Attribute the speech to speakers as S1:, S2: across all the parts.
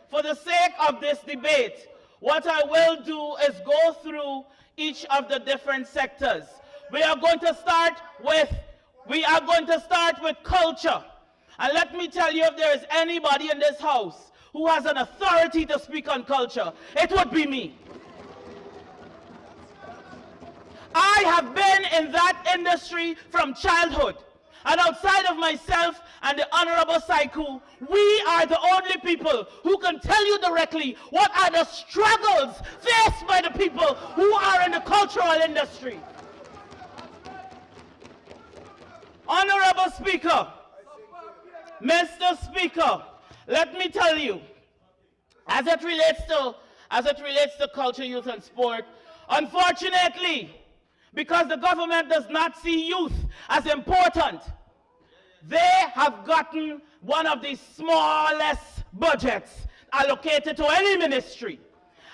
S1: for the sake of this debate, what I will do is go through each of the different sectors. We are going to start with culture. And let me tell you, if there is anybody in this house who has an authority to speak on culture, it would be me. I have been in that industry from childhood. And outside of myself and the Honorable Saiku, we are the only people who can tell you directly what are the struggles faced by the people who are in the cultural industry. Honorable Speaker, Mr. Speaker, let me tell you, as it relates to culture, youth, and sport, unfortunately, because the government does not see youth as important, they have gotten one of the smallest budgets allocated to any ministry.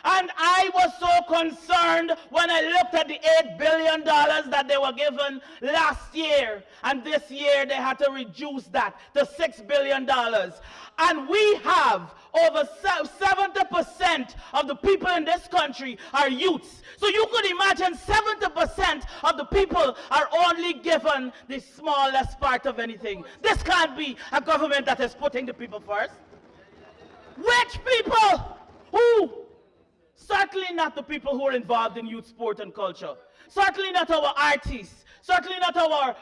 S1: And I was so concerned when I looked at the $8 billion that they were given last year, and this year they had to reduce that to $6 billion. And we have over 70% of the people in this country are youths. So you could imagine 70% of the people are only given the smallest part of anything. This can't be a government that is putting the people first. Which people? Who? Certainly not the people who are involved in youth sport and culture. Certainly not our artists. Certainly not our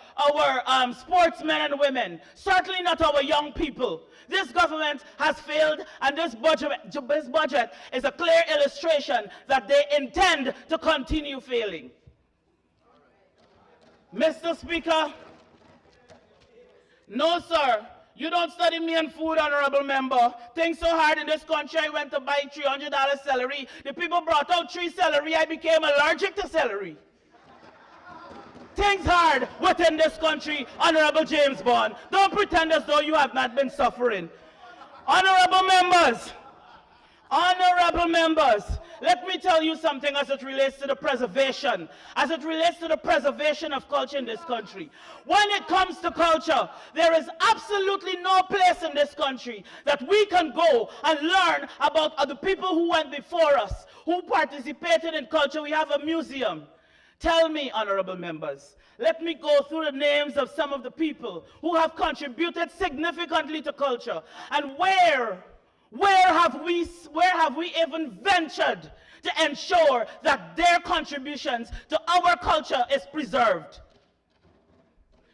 S1: sportsmen and women. Certainly not our young people. This government has failed, and this budget is a clear illustration that they intend to continue failing. Mr. Speaker, no, sir. You don't study me and food, honorable member. Things so hard in this country, I went to buy $300 celery. The people brought out 3 celery. I became allergic to celery. Things hard within this country, Honorable James Bond. Don't pretend as though you have not been suffering. Honorable members, let me tell you something as it relates to the preservation of culture in this country. When it comes to culture, there is absolutely no place in this country that we can go and learn about other people who went before us, who participated in culture. We have a museum. Tell me, honorable members, let me go through the names of some of the people who have contributed significantly to culture, and where have we even ventured to ensure that their contributions to our culture is preserved?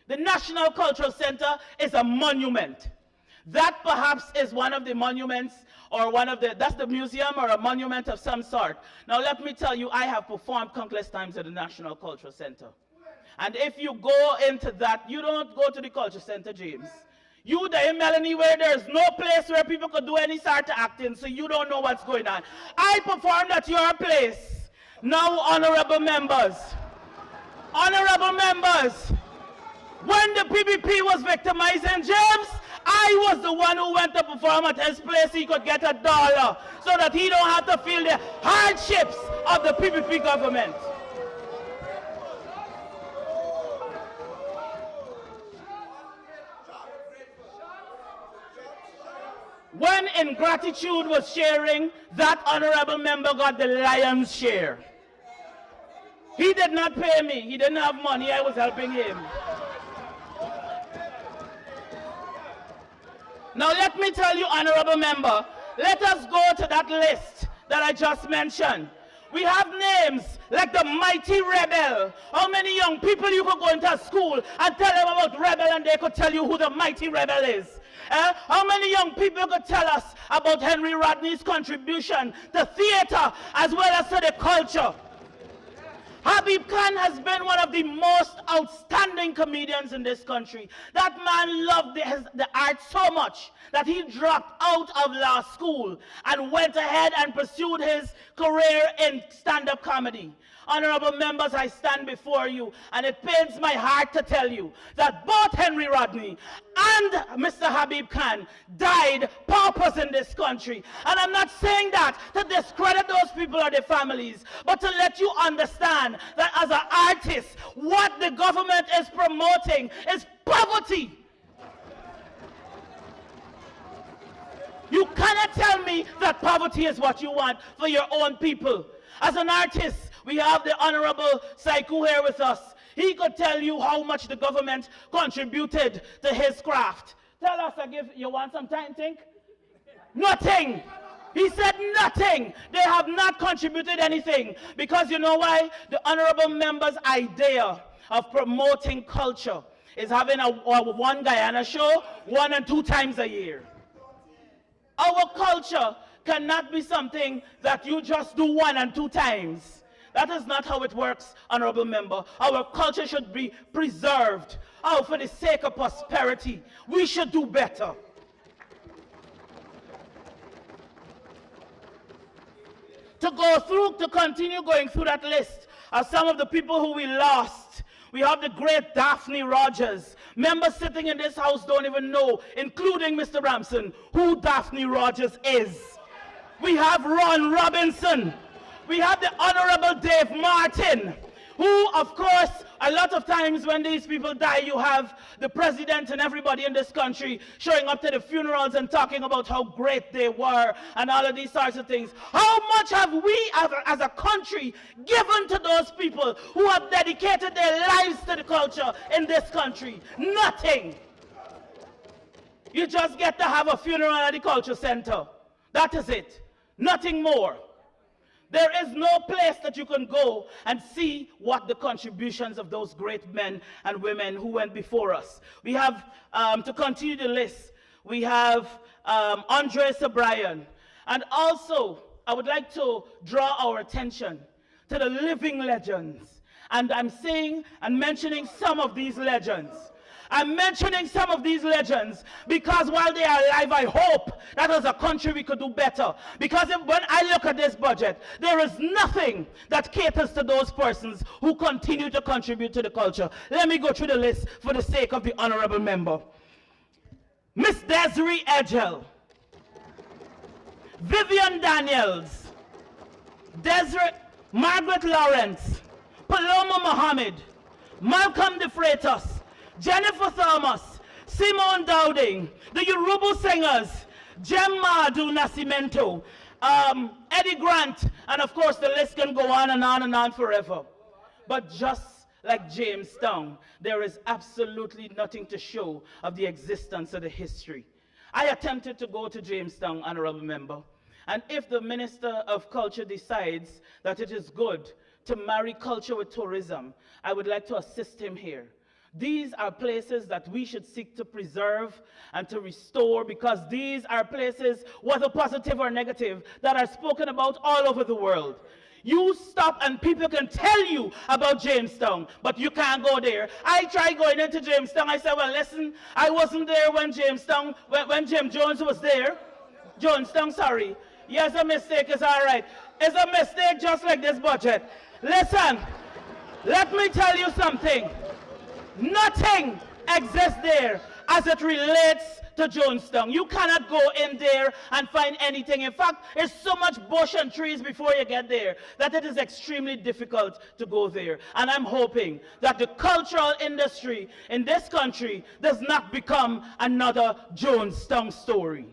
S1: The National Cultural Center is a monument. That perhaps is one of the monuments, or that's the museum or a monument of some sort. Now let me tell you, I have performed countless times at the National Cultural Center. And if you go into that, you don't go to the Culture Center, James. You there in Melanie, where there's no place where people could do any sort of acting, so you don't know what's going on. I performed at your place. Now, honorable members, when the PPP was victimizing James, I was the one who went to perform at his place. He could get $1 so that he don't have to feel the hardships of the PPP government. When ingratitude was sharing, that honorable member got the lion's share. He did not pay me. He didn't have money. I was helping him. Now let me tell you, honorable member, let us go to that list that I just mentioned. We have names like the Mighty Rebel. How many young people you could go into a school and tell them about Rebel and they could tell you who the Mighty Rebel is? How many young people could tell us about Henry Rodney's contribution to theater as well as to the culture? Habib Khan has been one of the most outstanding comedians in this country. That man loved the art so much that he dropped out of law school and went ahead and pursued his career in stand-up comedy. Honorable members, I stand before you, and it pains my heart to tell you that both Henry Rodney and Mr. Habib Khan died paupers in this country. And I'm not saying that to discredit those people or their families, but to let you understand that as an artist, what the government is promoting is poverty. You cannot tell me that that poverty is what you want for your own people. As an artist, we have the Honorable Saiku here with us. He could tell you how much the government contributed to his craft. Tell us, you want some time, think? Nothing. He said nothing. They have not contributed anything. Because you know why? The honorable member's idea of promoting culture is having a one Guyana show 1 and 2 times a year. Our culture cannot be something that you just do 1 and 2 times. That is not how it works, honorable member. Our culture should be preserved. Oh, for the sake of prosperity, we should do better. To continue going through that list are some of the people who we lost. We have the great Daphne Rogers. Members sitting in this house don't even know, including Mr. Ramson, who Daphne Rogers is. We have Ron Robinson. We have the Honorable Dave Martin, who, of course, a lot of times when these people die, you have the president and everybody in this country showing up to the funerals and talking about how great they were and all of these sorts of things. How much have we as a country given to those people who have dedicated their lives to the culture in this country? Nothing. You just get to have a funeral at the culture center. That is it. Nothing more. There is no place that you can go and see what the contributions of those great men and women who went before us. We have, to continue the list, we have Andres O'Brien. And also, I would like to draw our attention to the living legends. And I'm saying and mentioning some of these legends. I'm mentioning some of these legends because while they are alive, I hope that as a country we could do better. Because when I look at this budget, there is nothing that caters to those persons who continue to contribute to the culture. Let me go through the list for the sake of the honorable member. Miss Desiree Edgell, Vivian Daniels, Margaret Lawrence, Paloma Mohammed, Malcolm De Freitas, Jennifer Thomas, Simone Dowding, the Yoruba singers, Madu Nascimento, Eddie Grant, and of course the list can go on and on and on forever. But just like Jamestown, there is absolutely nothing to show of the existence of the history. I attempted to go to Jamestown, honorable member, and if the Minister of Culture decides that it is good to marry culture with tourism, I would like to assist him here. These are places that we should seek to preserve and to restore because these are places, whether positive or negative, that are spoken about all over the world. You stop and people can tell you about Jamestown, but you can't go there. I tried going into Jamestown. I said, well, listen, I wasn't there when when Jim Jones was there. Jonestown, sorry. Yes, a mistake is all right. It's a mistake just like this budget. Listen, let me tell you something. Nothing exists there as it relates to Jonestown. You cannot go in there and find anything. In fact, there's so much bush and trees before you get there that it is extremely difficult to go there. And I'm hoping that the cultural industry in this country does not become another Jonestown story.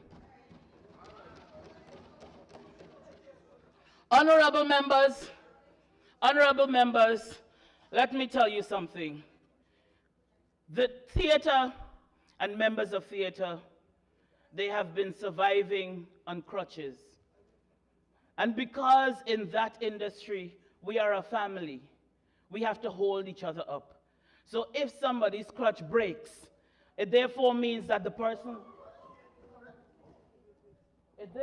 S1: Honorable members, let me tell you something. The theater and members of theater, they have been surviving on crutches. And because in that industry, we are a family, we have to hold each other up. So if somebody's crutch breaks, it therefore means that the person, it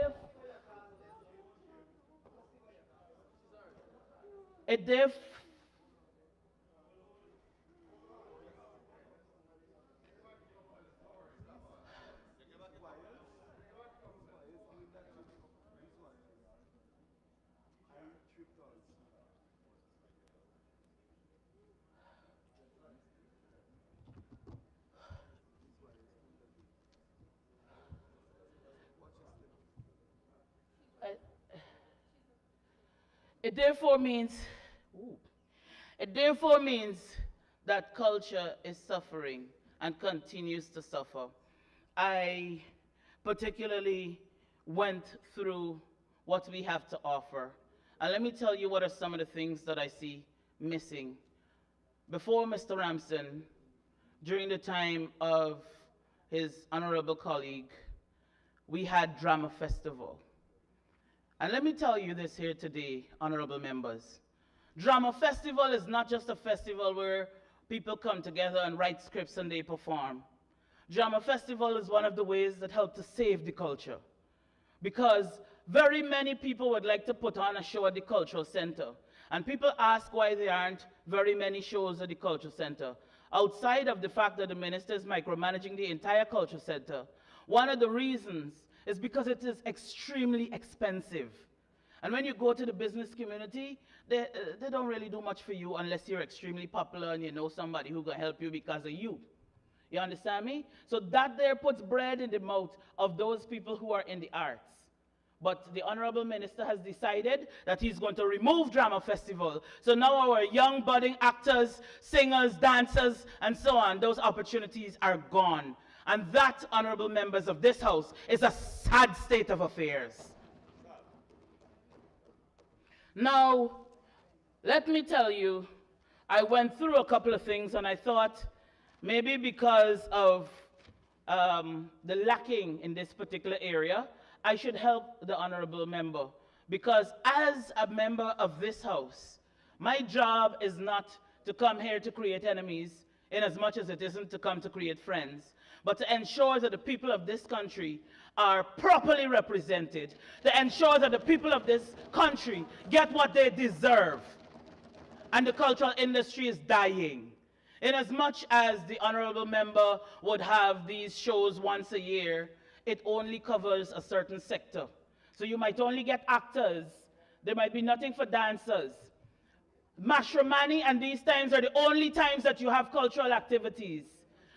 S1: therefore means that culture is suffering and continues to suffer. I particularly went through what we have to offer. And let me tell you what are some of the things that I see missing. Before Mr. Ramson, during the time of his honorable colleague, we had Drama Festival. And let me tell you this here today, honorable members. Drama Festival is not just a festival where people come together and write scripts and they perform. Drama Festival is one of the ways that help to save the culture. Because very many people would like to put on a show at the cultural center. And people ask why there aren't very many shows at the cultural center. Outside of the fact that the minister is micromanaging the entire cultural center, one of the reasons is because it is extremely expensive. And when you go to the business community, they don't really do much for you unless you're extremely popular and you know somebody who can help you because of you. You understand me? So that there puts bread in the mouth of those people who are in the arts. But the Honorable Minister has decided that he's going to remove Drama Festival. So now our young budding actors, singers, dancers, and so on, those opportunities are gone. And that, honorable members of this House, is a sad state of affairs. Now, let me tell you, I went through a couple of things and I thought maybe because of the lacking in this particular area, I should help the honorable member. Because as a member of this House, my job is not to come here to create enemies, in as much as it isn't to come to create friends, but to ensure that the people of this country are properly represented, to ensure that the people of this country get what they deserve. And the cultural industry is dying. In as much as the honorable member would have these shows once a year, it only covers a certain sector. So you might only get actors. There might be nothing for dancers. Matrimony and these times are the only times that you have cultural activities.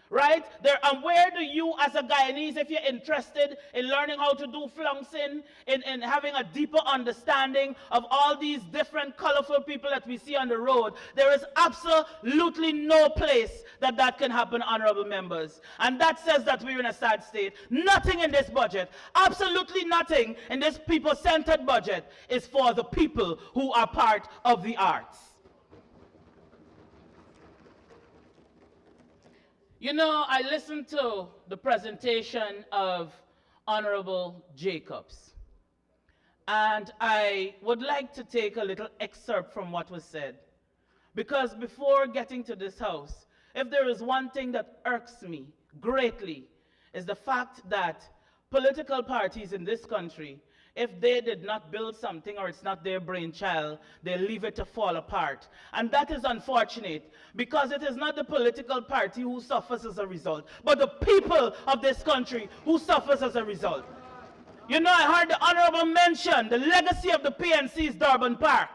S1: Right? And where do you, as a Guyanese, if you're interested in learning how to do flouncing, in having a deeper understanding of all these different colorful people that we see on the road, there is absolutely no place that that can happen, honorable members. And that says that we're in a sad state. Nothing in this budget, absolutely nothing in this people-centered budget is for the people who are part of the arts. You know, I listened to the presentation of Honorable Jacobs, and I would like to take a little excerpt from what was said. Because before getting to this House, if there is one thing that irks me greatly, is the fact that political parties in this country, if they did not build something or it's not their brainchild, they leave it to fall apart. And that is unfortunate, because it is not the political party who suffers as a result, but the people of this country who suffers as a result. You know, I heard the Honorable mention the legacy of the PNC's Durban Park.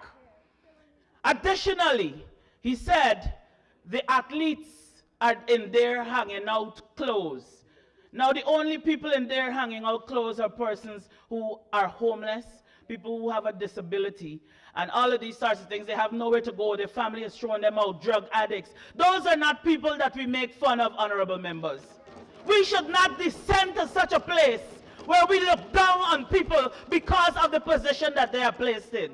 S1: Additionally, he said the athletes are in there hanging out clothes. Now, the only people in there hanging out clothes are persons who are homeless, people who have a disability, and all of these sorts of things. They have nowhere to go. Their family is throwing them out, drug addicts. Those are not people that we make fun of, honorable members. We should not descend to such a place where we look down on people because of the position that they are placed in.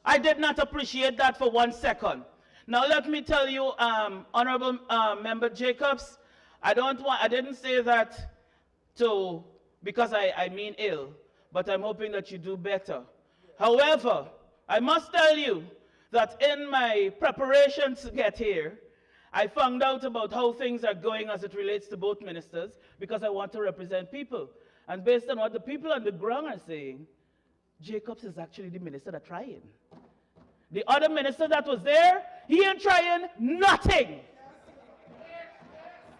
S1: I did not appreciate that for 1 second. Now, let me tell you, honorable member Jacobs, I didn't say that because I mean ill, but I'm hoping that you do better. However, I must tell you that in my preparations to get here, I found out about how things are going as it relates to both ministers, because I want to represent people. And based on what the people on the ground are saying, Jacobs is actually the minister that's trying. The other minister that was there, he ain't trying nothing.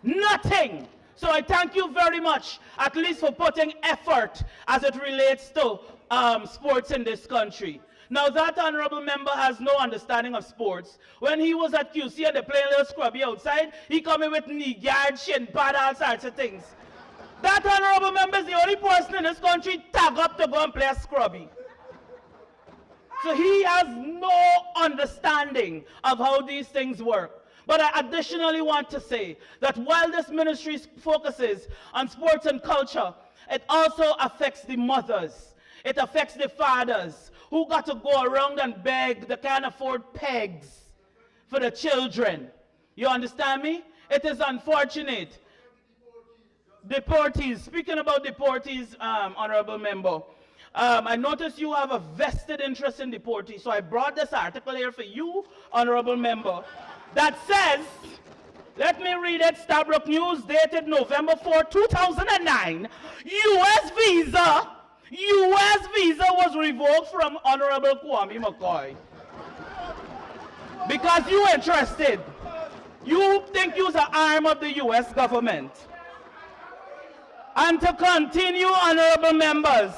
S1: Nothing. So I thank you very much, at least for putting effort as it relates to sports in this country. Now, that honorable member has no understanding of sports. When he was at QC and they play a little scrubby outside, he come in with knee guard, shin pad, all sorts of things. That honorable member is the only person in this country tag up to go and play a scrubby. So he has no understanding of how these things work. But I additionally want to say that while this ministry focuses on sports and culture, It also affects the mothers. It affects the fathers who got to go around and beg. They can't afford pegs for the children. You understand me? It is unfortunate. Deportees. Speaking about deportees, honorable member, I notice you have a vested interest in deportees, so I brought this article here for you, honorable member, that says, let me read it, Stabrook News, dated November 4, 2009, U.S. visa was revoked from Honorable Kwame McCoy. Because you interested. You think you're the arm of the U.S. government. And to continue, honorable members,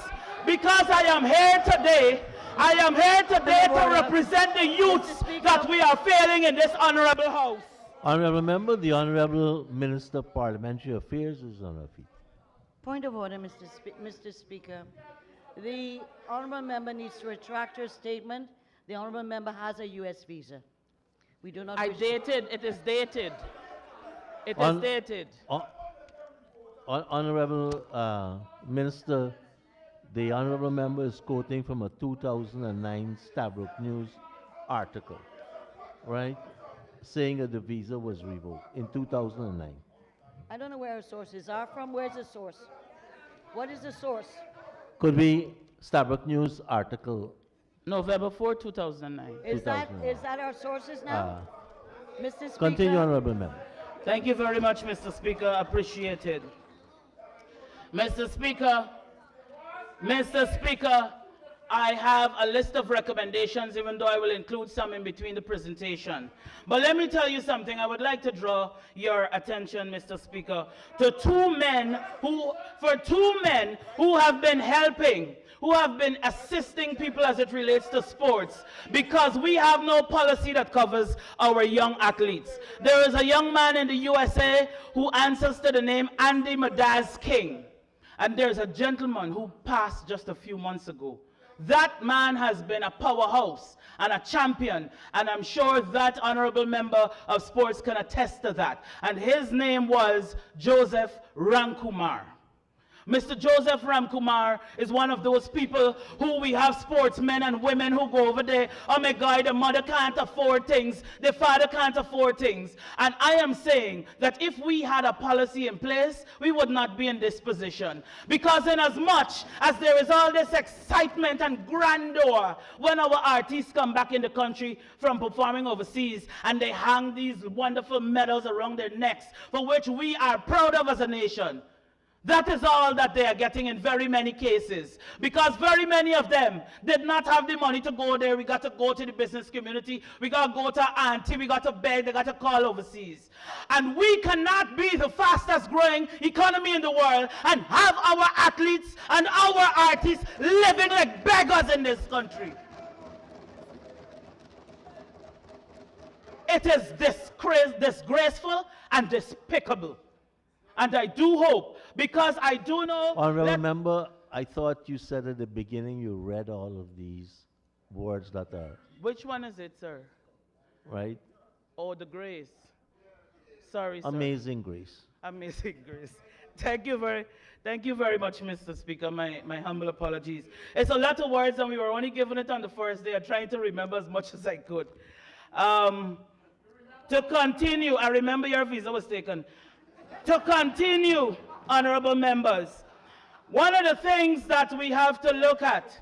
S1: because I am here today to represent the youths that we are failing in this honorable house.
S2: Honorable member, the Honorable Minister of Parliamentary Affairs is on her feet.
S3: Point of order, Mr. Speaker. The honorable member needs to retract her statement. The honorable member has a U.S. visa. We do not.
S1: It is dated. It is dated.
S2: Honorable Minister, the honorable member is quoting from a 2009 Stabrook News article, right, saying that the visa was revoked in 2009.
S3: I don't know where her sources are from. Where's the source? What is the source?
S2: Could be Stabrook News article.
S1: November 4, 2009.
S3: Is that our sources now? Mr. Speaker.
S2: Continue, honorable member.
S1: Thank you very much, Mr. Speaker. Appreciated. Mr. Speaker, I have a list of recommendations, even though I will include some in between the presentation. But let me tell you something. I would like to draw your attention, Mr. Speaker, to two men who have been helping, who have been assisting people as it relates to sports, because we have no policy that covers our young athletes. There is a young man in the USA who answers to the name Andy Madaz King. And there's a gentleman who passed just a few months ago. That man has been a powerhouse and a champion, and I'm sure that honorable member of sports can attest to that. And his name was Joseph Ramkumar. Mr. Joseph Ramkumar is one of those people who we have sportsmen and women who go over there. Oh my God, the mother can't afford things, the father can't afford things. And I am saying that if we had a policy in place, we would not be in this position. Because in as much as there is all this excitement and grandeur when our artists come back in the country from performing overseas and they hang these wonderful medals around their necks for which we are proud of as a nation, that is all that they are getting in very many cases, because very many of them did not have the money to go there. We got to go to the business community. We got to go to auntie. We got to beg. They got to call overseas. And we cannot be the fastest growing economy in the world and have our athletes and our artists living like beggars in this country. It is disgraceful and despicable. And I do hope, because I do know...
S2: Honorable member, I thought you said at the beginning you read all of these words that are...
S1: Which one is it, sir?
S2: Right?
S1: Oh, the grace. Sorry, sir.
S2: Amazing grace.
S1: Amazing grace. Thank you very much, Mr. Speaker. My humble apologies. It's a lot of words, and we were only given it on the first day. I'm trying to remember as much as I could. To continue, I remember your visa was taken. To continue, honorable members, one of the things that we have to look at,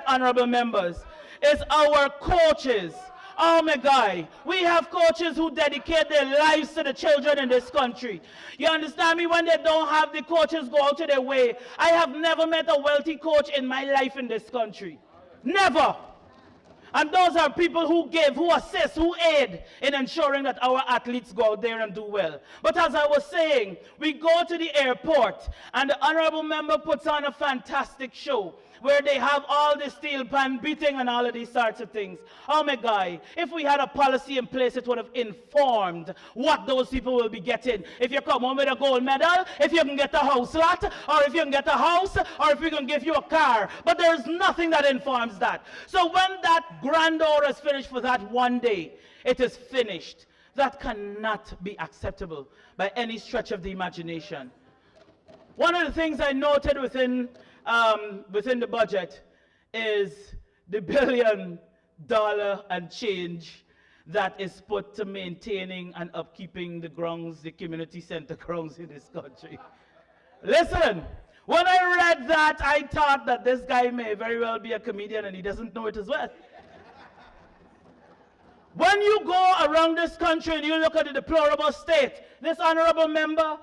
S1: honorable members, is our coaches. Oh my God, we have coaches who dedicate their lives to the children in this country. You understand me? When they don't have the coaches go out of their way. I have never met a wealthy coach in my life in this country. Never. And those are people who give, who assist, who aid in ensuring that our athletes go out there and do well. But as I was saying, we go to the airport and the honorable member puts on a fantastic show where they have all the steel pan beating and all of these sorts of things. Oh my God, if we had a policy in place, it would have informed what those people will be getting. If you come home with a gold medal, if you can get a house lot, or if you can get a house, or if we can give you a car. But there is nothing that informs that. So when that grandeur is finished for that one day, it is finished. That cannot be acceptable by any stretch of the imagination. One of the things I noted within the budget is the $1 billion and change that is put to maintaining and upkeeping the grounds, the community center grounds in this country. Listen, when I read that, I thought that this guy may very well be a comedian and he doesn't know it as well. When you go around this country and you look at the deplorable state, this honorable member,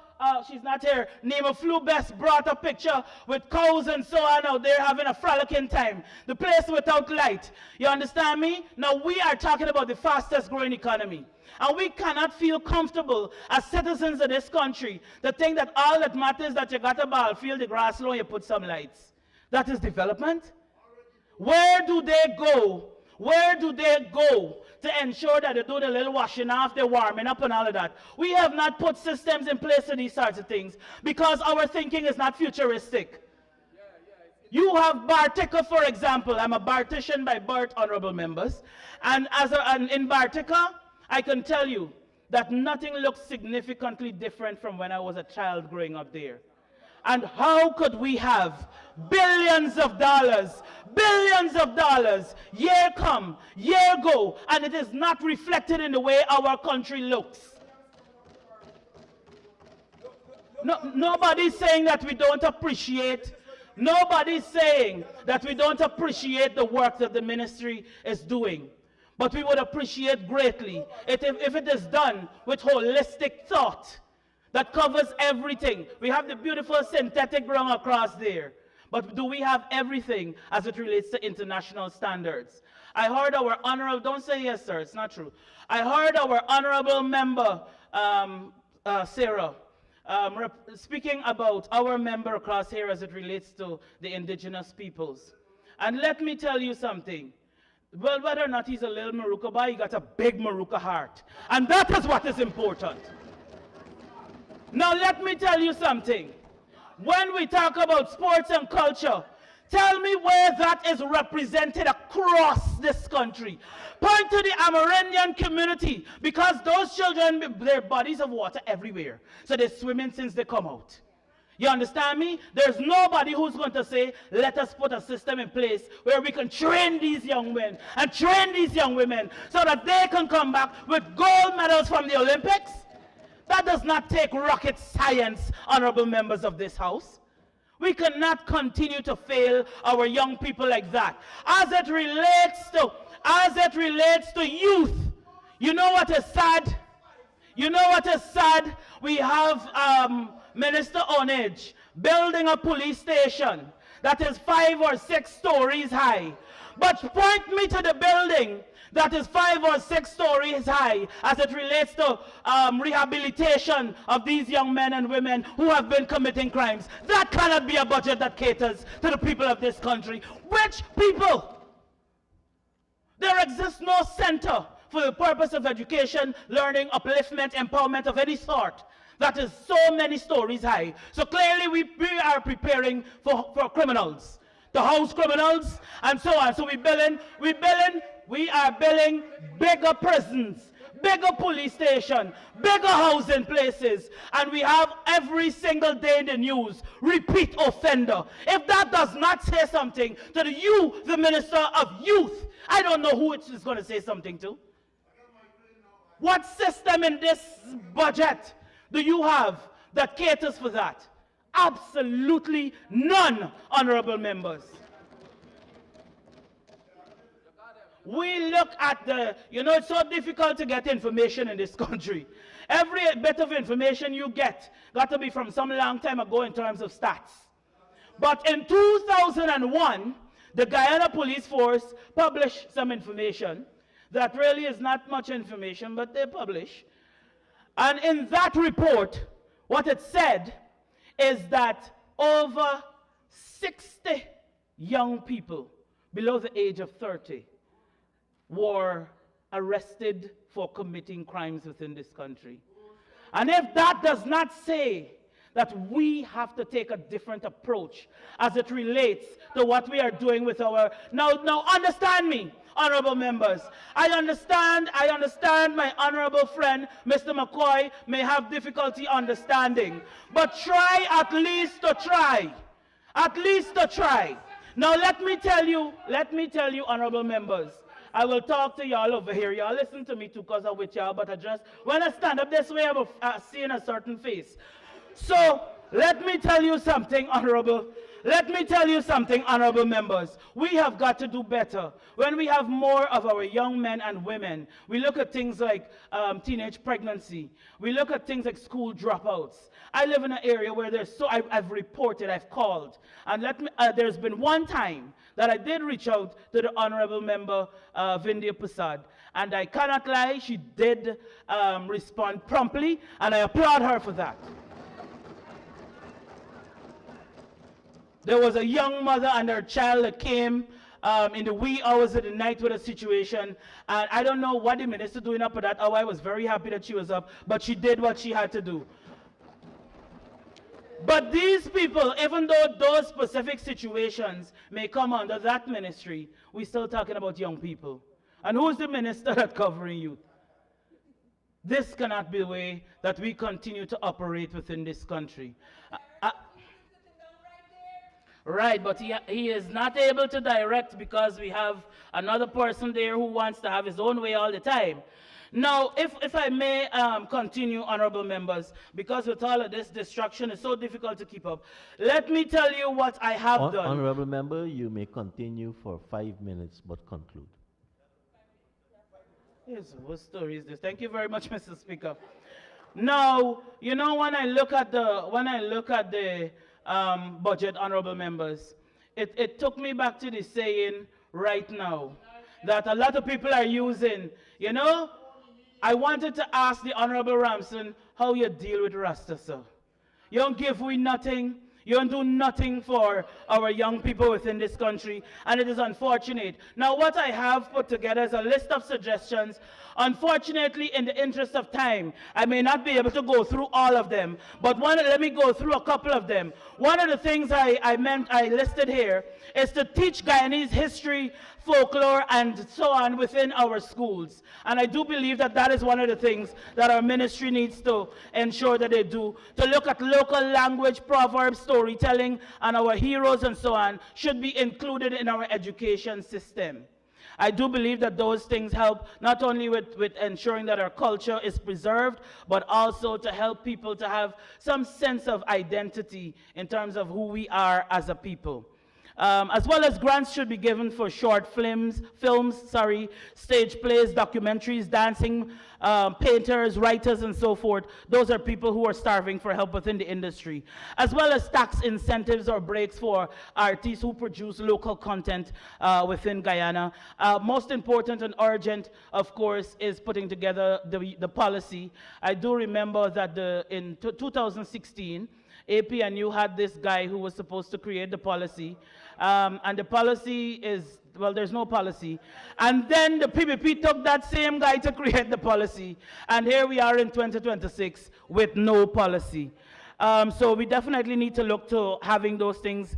S1: she's not here, Name Flew Best brought a picture with cows and so on out there having a frolicking time. The place without light. You understand me? Now we are talking about the fastest growing economy. And we cannot feel comfortable as citizens of this country to think that all that matters is that you got a ball, field the grass low, and you put some lights. That is development. Where do they go? Where do they go to ensure that they do the little washing off, the warming up and all of that? We have not put systems in place for these sorts of things because our thinking is not futuristic. You have Bartica, for example. I'm a Bartician by birth, honorable members. And in Bartica, I can tell you that nothing looks significantly different from when I was a child growing up there. And how could we have billions of dollars, year come, year go, and it is not reflected in the way our country looks? Nobody's saying that we don't appreciate, nobody's saying that we don't appreciate the work that the ministry is doing. But we would appreciate greatly if it is done with holistic thought that covers everything. We have the beautiful synthetic ground across there. But do we have everything as it relates to international standards? I heard our honorable, don't say yes, sir, it's not true. I heard our honorable member, Sarah, speaking about our member across here as it relates to the indigenous peoples. And let me tell you something. Well, whether or not he's a little Maruka boy, he got a big Maruka heart. And that is what is important. Now let me tell you something. When we talk about sports and culture, tell me where that is represented across this country. Point to the Amerindian community, because those children, their bodies have water everywhere. So they're swimming since they come out. You understand me? There's nobody who's going to say, let us put a system in place where we can train these young men and train these young women so that they can come back with gold medals from the Olympics. That does not take rocket science, honorable members of this House. We cannot continue to fail our young people like that. As it relates to youth, you know what is sad? You know what is sad? We have Minister Onage building a police station that is 5 or 6 stories high. But point me to the building that is 5 or 6 stories high as it relates to rehabilitation of these young men and women who have been committing crimes. That cannot be a budget that caters to the people of this country. Which people? There exists no center for the purpose of education, learning, upliftment, empowerment of any sort. That is so many stories high. So clearly we are preparing for criminals, the house criminals, and so on. So we are building bigger prisons, bigger police stations, bigger housing places, and we have every single day in the news, repeat offender. If that does not say something to the Minister of Youth, I don't know who it is going to say something to. What system in this budget do you have that caters for that? Absolutely none, honorable members. We look at it's so difficult to get information in this country. Every bit of information you get got to be from some long time ago in terms of stats. But in 2001, the Guyana Police Force published some information that really is not much information, but they publish. And in that report, what it said is that over 60 young people below the age of 30 were arrested for committing crimes within this country. And if that does not say that we have to take a different approach as it relates to what we are doing with our, now understand me, honorable members. I understand my honorable friend, Mr. McCoy, may have difficulty understanding, but try at least to try. At least to try. Now let me tell you, honorable members, I will talk to y'all over here. Y'all listen to me too because I'm with y'all, but I just, when I stand up this way, I'm seeing a certain face. So let me tell you something, honorable members. We have got to do better. When we have more of our young men and women, we look at things like teenage pregnancy. We look at things like school dropouts. I live in an area where I've reported, I've called, and there's been one time that I did reach out to the honorable member, Vindhya Prasad, and I cannot lie, she did respond promptly, and I applaud her for that. There was a young mother and her child that came in the wee hours of the night with a situation. And I don't know what the minister doing up at that hour. I was very happy that she was up, but she did what she had to do. But these people, even though those specific situations may come under that ministry, we're still talking about young people. And who's the minister that's covering youth? This cannot be the way that we continue to operate within this country. Right, but he is not able to direct because we have another person there who wants to have his own way all the time. Now, if I may continue, honorable members, because with all of this distraction, it's so difficult to keep up. Let me tell you what I have done.
S2: Honorable member, you may continue for 5 minutes, but conclude.
S1: Yes, what story is this? Thank you very much, Mr. Speaker. Now, you know, when I look at the budget, honorable members, it took me back to the saying right now that a lot of people are using. You know, I wanted to ask the honorable Ramson how you deal with Rasta, sir. You don't give we nothing. You don't do nothing for our young people within this country, and it is unfortunate. Now, what I have put together is a list of suggestions. Unfortunately, in the interest of time, I may not be able to go through all of them, but let me go through a couple of them. One of the things I listed here is to teach Guyanese history, folklore, and so on within our schools. And I do believe that that is one of the things that our ministry needs to ensure that they do. To look at local language, proverbs, storytelling, and our heroes and so on should be included in our education system. I do believe that those things help not only with ensuring that our culture is preserved, but also to help people to have some sense of identity in terms of who we are as a people. As well as grants should be given for short films, stage plays, documentaries, dancing, painters, writers, and so forth. Those are people who are starving for help within the industry. As well as tax incentives or breaks for artists who produce local content within Guyana. Most important and urgent, of course, is putting together the policy. I do remember that in 2016, APNU had this guy who was supposed to create the policy. And the policy is, well, there's no policy. And then the PPP took that same guy to create the policy. And here we are in 2026 with no policy. So we definitely need to look to having those things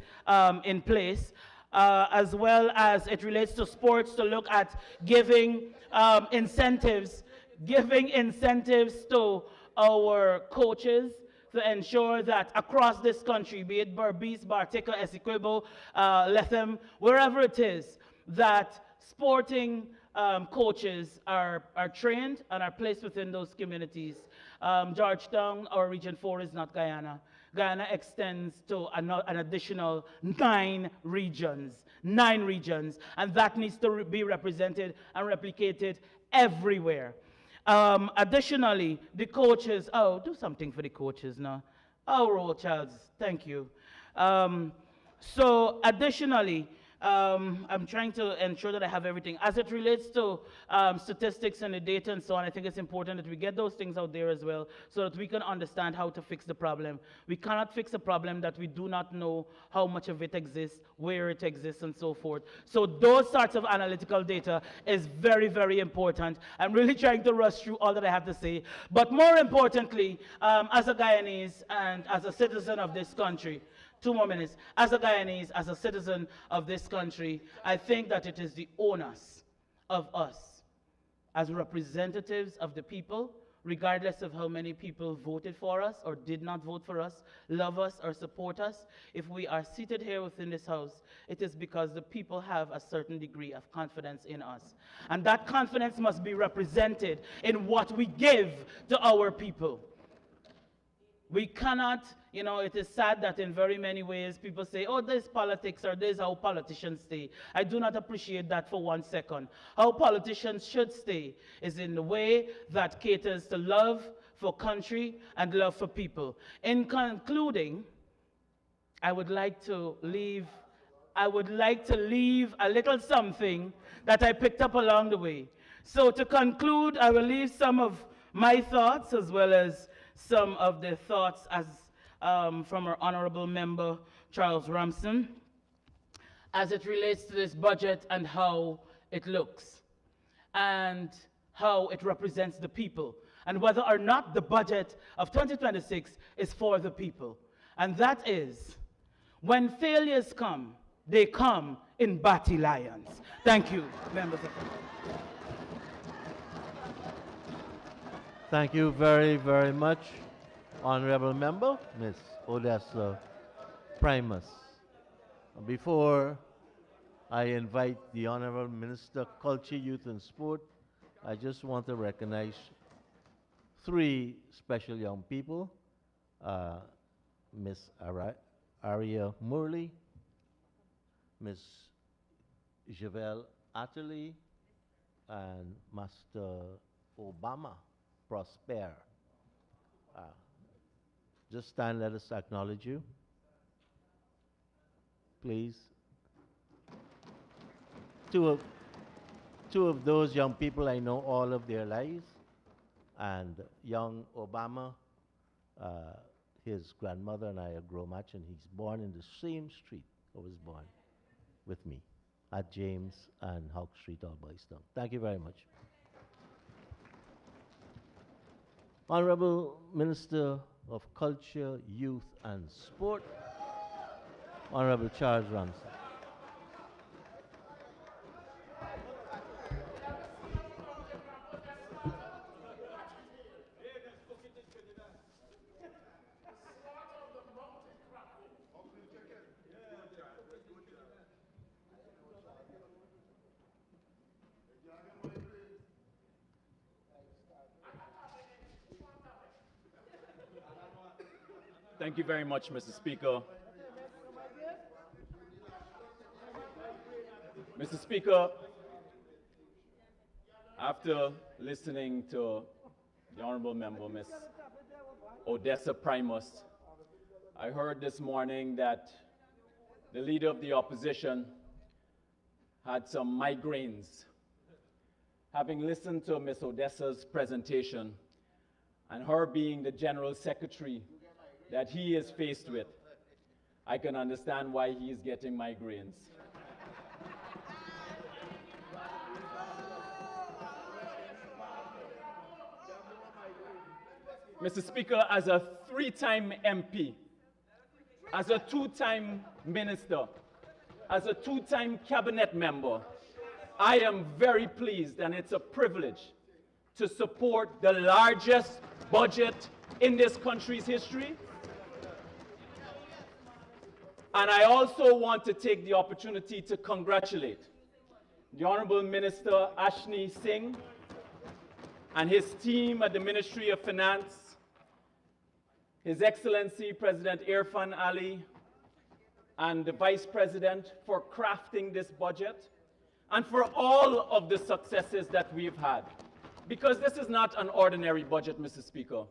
S1: in place. As well as it relates to sports, to look at giving incentives to our coaches, to ensure that across this country, be it Berbice, Bartica, Essequibo, Lethem, wherever it is, that sporting coaches are trained and are placed within those communities. Georgetown, our Region 4, is not Guyana. Guyana extends to an additional 9 regions, and that needs to be represented and replicated everywhere. Additionally, the coaches, do something for the coaches now. Roll Charles, thank you. So additionally, I'm trying to ensure that I have everything. As it relates to statistics and the data and so on, I think it's important that we get those things out there as well so that we can understand how to fix the problem. We cannot fix a problem that we do not know how much of it exists, where it exists, and so forth. So those sorts of analytical data is very, very important. I'm really trying to rush through all that I have to say. But more importantly, as a Guyanese and as a citizen of this country, 2 more minutes. As a Guyanese, as a citizen of this country, I think that it is the onus of us, as representatives of the people, regardless of how many people voted for us or did not vote for us, love us or support us, if we are seated here within this house, it is because the people have a certain degree of confidence in us. And that confidence must be represented in what we give to our people. We cannot, it is sad that in very many ways people say, oh, this politics or this is how politicians stay. I do not appreciate that for 1 second. How politicians should stay is in the way that caters to love for country and love for people. In concluding, I would like to leave a little something that I picked up along the way. So to conclude, I will leave some of my thoughts as well as some of the thoughts from our honorable member, Charles Ramson, as it relates to this budget and how it looks and how it represents the people and whether or not the budget of 2026 is for the people. And that is, when failures come, they come in battalions. Thank you, members of Parliament.
S2: Thank you very, very much, Honorable Member, Ms. Odessa Primus. Before I invite the Honorable Minister, Culture, Youth and Sport, I just want to recognize 3 special young people, Ms. Aria Murley, Ms. Javel Atterley, and Master Obama Prosper. Just stand, let us acknowledge you. Please. Two of those young people I know all of their lives. And young Obama, his grandmother and I are grow much, and he's born in the same street I was born with me, at James and Hawk Street, Alboystown. Thank you very much. Honorable Minister of Culture, Youth and Sport, Honorable Charles Ramson.
S4: Thank you very much, Mr. Speaker. Mr. Speaker, after listening to the Honorable Member, Ms. Odessa Primus, I heard this morning that the Leader of the Opposition had some migraines. Having listened to Ms. Odessa's presentation and her being the General Secretary that he is faced with, I can understand why he is getting migraines. Mr. Speaker, as a 3-time MP, as a 2-time minister, as a 2-time cabinet member, I am very pleased, and it's a privilege to support the largest budget in this country's history. And I also want to take the opportunity to congratulate the Honorable Minister Ashni Singh and his team at the Ministry of Finance, His Excellency President Irfan Ali, and the Vice President for crafting this budget, and for all of the successes that we've had. Because this is not an ordinary budget, Mr. Speaker.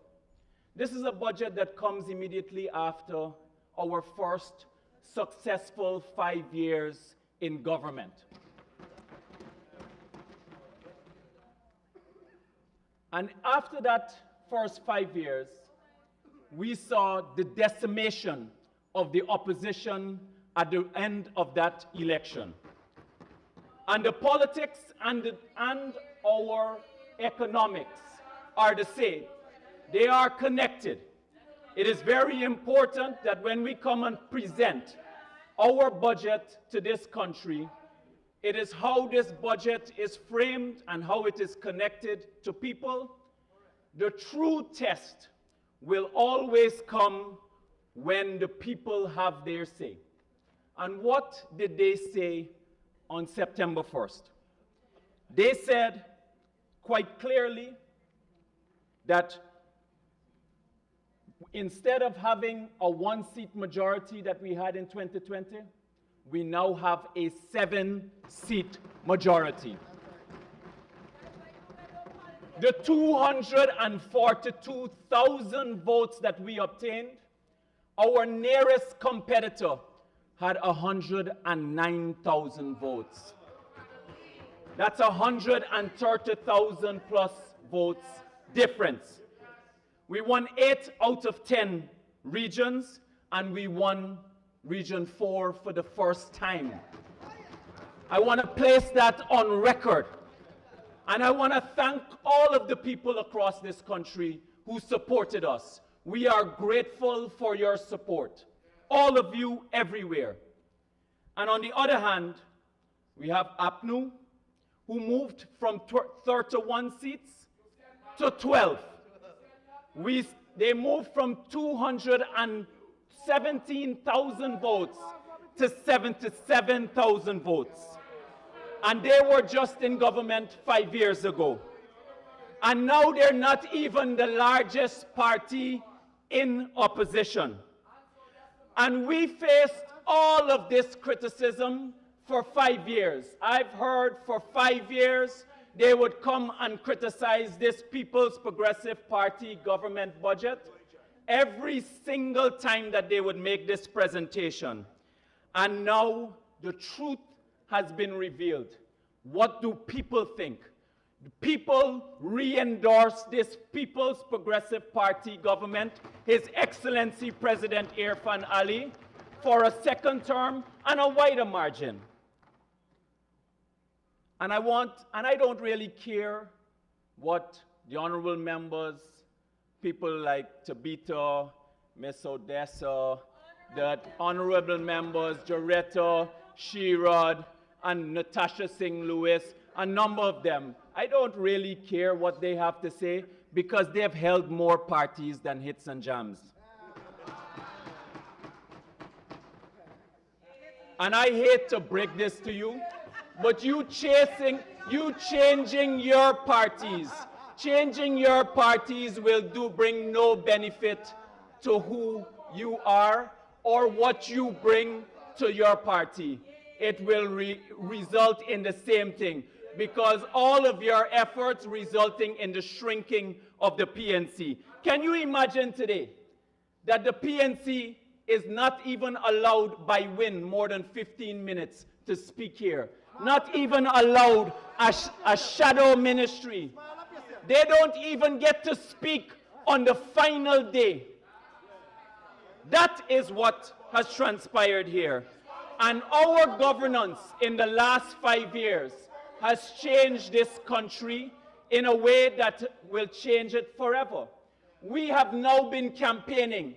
S4: This is a budget that comes immediately after our first successful 5 years in government. And after that first 5 years, we saw the decimation of the opposition at the end of that election. And the politics and our economics are the same. They are connected. It is very important that when we come and present our budget to this country, it is how this budget is framed and how it is connected to people. The true test will always come when the people have their say. And what did they say on September 1st? They said quite clearly that instead of having a one-seat majority that we had in 2020, we now have a 7-seat majority. The 242,000 votes that we obtained, our nearest competitor had 109,000 votes. That's 130,000 plus votes difference. We won 8 out of 10 regions, and we won Region 4 for the first time. I want to place that on record. And I want to thank all of the people across this country who supported us. We are grateful for your support. All of you everywhere. And on the other hand, we have APNU, who moved from 31 seats to 12. They moved from 217,000 votes to 77,000 votes. And they were just in government 5 years ago. And now they're not even the largest party in opposition. And we faced all of this criticism for 5 years. I've heard for 5 years they would come and criticize this People's Progressive Party government budget every single time that they would make this presentation. And now the truth has been revealed. What do people think? People re-endorse this People's Progressive Party government, His Excellency President Irfan Ali, for a second term and a wider margin. And I don't really care what the honorable members, people like Tabitha, Miss Odessa, the honorable members, Joretta, Sherrod, and Natasha Singh Lewis, a number of them. I don't really care what they have to say because they've held more parties than hits and jams. And I hate to break this to you, but you changing your parties. Changing your parties will bring no benefit to who you are or what you bring to your party. It will result in the same thing, because all of your efforts resulting in the shrinking of the PNC. Can you imagine today that the PNC is not even allowed by Win more than 15 minutes to speak here? Not even allowed a shadow ministry. They don't even get to speak on the final day. That is what has transpired here. And our governance in the last 5 years has changed this country in a way that will change it forever. We have now been campaigning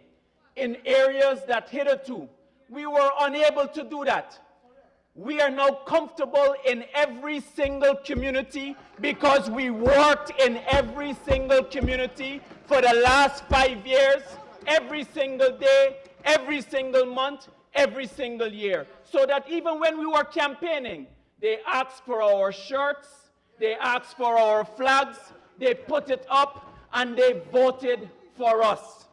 S4: in areas that hitherto we were unable to do that. We are now comfortable in every single community because we worked in every single community for the last 5 years, every single day, every single month, every single year. So that even when we were campaigning, they asked for our shirts, they asked for our flags, they put it up, and they voted for us.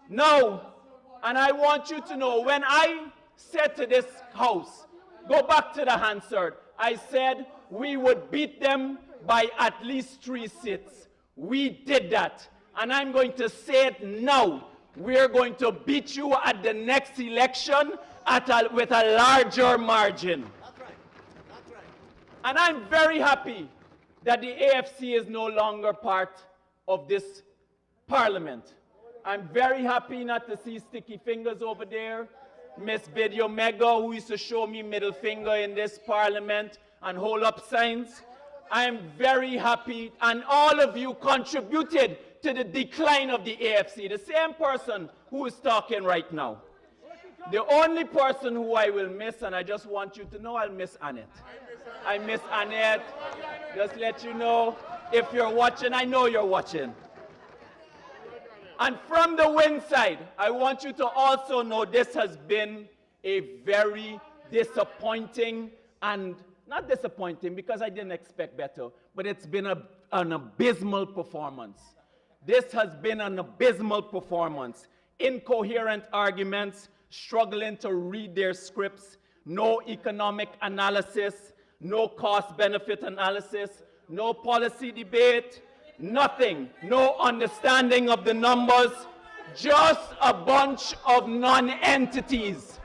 S4: Now, and I want you to know, when I said to this house, go back to the Hansard, I said we would beat them by at least 3 seats. We did that. And I'm going to say it now. We're going to beat you at the next election, with a larger margin. And I'm very happy that the AFC is no longer part of this parliament. I'm very happy not to see sticky fingers over there. Miss Video Mega, who used to show me middle finger in this parliament and hold up signs. I am very happy, and all of you contributed to the decline of the AFC. The same person who is talking right now. The only person who I will miss, and I just want you to know, I'll miss Annette. I miss Annette. Just let you know, if you're watching, I know you're watching. And from the win side, I want you to also know this has been a very disappointing, and not disappointing because I didn't expect better, but it's been an abysmal performance. This has been an abysmal performance. Incoherent arguments, struggling to read their scripts, no economic analysis, no cost-benefit analysis, no policy debate, nothing, no understanding of the numbers, just a bunch of non-entities,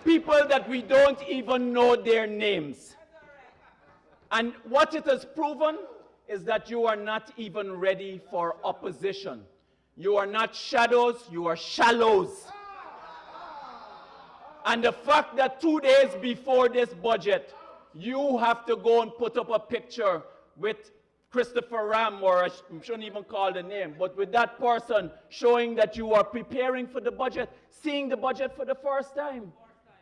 S4: people that we don't even know their names. And what it has proven is that you are not even ready for opposition. You are not shadows, you are shallows. And the fact that 2 days before this budget, you have to go and put up a picture with Christopher Ram, or I shouldn't even call the name, but with that person showing that you are preparing for the budget, seeing the budget for the first time.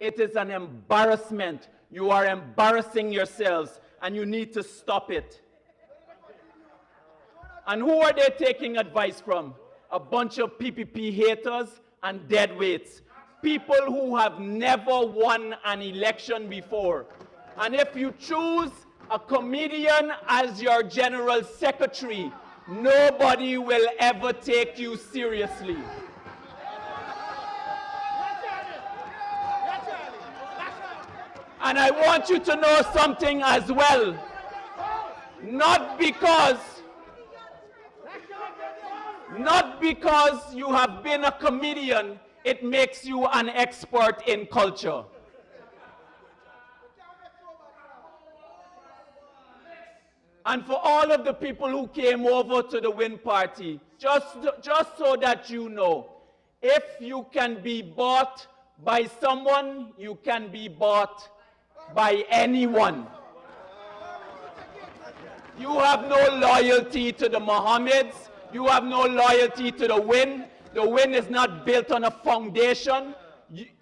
S4: It is an embarrassment. You are embarrassing yourselves, and you need to stop it. And who are they taking advice from? A bunch of PPP haters and deadweights. People who have never won an election before. And if you choose a comedian as your general secretary, nobody will ever take you seriously. And I want you to know something as well. Not because you have been a comedian, it makes you an expert in culture. And for all of the people who came over to the Win Party, just so that you know, if you can be bought by someone, you can be bought by anyone. You have no loyalty to the Mohammeds. You have no loyalty to the Win. The Win is not built on a foundation.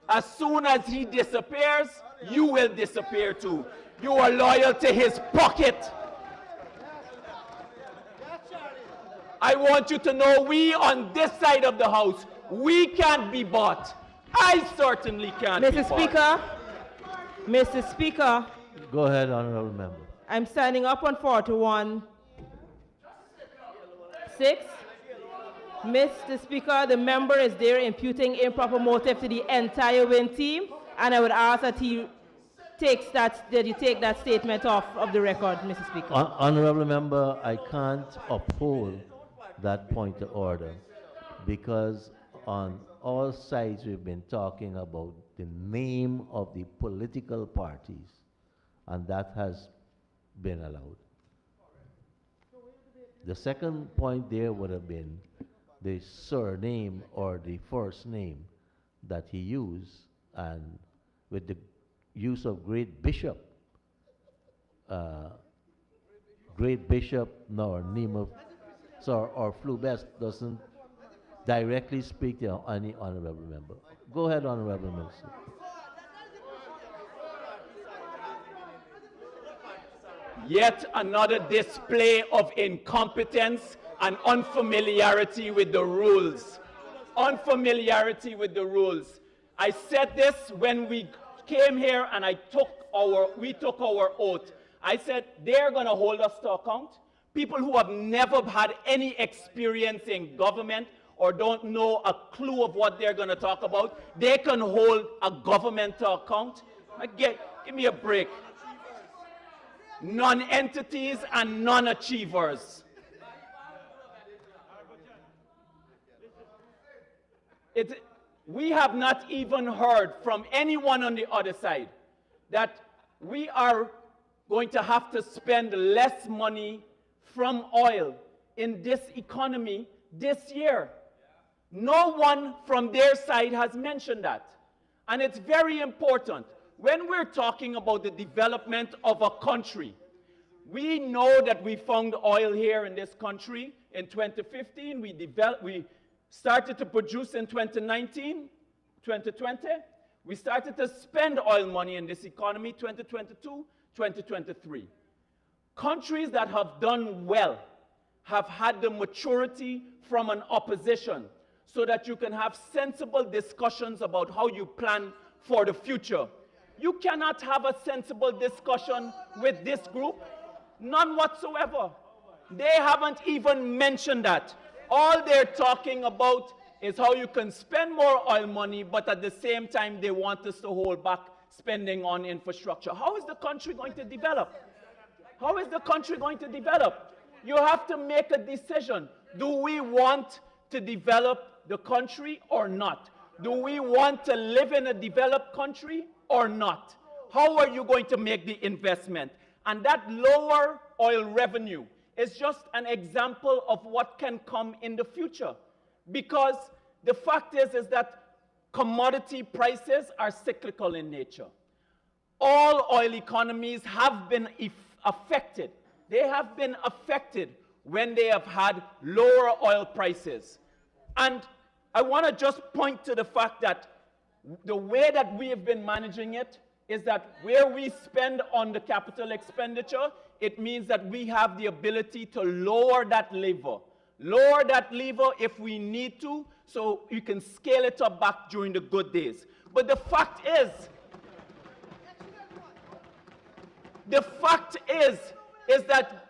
S4: As soon as he disappears, you will disappear too. You are loyal to his pocket. I want you to know, we on this side of the house, we can't be bought. I certainly can't be bought.
S5: Mr. Speaker,
S2: Go ahead, honorable member.
S5: I'm standing up on 41-6. Mr. Speaker, the member is there imputing improper motive to the entire Win team, and I would ask that you take that statement off of the record, Mr. Speaker.
S2: Honorable member, I can't uphold that point of order because on all sides we've been talking about the name of the political parties, and that has been allowed. The second point there would have been the surname or the first name that he used, and with the use of great bishop, nor name of, or Flubest doesn't directly speak to any honorable member. Go ahead, honorable minister.
S4: Yet another display of incompetence and unfamiliarity with the rules. Unfamiliarity with the rules. I said this when we came here and we took our oath. I said they're going to hold us to account. People who have never had any experience in government or don't know a clue of what they're going to talk about, they can hold a government to account. Give me a break. Non-entities and non-achievers. we have not even heard from anyone on the other side that we are going to have to spend less money from oil in this economy this year. No one from their side has mentioned that. And it's very important. When we're talking about the development of a country, we know that we found oil here in this country in 2015. We started to produce in 2019, 2020. We started to spend oil money in this economy 2022, 2023. Countries that have done well have had the maturity from an opposition so that you can have sensible discussions about how you plan for the future. You cannot have a sensible discussion with this group. None whatsoever. They haven't even mentioned that. All they're talking about is how you can spend more oil money, but at the same time they want us to hold back spending on infrastructure. How is the country going to develop? How is the country going to develop? You have to make a decision. Do we want to develop the country or not? Do we want to live in a developed country or not? How are you going to make the investment? And that lower oil revenue is just an example of what can come in the future. Because the fact is that commodity prices are cyclical in nature. All oil economies have been affected. They have been affected when they have had lower oil prices. And I want to just point to the fact that the way that we have been managing it is that where we spend on the capital expenditure, it means that we have the ability to lower that lever. Lower that lever if we need to, so you can scale it up back during the good days. But the fact is that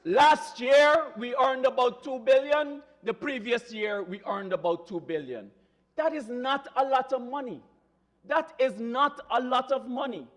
S4: last year we earned about 2 billion. The previous year we earned about 2 billion. That is not a lot of money. That is not a lot of money.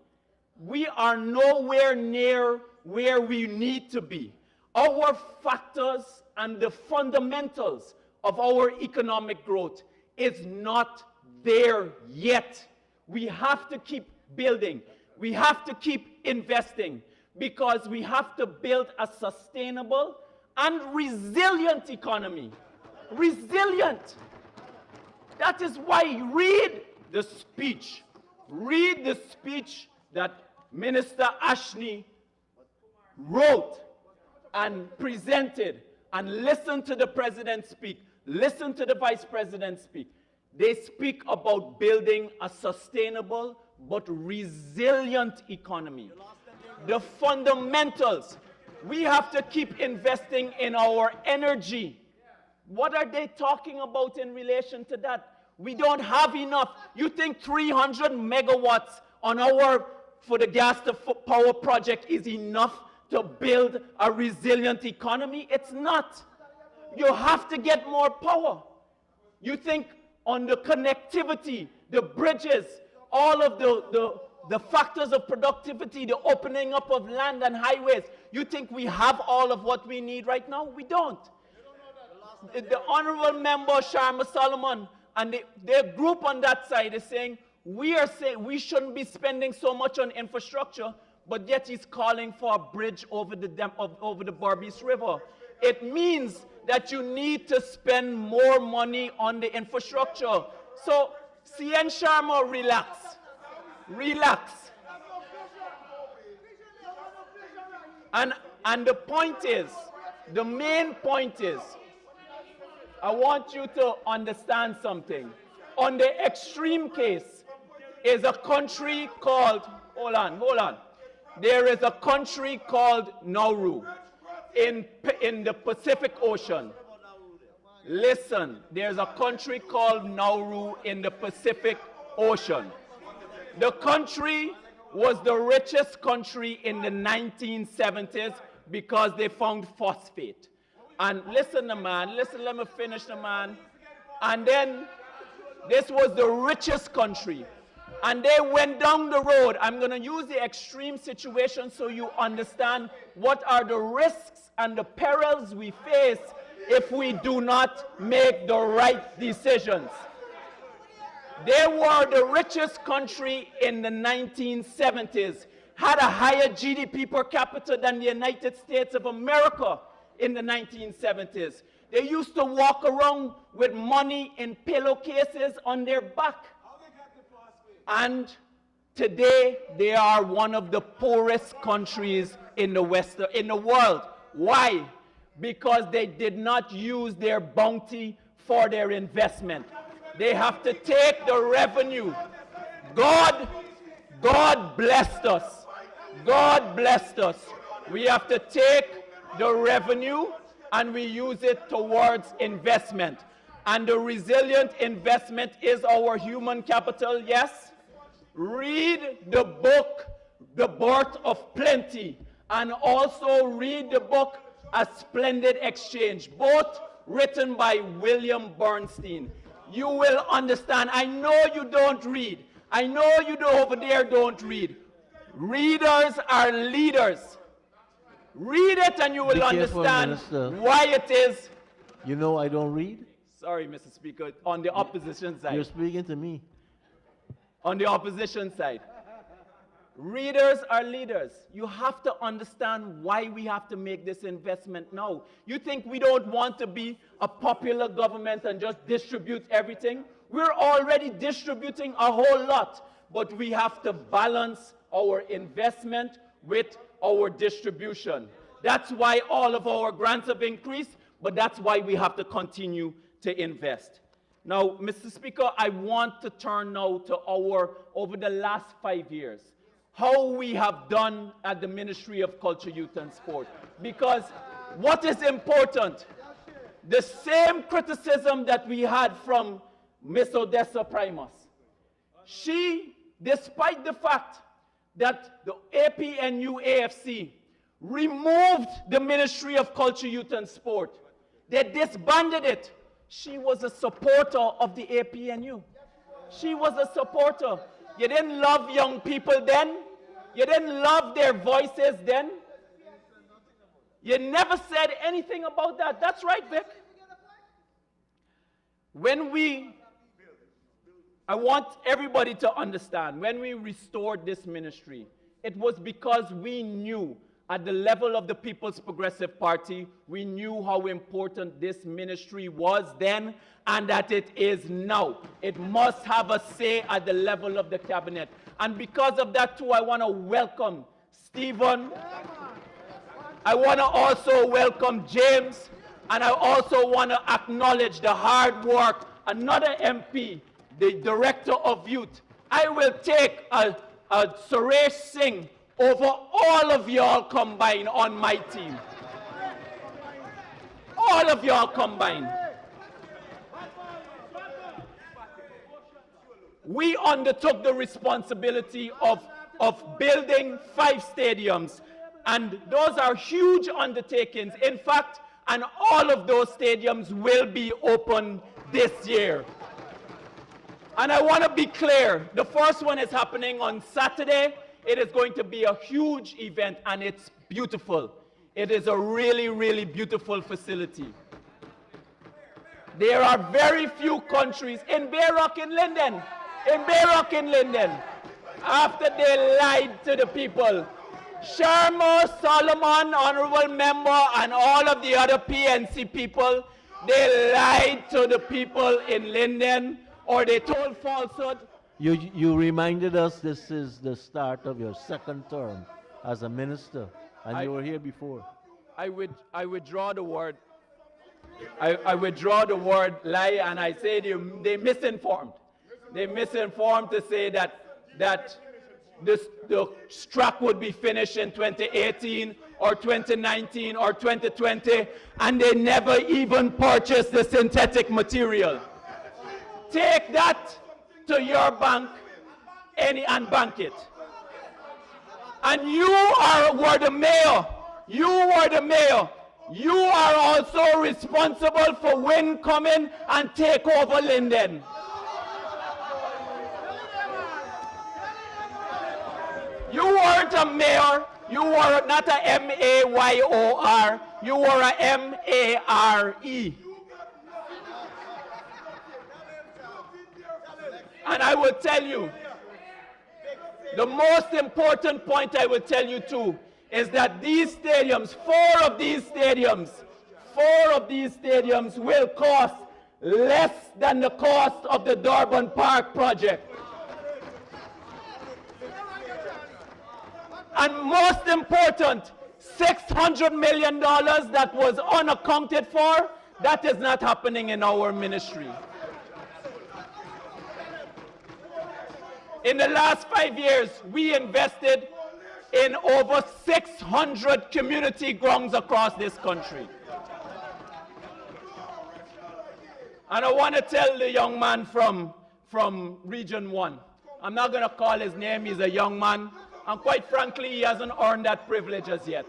S4: We are nowhere near where we need to be. Our factors and the fundamentals of our economic growth is not there yet. We have to keep building. We have to keep investing because we have to build a sustainable and resilient economy. Resilient. That is why read the speech. Read the speech that Minister Ashney wrote and presented, and listen to the president speak. Listen to the vice president speak. They speak about building a sustainable but resilient economy. The fundamentals. We have to keep investing in our energy. What are they talking about in relation to that? We don't have enough. You think 300 megawatts on for the gas to power project is enough to build a resilient economy? It's not. You have to get more power. You think on the connectivity, the bridges, all of the factors of productivity, the opening up of land and highways, you think we have all of what we need right now? We don't. The Honorable Member Sharma Solomon and their group on that side is saying we shouldn't be spending so much on infrastructure, but yet he's calling for a bridge over the Berbice River. It means that you need to spend more money on the infrastructure. So, CN Sharma, relax. Relax. And the point is, the main point is, I want you to understand something. On the extreme case is a country called, hold on. There is a country called Nauru in the Pacific Ocean. Listen, there's a country called Nauru in the Pacific Ocean. The country was the richest country in the 1970s because they found phosphate. And listen, man, let me finish, man. And then this was the richest country. And they went down the road. I'm going to use the extreme situation so you understand what are the risks and the perils we face if we do not make the right decisions. They were the richest country in the 1970s, had a higher GDP per capita than the United States of America in the 1970s. They used to walk around with money in pillowcases on their back. And today, they are one of the poorest countries in the world. Why? Because they did not use their bounty for their investment. They have to take the revenue. God blessed us. God blessed us. We have to take the revenue and we use it towards investment. And the resilient investment is our human capital, yes? Read the book, The Birth of Plenty, and also read the book, A Splendid Exchange, both written by William Bernstein. You will understand. I know you don't read. I know you over there don't read. Readers are leaders. Read it and you will understand why it is.
S2: You know I don't read?
S4: Sorry, Mr. Speaker, on the opposition side.
S2: You're speaking to me.
S4: On the opposition side. Readers are leaders. You have to understand why we have to make this investment now. You think we don't want to be a popular government and just distribute everything? We're already distributing a whole lot, but we have to balance our investment with our distribution. That's why all of our grants have increased, but that's why we have to continue to invest. Now, Mr. Speaker, I want to turn now to over the last 5 years, how we have done at the Ministry of Culture, Youth and Sport. Because what is important, the same criticism that we had from Miss Odessa Primus, she, despite the fact that the APNU AFC removed the Ministry of Culture, Youth and Sport, they disbanded it. She was a supporter of the APNU. She was a supporter. You didn't love young people then. You didn't love their voices then. You never said anything about that. That's right, Vic. I want everybody to understand, when we restored this ministry, it was because we knew at the level of the People's Progressive Party, we knew how important this ministry was then and that it is now. It must have a say at the level of the cabinet. And because of that too, I want to welcome Stephen. I want to also welcome James. And I also want to acknowledge the hard work. Another MP, the Director of Youth. I will take a Suresh Singh over all of y'all combined on my team. All of y'all combined. We undertook the responsibility of building 5 stadiums, and those are huge undertakings. In fact, and all of those stadiums will be open this year. And I want to be clear, the first one is happening on Saturday. It is going to be a huge event, and it's beautiful. It is a really, really beautiful facility. There are very few countries in Bayrock in Linden, after they lied to the people. Sharma, Solomon, honorable member, and all of the other PNC people, they lied to the people in Linden, or they told falsehood.
S2: You reminded us this is the start of your 2nd term as a minister, and you were here before.
S4: I withdraw the word. I withdraw the word lie, and I say they misinformed. They misinformed to say that the track would be finished in 2018 or 2019 or 2020, and they never even purchased the synthetic material. Take that to your bank and bank it. And you were the mayor. You were the mayor. You are also responsible for wind coming and take over Linden. You weren't a mayor. You were not a M-A-Y-O-R. You were a M-A-R-E. And I will tell you, the most important point I will tell you too, is that these stadiums, four of these stadiums will cost less than the cost of the Durban Park project. And most important, $600 million that was unaccounted for, that is not happening in our ministry. In the last 5 years, we invested in over 600 community grounds across this country. And I want to tell the young man from Region 1, I'm not going to call his name, he's a young man, and quite frankly, he hasn't earned that privilege as yet.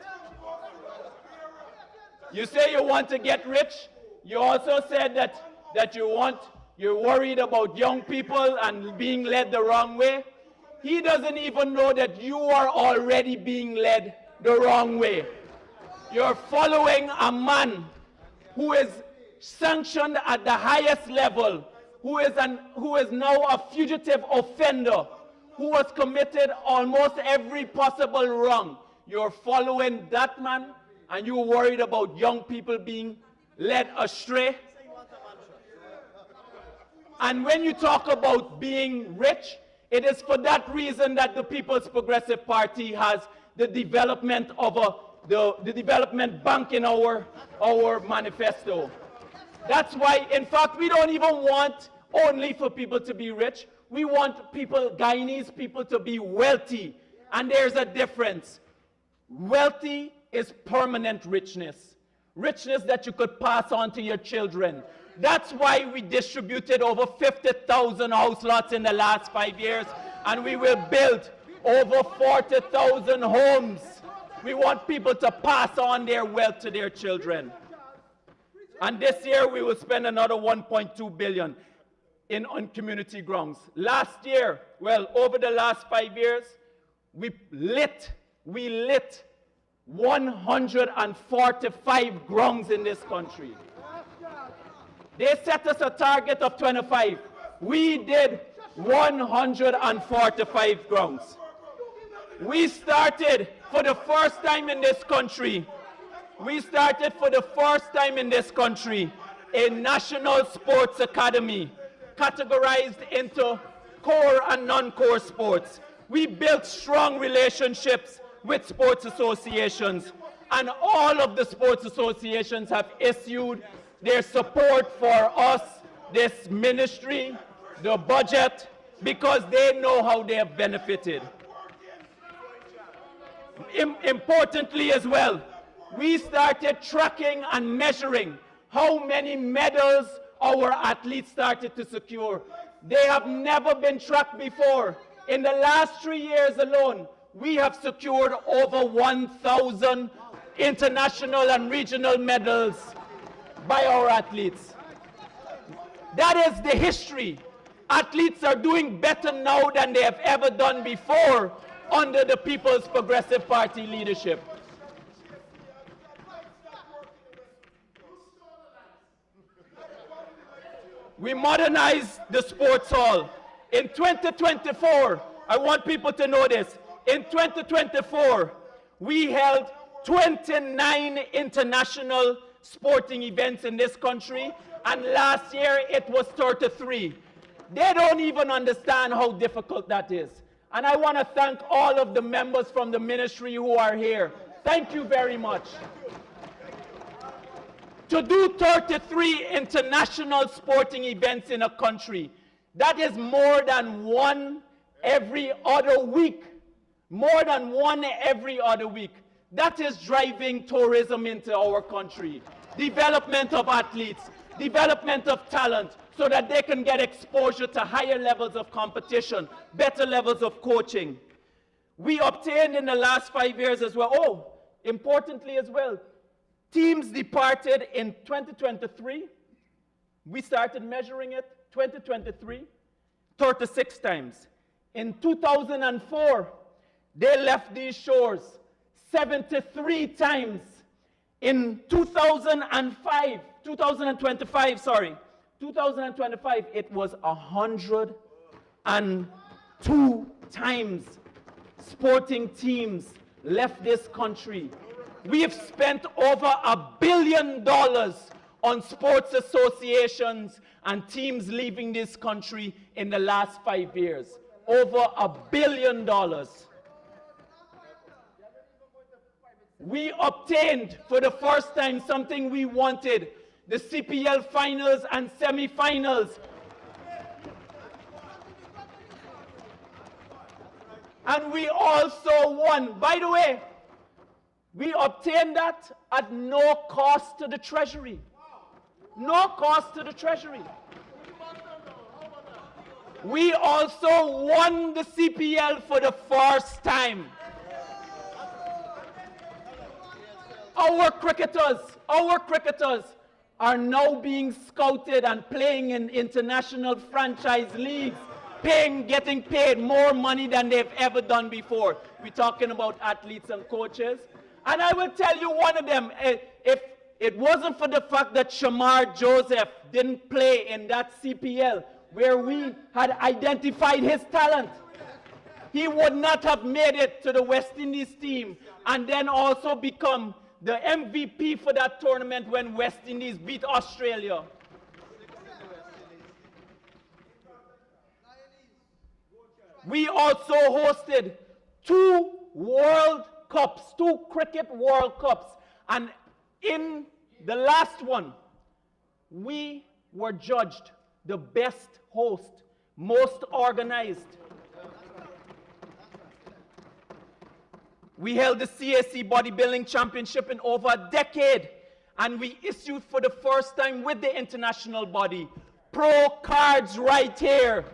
S4: You say you want to get rich, you also said that you're worried about young people and being led the wrong way. He doesn't even know that you are already being led the wrong way. You're following a man who is sanctioned at the highest level, who is now a fugitive offender, who has committed almost every possible wrong. You're following that man, and you're worried about young people being led astray. And when you talk about being rich, it is for that reason that the People's Progressive Party has the development of the development bank in our manifesto. That's why, in fact, we don't even want only for people to be rich. We want people, Guyanese people, to be wealthy. And there's a difference. Wealthy is permanent richness. Richness that you could pass on to your children. That's why we distributed over 50,000 house lots in the last 5 years, and we will build over 40,000 homes. We want people to pass on their wealth to their children. And this year we will spend another 1.2 billion on community grounds. Last year, well, over the last 5 years, we lit 145 grounds in this country. They set us a target of 25. We did 145 grounds. We started for the first time in this country. A national sports academy categorized into core and non-core sports. We built strong relationships with sports associations, and all of the sports associations have issued their support for us, this ministry, the budget, because they know how they have benefited. Importantly as well, we started tracking and measuring how many medals our athletes started to secure. They have never been tracked before. In the last 3 years alone, we have secured over 1,000 international and regional medals by our athletes. That is the history. Athletes are doing better now than they have ever done before under the People's Progressive Party leadership. We modernized the sports hall. In 2024, I want people to know this, in 2024, we held 29 international sporting events in this country, and last year it was 33. They don't even understand how difficult that is. And I want to thank all of the members from the ministry who are here. Thank you very much. To do 33 international sporting events in a country, that is more than one every other week. More than one every other week. That is driving tourism into our country. Development of athletes, development of talent, so that they can get exposure to higher levels of competition, better levels of coaching. We obtained in the last 5 years as well, importantly as well, teams departed in 2023. We started measuring it, 2023, 36 times. In 2004, they left these shores 73 times. In 2025, it was 100 and 2 times sporting teams left this country. We have spent over $1 billion on sports associations and teams leaving this country in the last 5 years. Over $1 billion. We obtained for the first time something we wanted, the CPL finals and semi-finals. And we also won. By the way, we obtained that at no cost to the Treasury. No cost to the Treasury. We also won the CPL for the first time. Our cricketers are now being scouted and playing in international franchise leagues, getting paid more money than they've ever done before. We're talking about athletes and coaches. And I will tell you one of them, if it wasn't for the fact that Shamar Joseph didn't play in that CPL where we had identified his talent, he would not have made it to the West Indies team and then also become the MVP for that tournament when West Indies beat Australia. We also hosted 2 World Cups, 2 cricket World Cups, and in the last one, we were judged the best host, most organized. We held the CAC Bodybuilding Championship in over a decade, and we issued for the first time with the international body pro cards right here.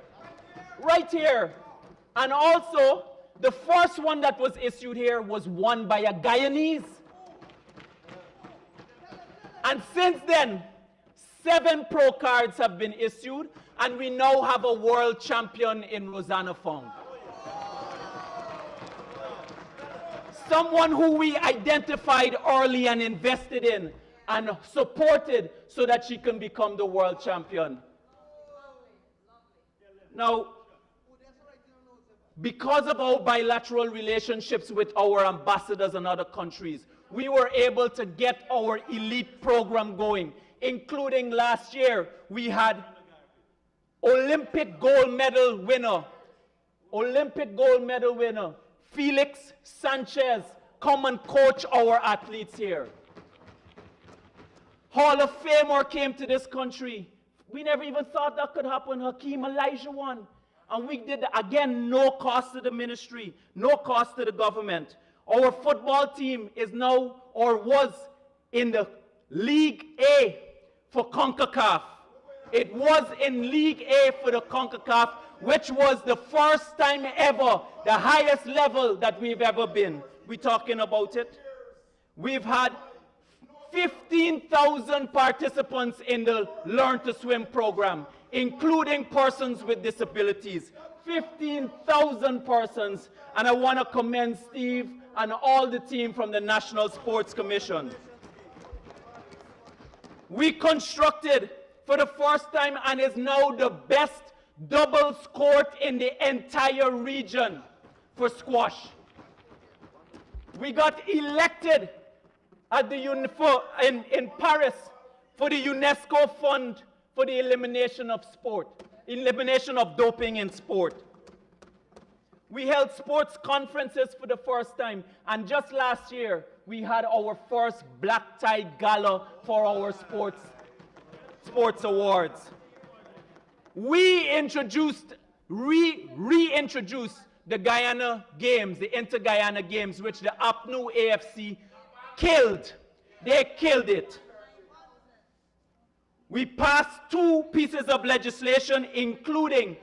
S4: Right here. And also, the first one that was issued here was won by a Guyanese. And since then, 7 pro cards have been issued, and we now have a world champion in Rosanna Fong. Someone who we identified early and invested in and supported so that she can become the world champion. Now, because of our bilateral relationships with our ambassadors in other countries, we were able to get our elite program going, including last year we had Olympic gold medal winner, Felix Sanchez, come and coach our athletes here. Hall of Famer came to this country. We never even thought that could happen. Hakeem Elijah won. And we did, again, no cost to the ministry, no cost to the government. Our football team is now, or was, in the League A for CONCACAF. It was in League A for the CONCACAF, which was the first time ever, the highest level that we've ever been. We're talking about it. We've had 15,000 participants in the Learn to Swim program, including persons with disabilities. 15,000 persons. And I want to commend Steve and all the team from the National Sports Commission. We constructed for the first time and is now the best doubles court in the entire region for squash. We got elected at the in Paris for the UNESCO Fund for the elimination of doping in sport. We held sports conferences for the first time, and just last year we had our first black tie gala for our sports awards. We reintroduced the Guyana Games, the Inter-Guyana Games, which the APNU AFC killed. They killed it. We passed 2 pieces of legislation, including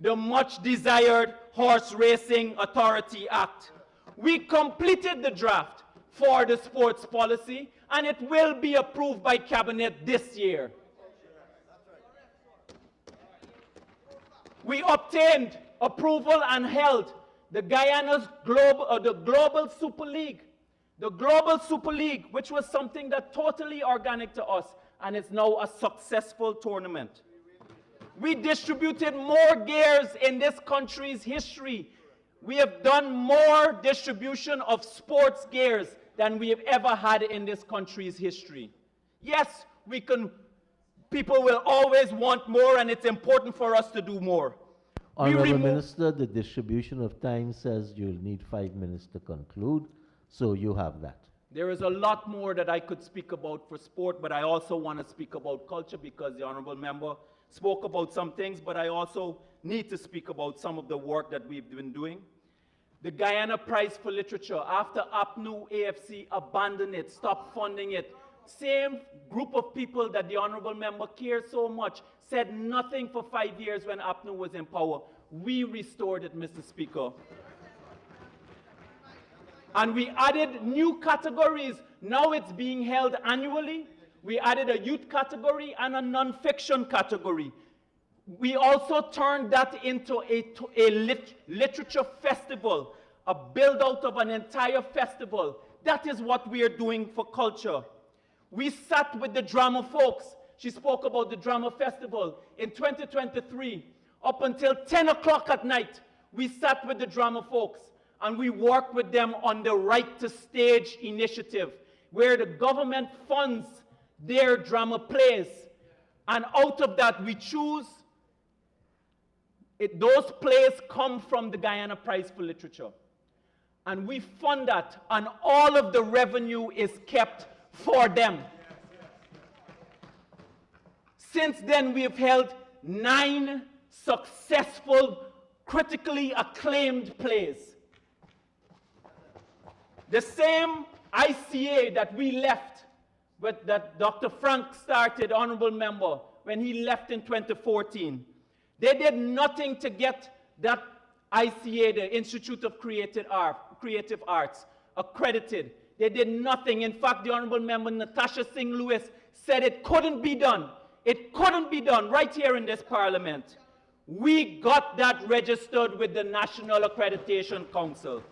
S4: the much desired Horse Racing Authority Act. We completed the draft for the sports policy, and it will be approved by Cabinet this year. We obtained approval and held the Guyana's Global Super League. The Global Super League, which was something that totally organic to us, and it's now a successful tournament. We distributed more gears in this country's history. We have done more distribution of sports gears than we have ever had in this country's history. Yes, people will always want more, and it's important for us to do more.
S2: Honorable Minister, the distribution of time says you'll need 5 minutes to conclude, so you have that.
S4: There is a lot more that I could speak about for sport, but I also want to speak about culture because the honorable member spoke about some things, but I also need to speak about some of the work that we've been doing. The Guyana Prize for Literature, after APNU AFC abandoned it, stopped funding it, same group of people that the honorable member cares so much said nothing for 5 years when APNU was in power. We restored it, Mr. Speaker. And we added new categories. Now it's being held annually. We added a youth category and a non-fiction category. We also turned that into a literature festival, a build-out of an entire festival. That is what we are doing for culture. We sat with the drama folks. She spoke about the drama festival. In 2023, up until 10 o'clock at night, we sat with the drama folks and we worked with them on the Right to Stage initiative, where the government funds their drama plays. And out of that, we choose those plays come from the Guyana Prize for Literature. And we fund that, and all of the revenue is kept for them. Since then, we have held 9 successful, critically acclaimed plays. The same ICA that we left, that Dr. Frank started, honorable member, when he left in 2014, they did nothing to get that ICA, the Institute of Creative Arts, accredited. They did nothing. In fact, the honorable member, Natasha Singh Lewis, said it couldn't be done. It couldn't be done right here in this parliament. We got that registered with the National Accreditation Council.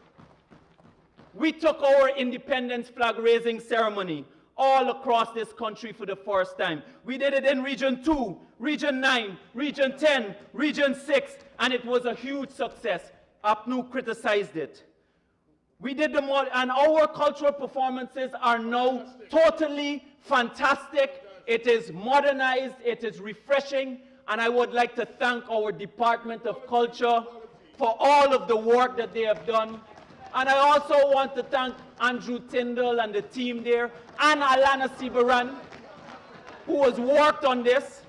S4: We took our independence flag raising ceremony all across this country for the first time. We did it in Region 2, Region 9, Region 10, Region 6, and it was a huge success. APNU criticized it. We did and our cultural performances are now totally fantastic. It is modernized, it is refreshing, and I would like to thank our Department of Culture for all of the work that they have done. And I also want to thank Andrew Tyndall and the team there, and Alana Sibaran, who has worked on this.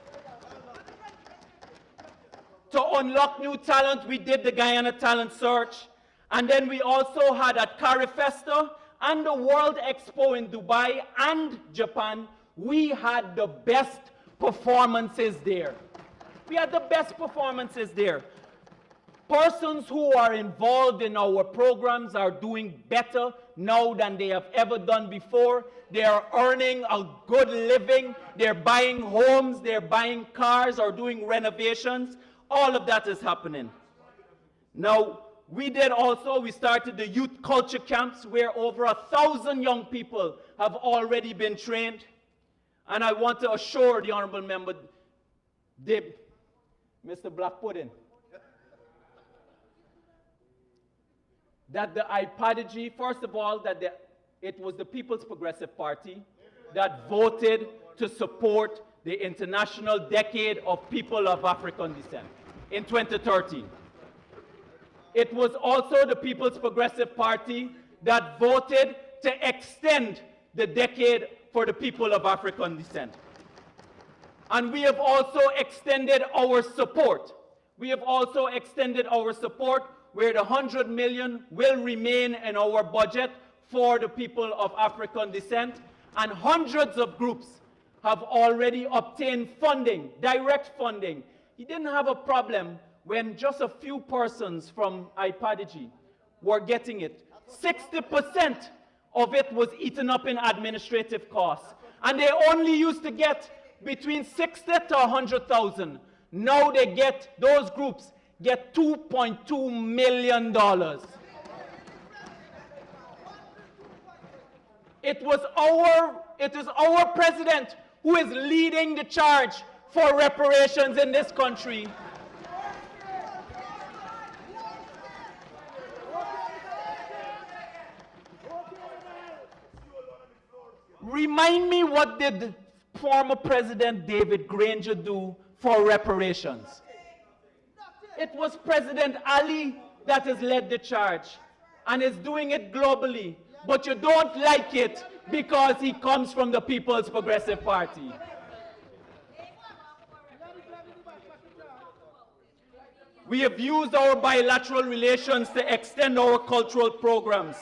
S4: To unlock new talent, we did the Guyana Talent Search. And then we also had at Carifesta and the World Expo in Dubai and Japan, we had the best performances there. We had the best performances there. Persons who are involved in our programs are doing better now than they have ever done before. They are earning a good living. They're buying homes, they're buying cars, or doing renovations. All of that is happening. Now, we started the youth culture camps where over 1,000 young people have already been trained. And I want to assure the honorable member, Mr. Black Pudding, that the IPADG, first of all, that it was the People's Progressive Party that voted to support the International Decade of People of African Descent in 2013. It was also the People's Progressive Party that voted to extend the decade for the people of African descent. And we have also extended our support. We have also extended our support where the 100 million will remain in our budget for the people of African descent, and hundreds of groups have already obtained funding, direct funding. He didn't have a problem when just a few persons from IPADG were getting it. 60% of it was eaten up in administrative costs, and they only used to get between 60 to 100,000. Now those groups get $2.2 million. It is our president who is leading the charge for reparations in this country. Remind me, what did former President David Granger do for reparations? It was President Ali that has led the charge and is doing it globally, but you don't like it because he comes from the People's Progressive Party. We have used our bilateral relations to extend our cultural programs.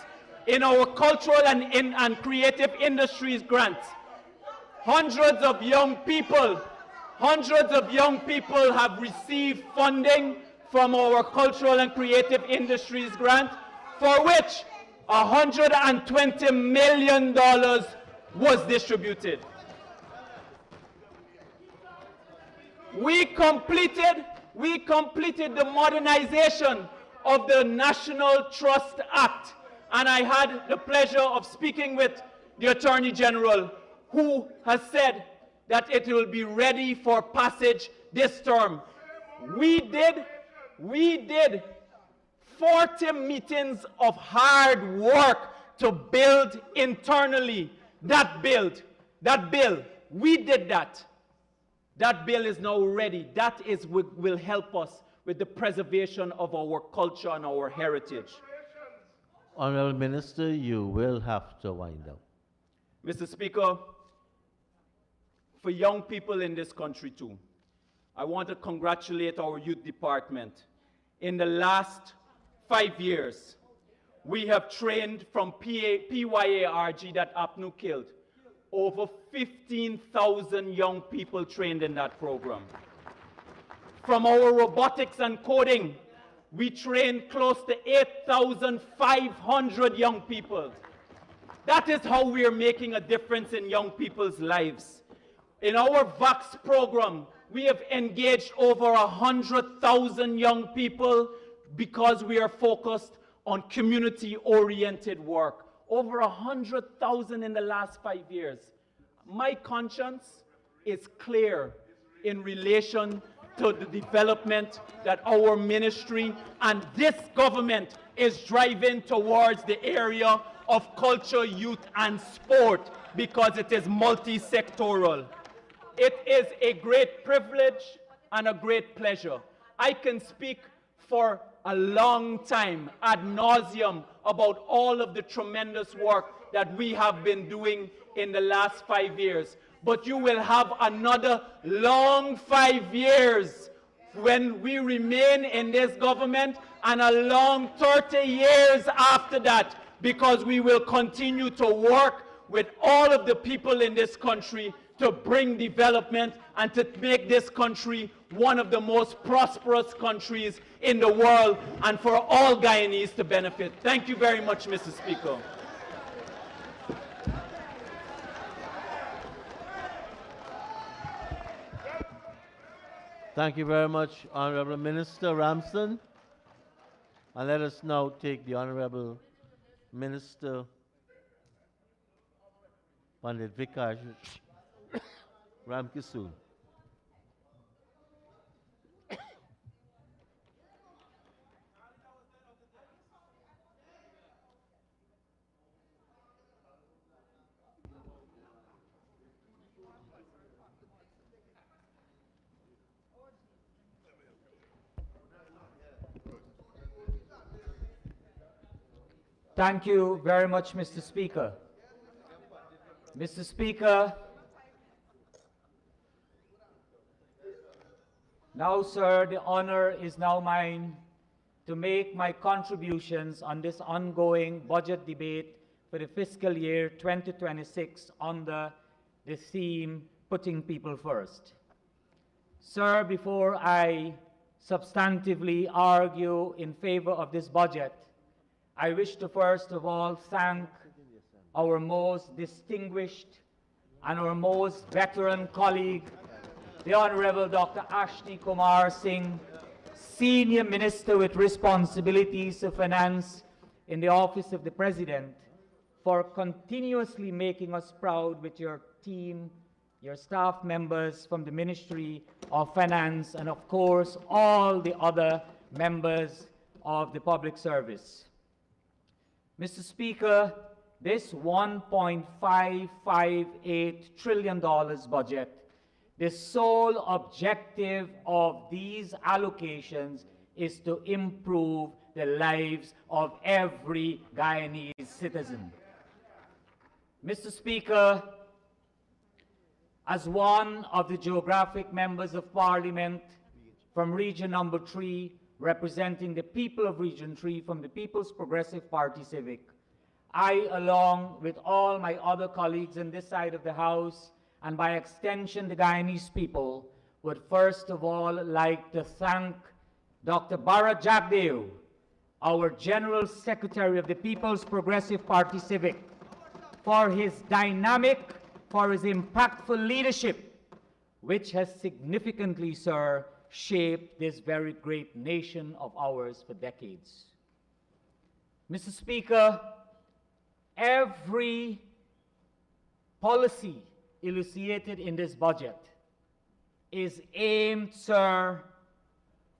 S4: In our cultural and creative industries grants, hundreds of young people have received funding from our cultural and creative industries grant, for which $120 million was distributed. We completed the modernization of the National Trust Act, and I had the pleasure of speaking with the Attorney General, who has said that it will be ready for passage this term. We did 40 meetings of hard work to build internally that bill. We did that. That bill is now ready. That will help us with the preservation of our culture and our heritage.
S2: Honorable Minister, you will have to wind up.
S4: Mr. Speaker, for young people in this country too, I want to congratulate our youth department. In the last 5 years, we have trained from PYARG that APNU killed, over 15,000 young people trained in that program. From our robotics and coding, we trained close to 8,500 young people. That is how we are making a difference in young people's lives. In our VAX program, we have engaged over 100,000 young people because we are focused on community-oriented work. Over 100,000 in the last 5 years. My conscience is clear in relation to the development that our ministry and this government is driving towards the area of culture, youth, and sport, because it is multi-sectoral. It is a great privilege and a great pleasure. I can speak for a long time ad nauseum about all of the tremendous work that we have been doing in the last 5 years. But you will have another long 5 years when we remain in this government, and a long 30 years after that, because we will continue to work with all of the people in this country to bring development and to make this country one of the most prosperous countries in the world, and for all Guyanese to benefit. Thank you very much, Mr. Speaker.
S2: Thank you very much, Honorable Minister Ramson. And let us now take the Honorable Minister Pandit Vikas Ramkisoon.
S6: Thank you very much, Mr. Speaker. Mr. Speaker, now, sir, the honor is now mine to make my contributions on this ongoing budget debate for the fiscal year 2026 under the theme, Putting People First. Sir, before I substantively argue in favor of this budget, I wish to first of all thank our most distinguished and our most veteran colleague, the Honorable Dr. Ashni Kumar Singh, Senior Minister with responsibilities of finance in the Office of the President, for continuously making us proud with your team your staff members from the Ministry of Finance, and of course, all the other members of the public service. Mr. Speaker, this $1.558 trillion budget, the sole objective of these allocations is to improve the lives of every Guyanese citizen. Mr. Speaker, as one of the geographic members of Parliament from Region Number 3, representing the people of Region 3 from the People's Progressive Party Civic, I, along with all my other colleagues on this side of the House, and by extension the Guyanese people, would first of all like to thank Dr. Bharat Jagdeo, our General Secretary of the People's Progressive Party Civic, for his dynamic, for his impactful leadership, which has significantly, sir, shaped this very great nation of ours for decades. Mr. Speaker, every policy elucidated in this budget is aimed, sir,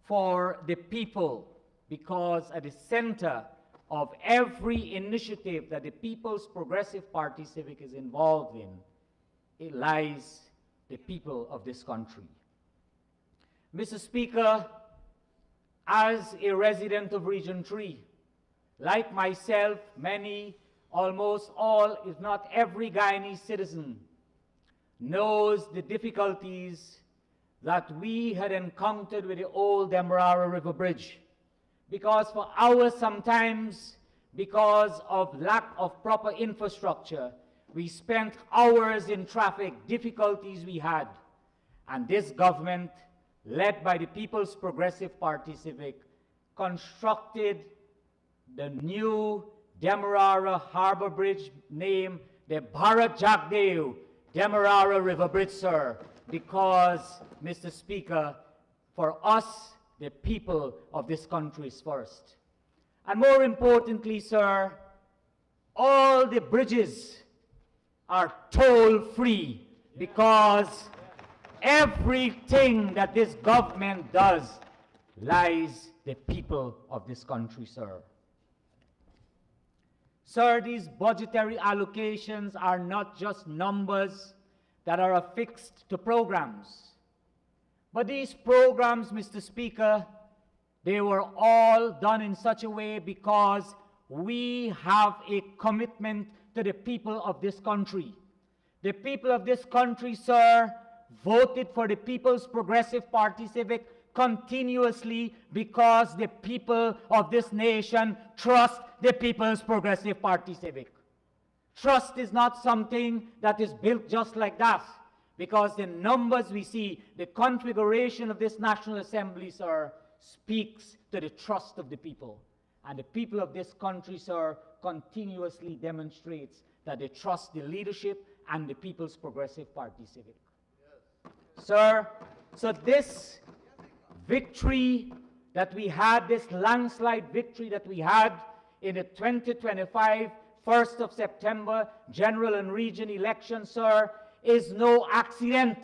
S6: for the people, because at the center of every initiative that the People's Progressive Party Civic is involved in, it lies the people of this country. Mr. Speaker, as a resident of Region 3, like myself, many, almost all, if not every Guyanese citizen knows the difficulties that we had encountered with the old Demerara River Bridge. Because for hours sometimes, because of lack of proper infrastructure, we spent hours in traffic, difficulties we had. And this government, led by the People's Progressive Party Civic, constructed the new Demerara Harbor Bridge, named the Bharat Jagdeo Demerara River Bridge, sir, because, Mr. Speaker, for us, the people of this country is first. And more importantly, sir, all the bridges are toll-free, because everything that this government does lies the people of this country, sir. Sir, these budgetary allocations are not just numbers that are affixed to programs. But these programs, Mr. Speaker, they were all done in such a way because we have a commitment to the people of this country. The people of this country, sir, voted for the People's Progressive Party Civic continuously because the people of this nation trust the People's Progressive Party Civic. Trust is not something that is built just like that, because the numbers we see, the configuration of this National Assembly, sir, speaks to the trust of the people. And the people of this country, sir, continuously demonstrates that they trust the leadership and the People's Progressive Party Civic. Yes. Sir, so this victory that we had, this landslide victory that we had in the 2025 1st of September general and region election, sir, is no accident.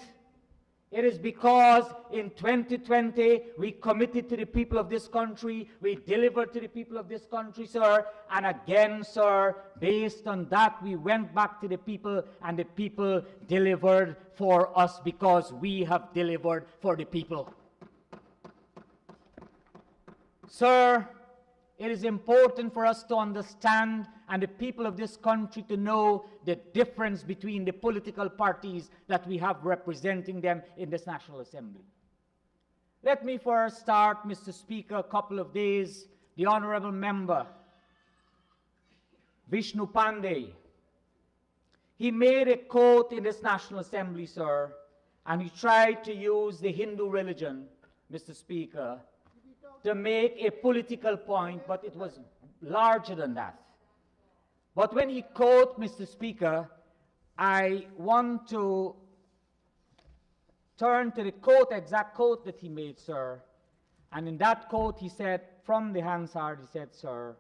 S6: It is because in 2020 we committed to the people of this country, we delivered to the people of this country, sir, and again, sir, based on that we went back to the people and the people delivered for us because we have delivered for the people. Sir, it is important for us to understand and the people of this country to know the difference between the political parties that we have representing them in this National Assembly. Let me first start, Mr. Speaker, a couple of days, the Honorable Member, Vishnu Pandey. He made a quote in this National Assembly, sir, and he tried to use the Hindu religion, Mr. Speaker, to make a political point, but it was larger than that. But when he quoted, Mr. Speaker, I want to turn to the quote, exact quote that he made, sir. And in that quote, he said, from the Hansard, he said, sir,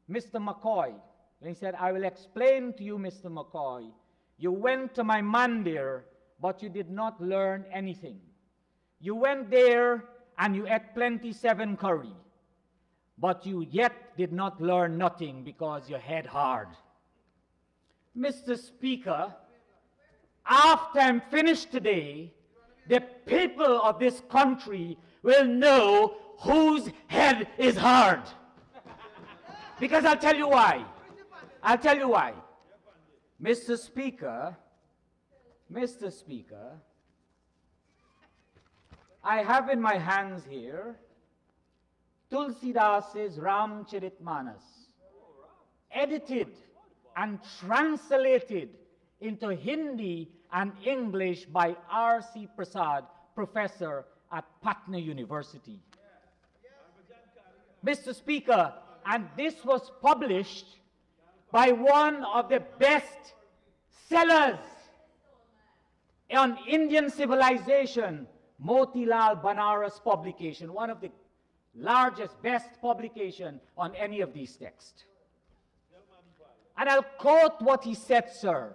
S6: Mr. McCoy, and he said, I will explain to you, Mr. McCoy, You went to my mandir, but you did not learn anything. You went there and you ate plenty 7 curry, but you yet did not learn nothing because your head hard. Mr. Speaker, after I'm finished today, the people of this country will know whose head is hard. Because I'll tell you why. I'll tell you why. Mr. Speaker, I have in my hands here Tulsidas's Ramcharitmanas, edited and translated into Hindi and English by R.C. Prasad, professor at Patna University. Mr. Speaker, and this was published by one of the best sellers on Indian civilization, Motilal Banaras publication, one of the largest, best publication on any of these texts. And I'll quote what he said, sir.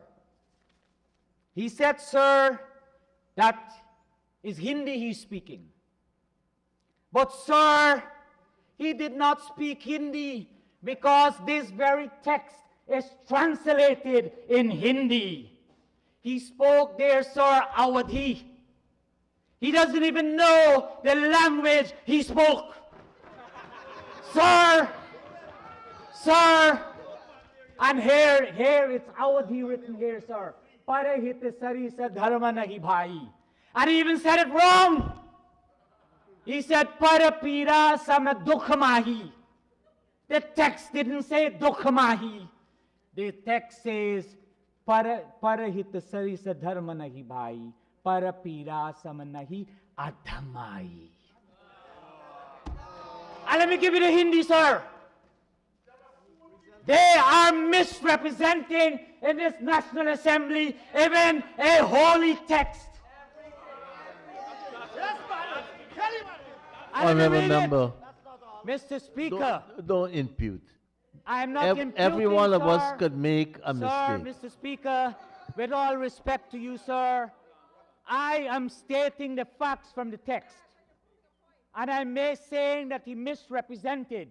S6: He said, sir, that is Hindi he's speaking. But, sir, he did not speak Hindi because this very text is translated in Hindi. He spoke there, sir, Awadhi. He doesn't even know the language he spoke. Sir, and here it's Awadhi written here, sir. Parahit sari sa dharma nahi bhai. And he even said it wrong. He said, Parapira sama dukh mahi. The text didn't say dukh mahi. The text says, Parahit sari sa dharma nahi bhai. Parapira sama nahi adhamai. And let me give you the Hindi, sir. They are misrepresenting in this National Assembly even a holy text.
S2: Honorable member,
S6: Mr. Speaker,
S2: don't impute.
S6: I am not imputing,
S2: Every one of us
S6: sir.
S2: could make a
S6: Sir,
S2: mistake.
S6: Mr. Speaker, with all respect to you, sir, I am stating the facts from the text. And I may saying that he misrepresented.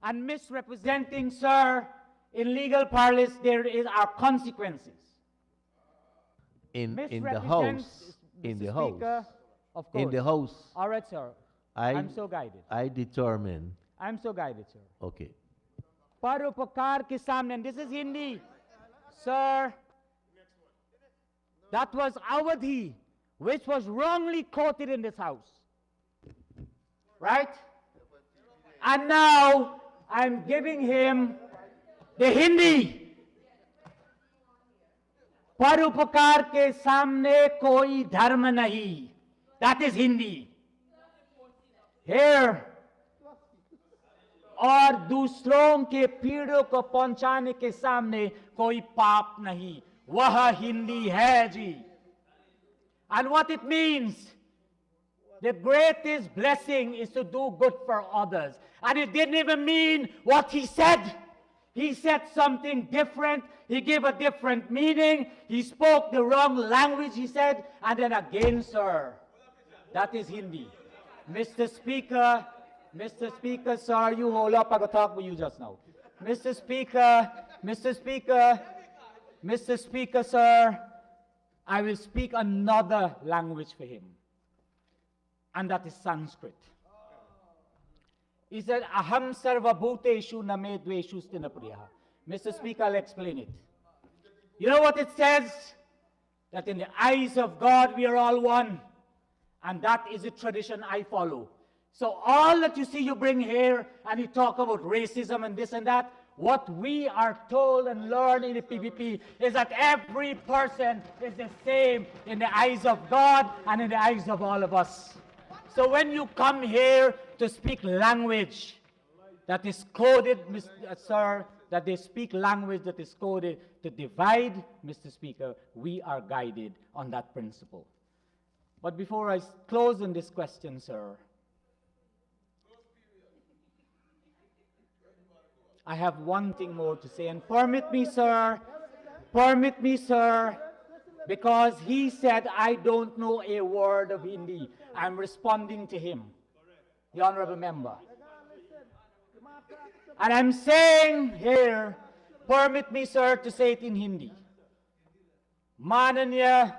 S6: And misrepresenting, sir, in legal parlance, there are consequences.
S2: In the
S6: Misrepresent,
S2: house, in
S6: Mr.
S2: the
S6: Speaker,
S2: house,
S6: of course.
S2: in the house,
S6: All right, sir. I'm so guided.
S2: I determine.
S6: I'm so guided, sir.
S2: Okay.
S6: Parupakar ke samne, and this is Hindi. Sir, that was Awadhi, which was wrongly quoted in this house. Right? And now, I'm giving him the Hindi. Parupakar ke samne koi dharma nahi. That is Hindi. Here, और दूसरों के पीड़ों को पहुंचाने के सामने कोई पाप नहीं. वह हिंदी है जी. And what it means, the greatest blessing is to do good for others. And it didn't even mean what he said. He said something different. He gave a different meaning. He spoke the wrong language, he said. And then again, sir, that is Hindi. Mr. Speaker, sir, you hold up. I got to talk with you just now. Mr. Speaker, sir, I will speak another language for him. And that is Sanskrit. He said, Aham sarva bhuteshu name dveshu stinapriya. Mr. Speaker, I'll explain it. You know what it says? That in the eyes of God, we are all one. And that is a tradition I follow. So all that you see you bring here, and you talk about racism and this and that, what we are told and learn in the PPP is that every person is the same in the eyes of God and in the eyes of all of us. So when you come here to speak language that is coded, sir, that they speak language that is coded to divide, Mr. Speaker, we are guided on that principle. But before I close on this question, sir, I have one thing more to say. And permit me, sir, because he said, I don't know a word of Hindi. I'm responding to him, the honorable member. And I'm saying here, permit me, sir, to say it in Hindi. Mananiya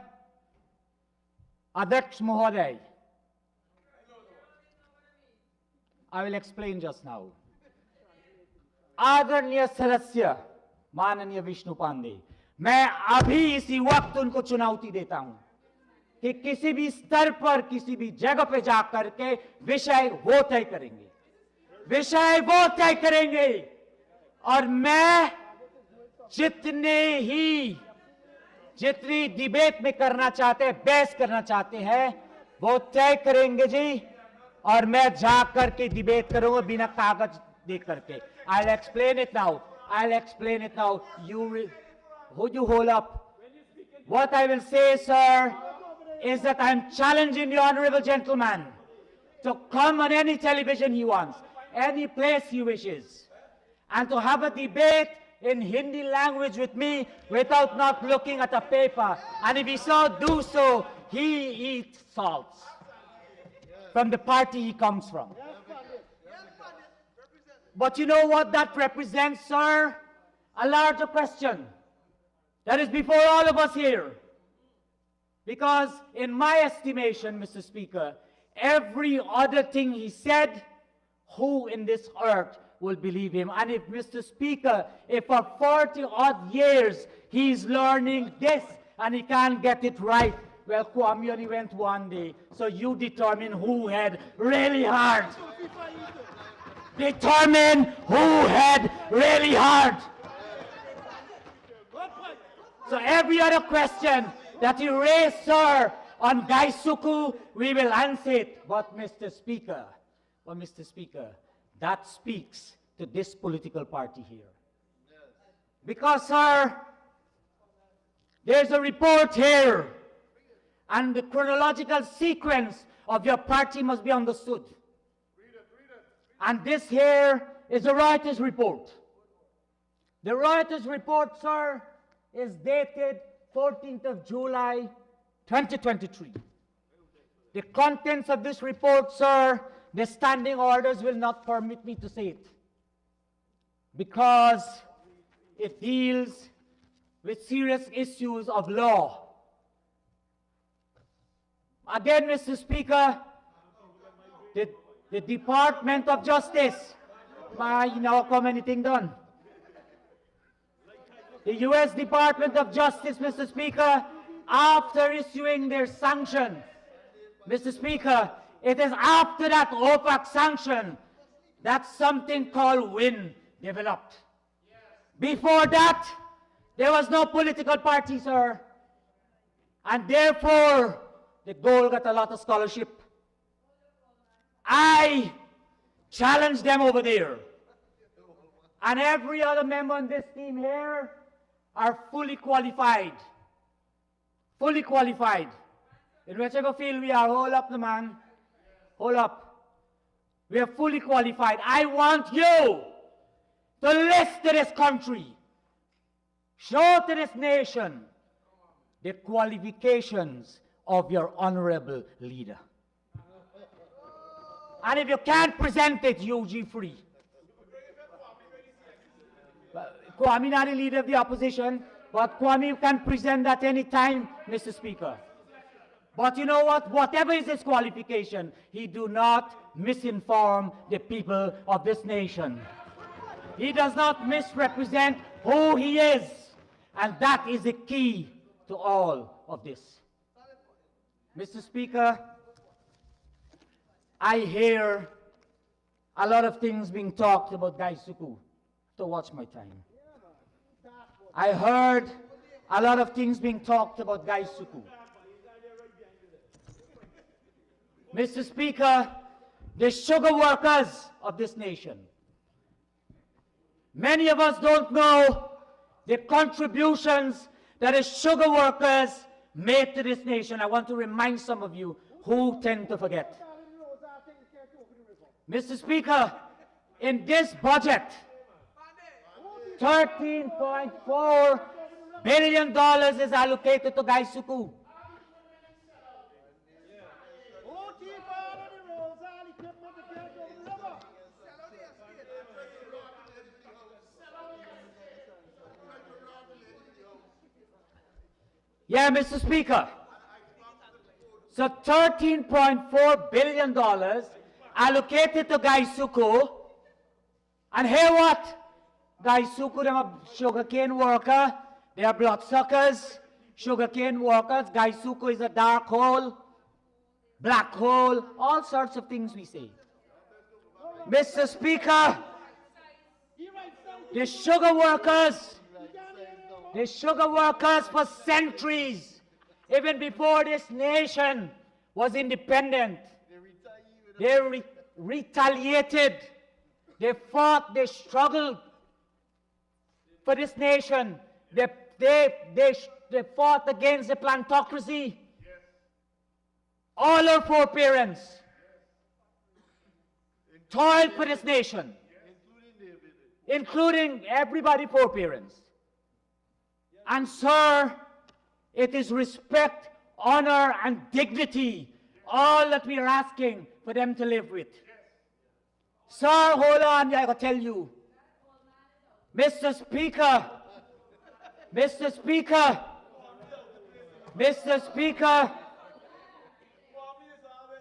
S6: Adhyaksh Mahoday. I will explain just now. आदरणीय सदस्य माननीय विष्णु पांडे, मैं अभी इसी वक्त उनको चुनौती देता हूं कि किसी भी स्तर पर किसी भी जगह पे जाकर के विषय वो तय करेंगे, विषय वो तय करेंगे। और मैं जितनी डिबेट में करना चाहते हैं, बहस करना चाहते हैं, वो तय करेंगे जी। और मैं जाकर के डिबेट करूंगा बिना कागज देख करके। I'll explain it now. I'll explain it now. Would you hold up? What I will say, sir, is that I'm challenging the honorable gentleman to come on any television he wants, any place he wishes, and to have a debate in Hindi language with me without not looking at a paper. And if he do so, he eats salts from the party he comes from. But you know what that represents, sir? A larger question that is before all of us here. Because in my estimation, Mr. Speaker, every other thing he said, who in this earth will believe him? And if, Mr. Speaker, if for 40 odd years he's learning this and he can't get it right, well, Kwame only went one day, so you determine who had really hard. Determine who had really hard. So every other question that you raise, sir, on Gaisuku, we will answer it. But Mr. Speaker, that speaks to this political party here. Because, sir, there's a report here, and the chronological sequence of your party must be understood. And this here is a Reuters report. The Reuters report, sir, is dated 14th of July, 2023. The contents of this report, sir, the standing orders will not permit me to say it, because it deals with serious issues of law. Again, Mr. Speaker, the Department of Justice, anything done. The U.S. Department of Justice, Mr. Speaker, after issuing their sanction, Mr. Speaker, it is after that OPEC sanction that something called WIN developed. Before that, there was no political party, sir. And therefore, the goal got a lot of scholarship. I challenge them over there. And every other member on this team here are fully qualified. Fully qualified. In whichever field we are, hold up the man. Hold up. We are fully qualified. I want you to list to this country, show to this nation the qualifications of your honorable leader. And if you can't present it, UG free. Kwame not the leader of the opposition, but Kwame can present at any time, Mr. Speaker. But you know what? Whatever is his qualification, he do not misinform the people of this nation. He does not misrepresent who he is. And that is the key to all of this. Mr. Speaker, I hear a lot of things being talked about Gaisuku. To watch my time. I heard a lot of things being talked about Gaisuku. Mr. Speaker, the sugar workers of this nation, many of us don't know the contributions that the sugar workers made to this nation. I want to remind some of you who tend to forget. Mr. Speaker, in this budget, $13.4 billion is allocated to Gaisuku. Yeah, Mr. Speaker. So $13.4 billion allocated to Gaisuku. And hear what? Gaisuku, them are sugarcane worker, they are bloodsuckers, sugarcane workers. Gaisuku is a dark hole, black hole, all sorts of things we say. Mr. Speaker, the sugar workers for centuries, even before this nation was independent, they retaliated, they fought, they struggled for this nation. They fought against the plantocracy. All our foreparents toiled for this nation, including everybody foreparents. And sir, it is respect, honor, and dignity, all that we are asking for them to live with. Sir, hold on, I gotta tell you. Mr. Speaker,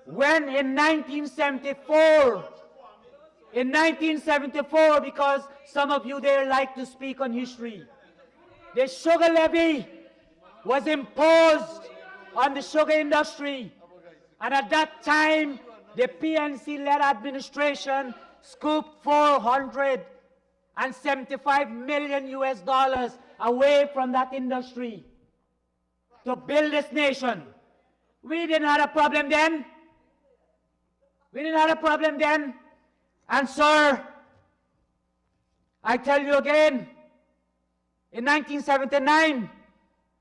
S6: when in 1974, because some of you there like to speak on history, the sugar levy was imposed on the sugar industry. And at that time, the PNC-led administration scooped $475 million away from that industry to build this nation. We didn't have a problem then. And sir, I tell you again, in 1979,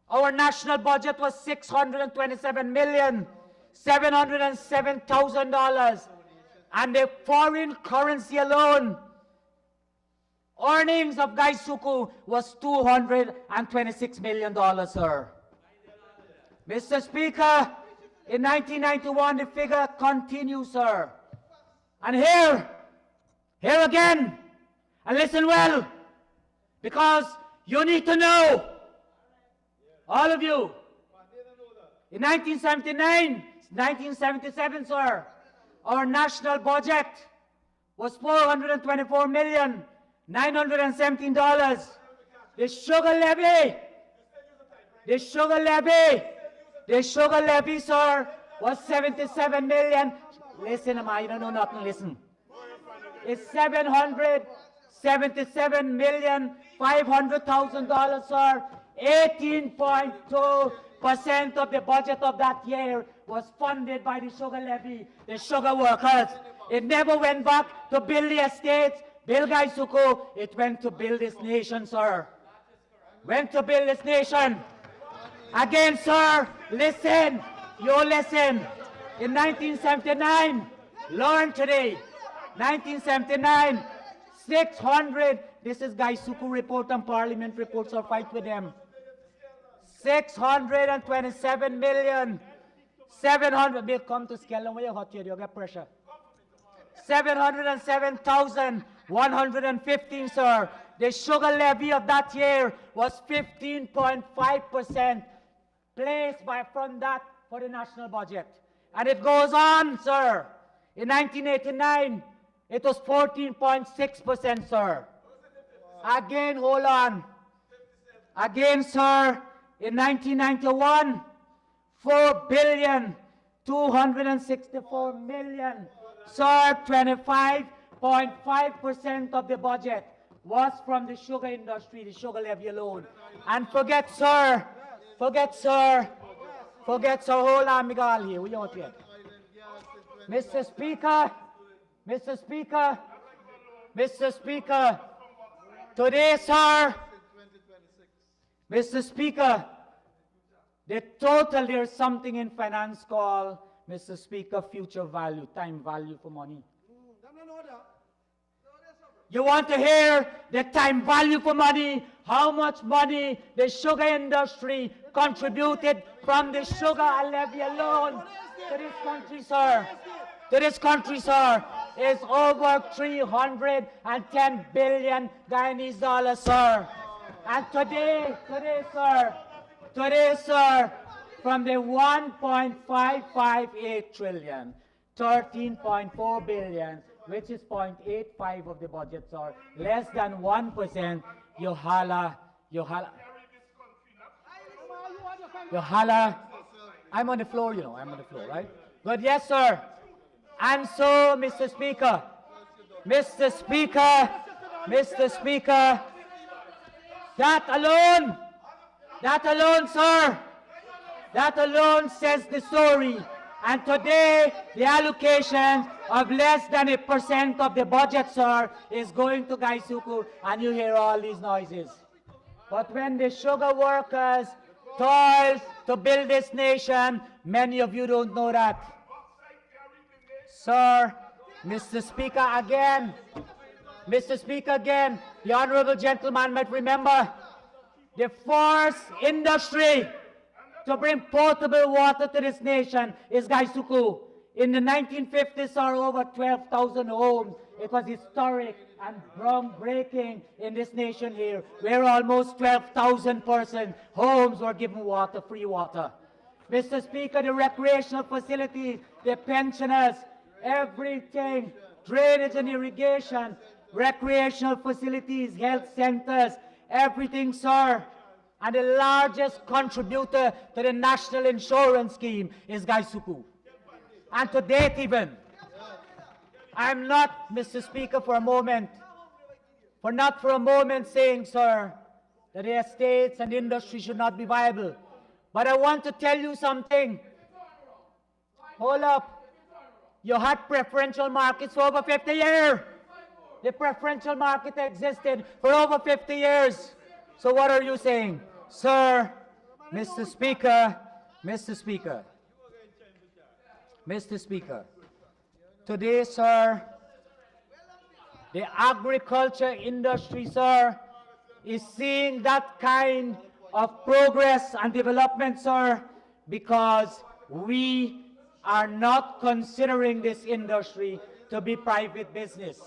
S6: our national budget was $627,707,000, and the foreign currency alone, earnings of Gaisuku was $226 million, sir. Mr. Speaker, in 1991, the figure continues, sir. And here again, and listen well, because you need to know, all of you, in 1977, sir, our national budget was $424,917. The sugar levy, sir, was 77 million. Listen, you don't know nothing, listen. It's $777,500,000, sir. 18.2% of the budget of that year was funded by the sugar levy, the sugar workers. It never went back to build the estates, build Gaisuku. It went to build this nation, sir. Went to build this nation. Again, sir, listen. You listen. In 1979, learn today. 1979, 600, this is Gaisuku report and parliament reports, so fight with them. 627 million, 700, Bill, come to scale and when you're hot here, you get pressure. 707,115, sir. The sugar levy of that year was 15.5% placed from that for the national budget. And it goes on, sir. In 1989, it was 14.6%, sir. Again, hold on. Again, sir, in 1991, $4,264 million. Sir, 25.5% of the budget was from the sugar industry, the sugar levy alone. And forget, sir, hold on, Miguel here, we don't yet. Mr. Speaker, today, sir, Mr. Speaker, the total, there's something in finance called, Mr. Speaker, future value, time value for money. You want to hear the time value for money, how much money the sugar industry contributed from the sugar levy alone to this country, sir. To this country, sir, is over 310 billion Guyanese dollars, sir. And today, sir, from the 1.558 trillion, 13.4 billion, which is 0.85 of the budget, sir, less than 1%, you holla. I'm on the floor, I'm on the floor, right? But yes, sir. And so, Mr. Speaker, that alone, sir, that alone says the story. And today, the allocation of less than 1% of the budget, sir, is going to Gaisuku, and you hear all these noises. But when the sugar workers toil to build this nation, many of you don't know that. Sir, Mr. Speaker, again, the honorable gentleman might remember the first industry to bring potable water to this nation is Gaisuku. In the 1950s, sir, over 12,000 homes. It was historic and groundbreaking in this nation here, where almost 12,000 homes were given water, free water. Mr. Speaker, the recreational facilities, the pensioners, everything, drainage and irrigation, recreational facilities, health centers, everything, sir. And the largest contributor to the national insurance scheme is Gaisuku. And to date even, I'm not, Mr. Speaker, for not for a moment saying, sir, that the estates and industry should not be viable. But I want to tell you something. Hold up. You had preferential markets for over 50 years. The preferential market existed for over 50 years. So what are you saying? Sir, Mr. Speaker, today, sir, the agriculture industry, sir, is seeing that kind of progress and development, sir, because we are not considering this industry to be private business.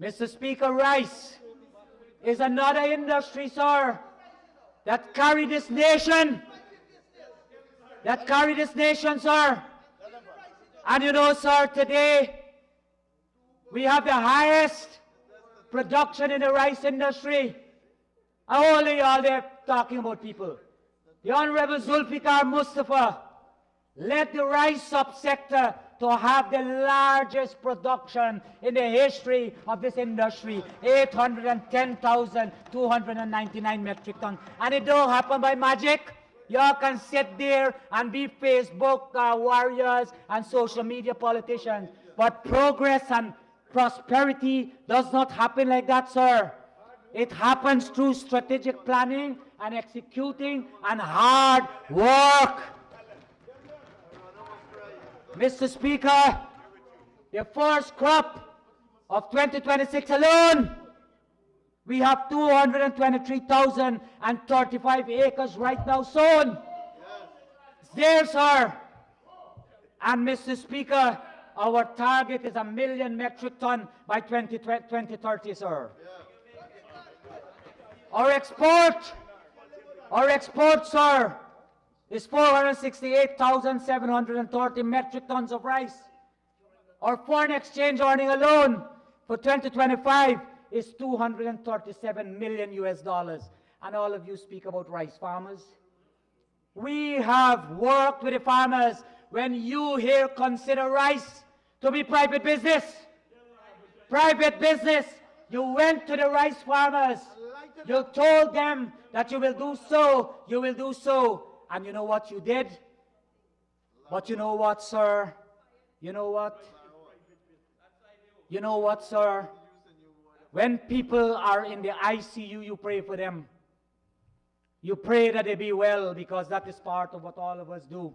S6: Mr. Speaker, rice is another industry, sir, that carry this nation, sir. And you know, sir, today we have the highest production in the rice industry. Only all they're talking about people. The Honorable Zulfikar Mustafa led the rice subsector to have the largest production in the history of this industry, 810,299 metric tons. And it don't happen by magic. You all can sit there and be Facebook warriors and social media politicians. But progress and prosperity does not happen like that, sir. It happens through strategic planning and executing and hard work. Mr. Speaker, the first crop of 2026 alone, we have 223,035 acres right now sown. It's there, sir. And Mr. Speaker, our target is 1 million metric ton by 2030, sir. Our export, sir, is 468,730 metric tons of rice. Our foreign exchange earning alone for 2025 is $237 million US. And all of you speak about rice farmers. We have worked with the farmers. When you here consider rice to be private business, you went to the rice farmers. You told them that you will do so, And you know what you did? But you know what, sir? You know what, sir? When people are in the ICU, you pray for them. You pray that they be well, because that is part of what all of us do.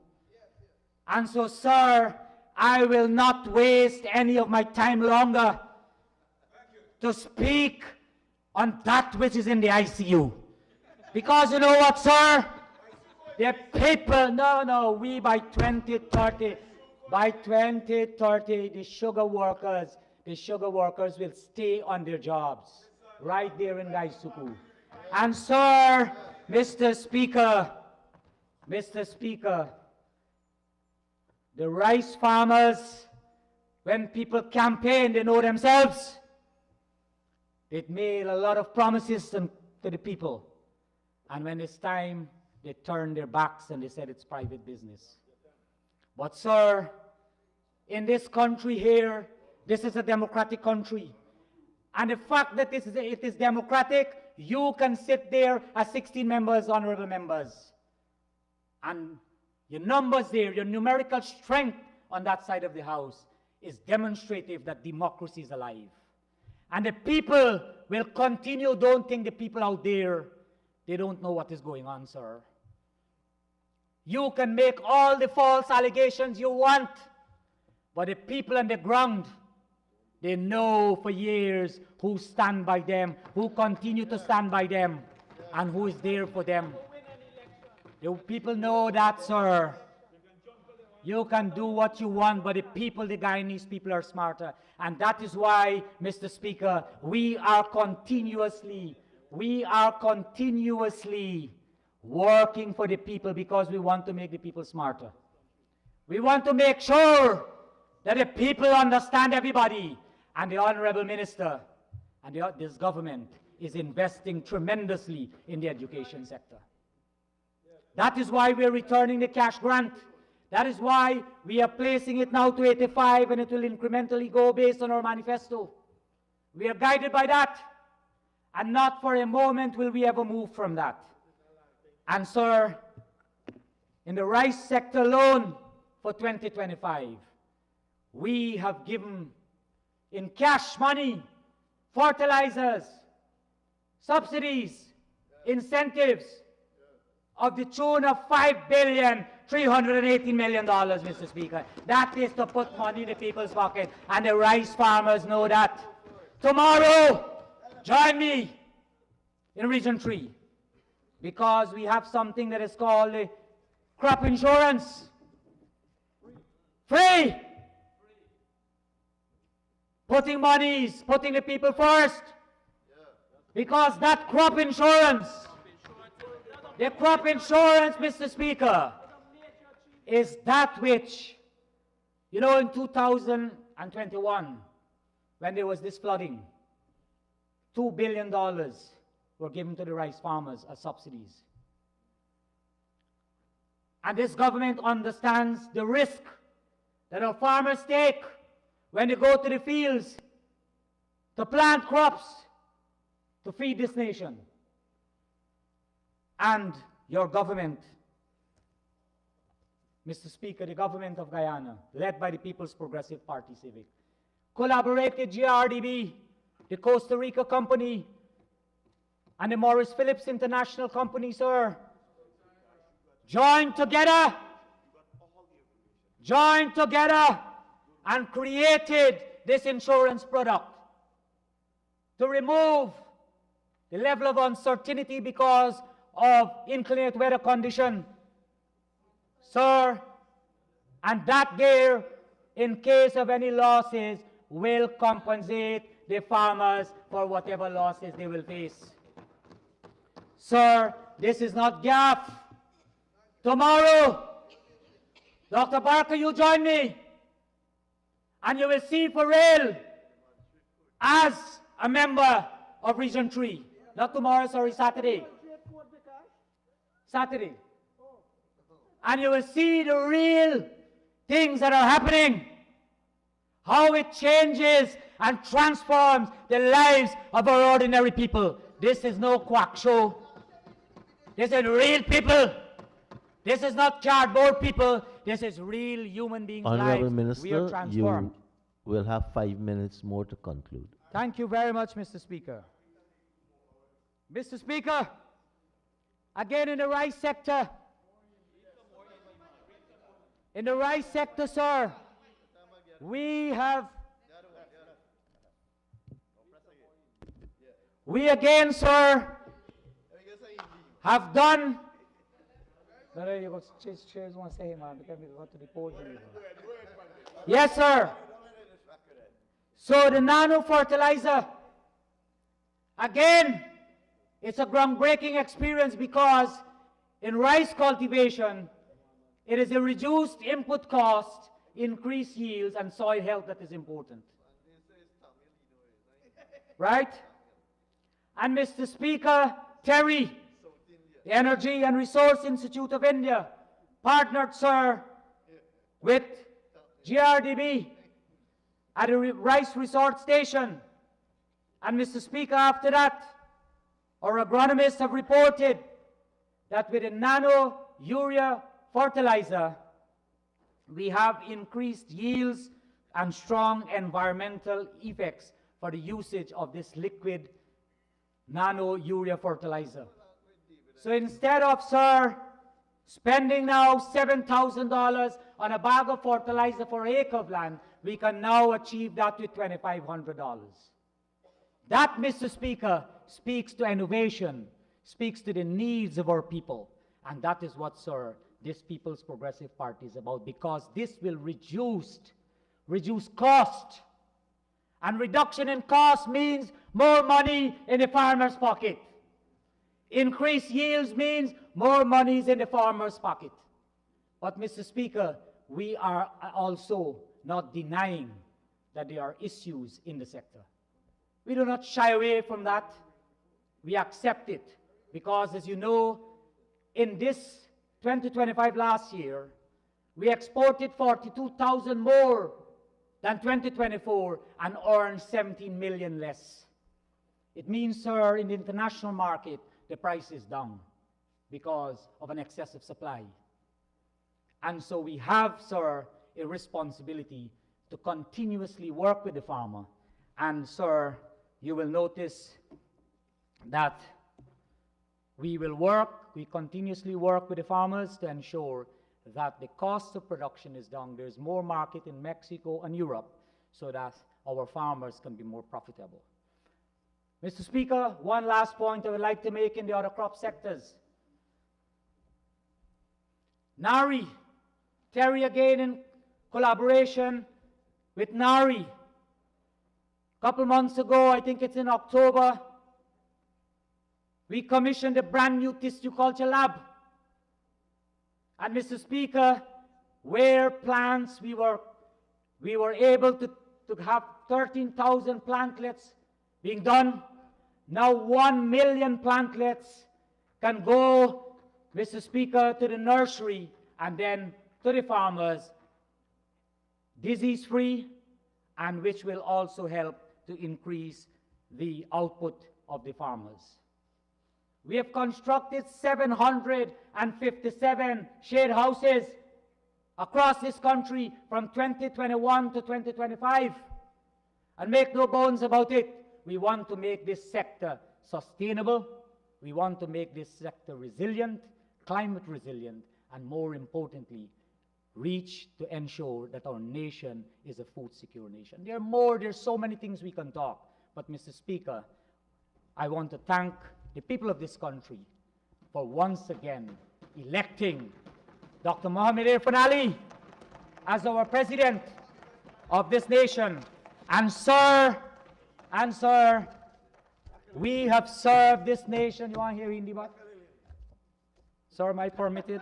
S6: And so, sir, I will not waste any of my time longer to speak on that which is in the ICU. Because you know what, sir? The people, we by 2030, the sugar workers will stay on their jobs right there in Gaisuku. And sir, Mr. Speaker, the rice farmers, when people campaign, they know themselves. They made a lot of promises to the people. And when it's time, they turn their backs and they said it's private business. But sir, in this country here, this is a democratic country. And the fact that it is democratic, you can sit there as 16 members, honorable members. And your numbers there, your numerical strength on that side of the house is demonstrative that democracy is alive. And the people will continue. Don't think the people out there, they don't know what is going on, sir. You can make all the false allegations you want, but the people on the ground, they know for years who stand by them, who continue to stand by them, and who is there for them. The people know that, sir. You can do what you want, but the people, the Guyanese people, are smarter. And that is why, Mr. Speaker, we are continuously working for the people, because we want to make the people smarter. We want to make sure that the people understand everybody. And the Honorable Minister and this government is investing tremendously in the education sector. That is why we're returning the cash grant. That is why we are placing it now to 85, and it will incrementally go based on our manifesto. We are guided by that, and not for a moment will we ever move from that. And sir, in the rice sector alone for 2025, we have given in cash money, fertilizers, subsidies, incentives of the tune of $5,318 million, Mr. Speaker. That is to put money in the people's pocket, and the rice farmers know that. Tomorrow, join me in Region 3, because we have something that is called the crop insurance. Free! Putting the people first. Because that crop insurance, the crop insurance, Mr. Speaker, is that which, in 2021, when there was this flooding, $2 billion were given to the rice farmers as subsidies. And this government understands the risk that our farmers take when they go to the fields to plant crops to feed this nation. And your government, Mr. Speaker, the government of Guyana, led by the People's Progressive Party Civic, collaborated GRDB, the Costa Rica company, and the Maurice Phillips International Company, sir, joined together and created this insurance product to remove the level of uncertainty because of inclement weather condition, sir, and that there, in case of any losses, will compensate the farmers for whatever losses they will face. Sir, this is not gaff. Tomorrow, Dr. Barker, you join me, and you will see for real, as a member of Region 3, not tomorrow, sorry, Saturday. And you will see the real things that are happening, how it changes and transforms the lives of our ordinary people. This is no quack show. This is real people. This is not cardboard people. This is real human beings'
S2: Honorable
S6: lives.
S2: Minister,
S6: We are transformed.
S2: you will have 5 minutes more to conclude.
S6: Thank you very much, Mr. Speaker. Mr. Speaker, Again, in the rice sector, sir, we again, sir, have done. Yes, sir. So the nano fertilizer, again, it's a groundbreaking experience because in rice cultivation, it is a reduced input cost, increased yields, and soil health that is important. Right? And Mr. Speaker, Terry, the Energy and Resource Institute of India, partnered, sir, with GRDB at a rice resort station. And Mr. Speaker, after that, our agronomists have reported that with a nano urea fertilizer, we have increased yields and strong environmental effects for the usage of this liquid nano urea fertilizer. So instead of, sir, spending now $7,000 on a bag of fertilizer for an acre of land, we can now achieve that with $2,500. That, Mr. Speaker, speaks to innovation, speaks to the needs of our people. And that is what, sir, this People's Progressive Party is about, because this will reduce cost. And reduction in cost means more money in the farmer's pocket. Increased yields means more monies in the farmer's pocket. But, Mr. Speaker, we are also not denying that there are issues in the sector. We do not shy away from that. We accept it because, as you know, in this 2025 last year, we exported 42,000 more than 2024 and earned 17 million less. It means, sir, in the international market, the price is down because of an excessive supply. And so we have, sir, a responsibility to continuously work with the farmer. And, sir, you will notice that we continuously work with the farmers to ensure that the cost of production is down. There's more market in Mexico and Europe so that our farmers can be more profitable. Mr. Speaker, one last point I would like to make in the other crop sectors. NARI, Terry again in collaboration with NARI. A couple months ago, I think it's in October, we commissioned a brand new tissue culture lab. And Mr. Speaker, where plants we were able to have 13,000 plantlets being done. Now 1 million plantlets can go, Mr. Speaker, to the nursery and then to the farmers, disease-free, and which will also help to increase the output of the farmers. We have constructed 757 shade houses across this country from 2021 to 2025. And make no bones about it, we want to make this sector sustainable. We want to make this sector resilient, climate resilient, and more importantly, reach to ensure that our nation is a food secure nation. There's so many things we can talk. But, Mr. Speaker, I want to thank the people of this country for once again electing Dr. Mohamed Irfan Ali as our president of this nation. And sir, we have served this nation. You want to hear Hindi, but? Sir, am I permitted?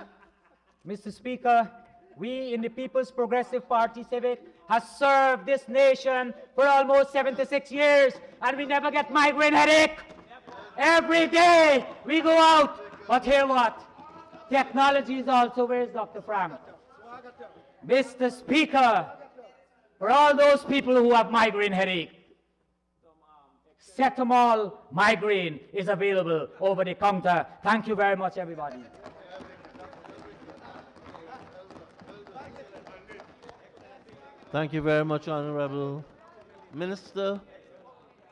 S6: Mr. Speaker, we in the People's Progressive Party Civic has served this nation for almost 76 years, and we never get migraine headache. Every day we go out. But hear what? Technology is also, where's Dr. Frank? Mr. Speaker, for all those people who have migraine headache, Cetamol migraine is available over the counter. Thank you very much, everybody.
S2: Thank you very much, Honorable Minister.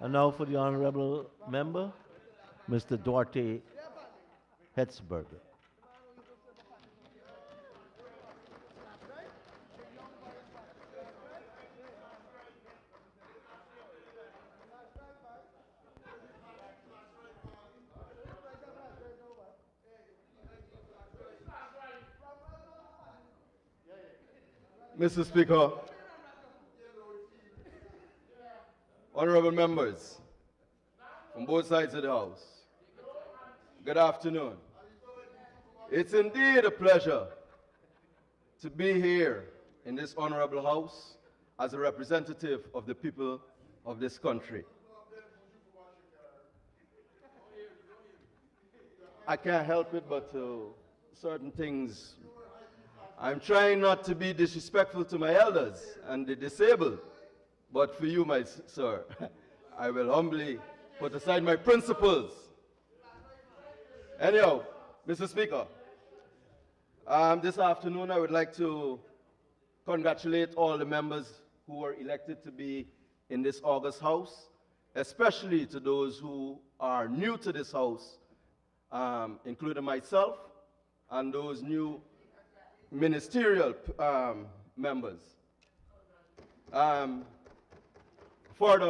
S2: And now for the Honorable Member, Mr. Duarte Hetzberger.
S7: Mr. Speaker, honorable members from both sides of the House, good afternoon. It's indeed a pleasure to be here in this honorable House as a representative of the people of this country. I can't help it, but certain things, I'm trying not to be disrespectful to my elders and the disabled, but for you, my sir, I will humbly put aside my principles. Anyhow, Mr. Speaker, this afternoon I would like to congratulate all the members who were elected to be in this August House, especially to those who are new to this House, including myself and those new ministerial members. Further,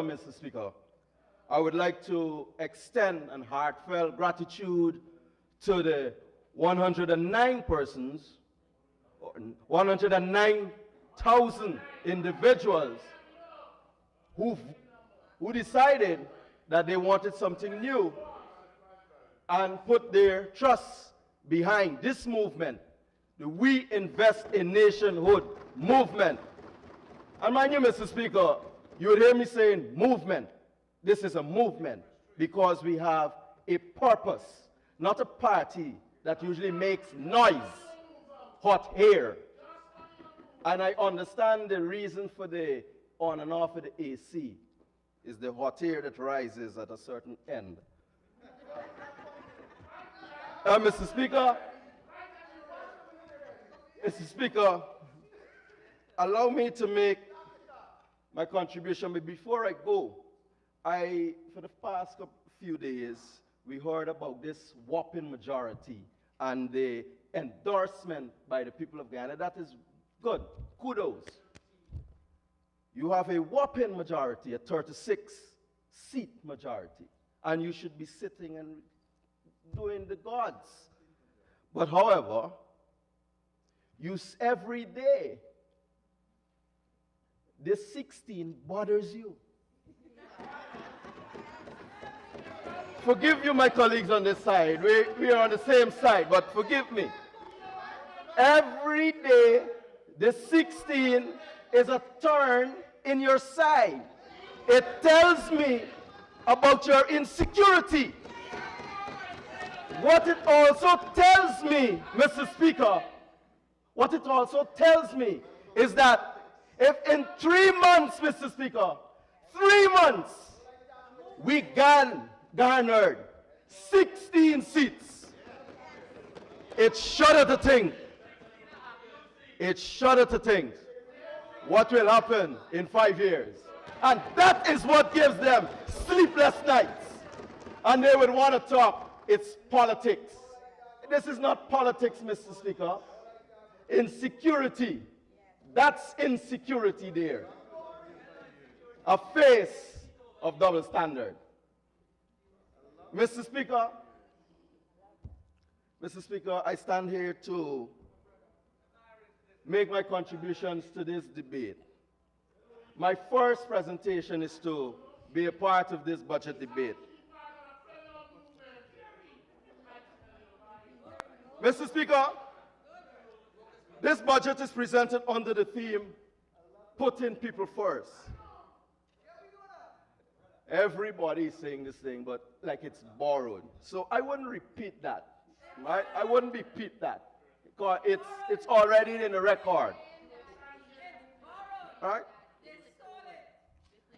S7: Mr. Speaker, I would like to extend an heartfelt gratitude to the 109 persons, 109,000 individuals who decided that they wanted something new and put their trust behind this movement, the We Invest in Nationhood movement. And mind you, Mr. Speaker, you would hear me saying movement. This is a movement because we have a purpose, not a party that usually makes noise, hot air. And I understand the reason for the on and off of the AC is the hot air that rises at a certain end. Mr. Speaker, allow me to make my contribution, but before I go, for the past few days, we heard about this whopping majority and the endorsement by the people of Ghana. That is good. Kudos. You have a whopping majority, a 36-seat majority, and you should be sitting and doing the gods. But however, every day, this 16 bothers you. Forgive you, my colleagues on this side. We are on the same side, but forgive me. Every day, the 16 is a turn in your side. It tells me about your insecurity. What it also tells me, Mr. Speaker, what it also tells me is that if in 3 months, Mr. Speaker, 3 months, we garnered 16 seats, it shudder to think. It shudder to think what will happen in 5 years. And that is what gives them sleepless nights. And they would want to talk, it's politics. This is not politics, Mr. Speaker. Insecurity. That's insecurity there. A face of double standard. Mr. Speaker, I stand here to make my contributions to this debate. My first presentation is to be a part of this budget debate. Mr. Speaker, this budget is presented under the theme, putting people first. Everybody is saying this thing, but like it's borrowed. So I wouldn't repeat that, right? I wouldn't repeat that, because it's already in the record, right?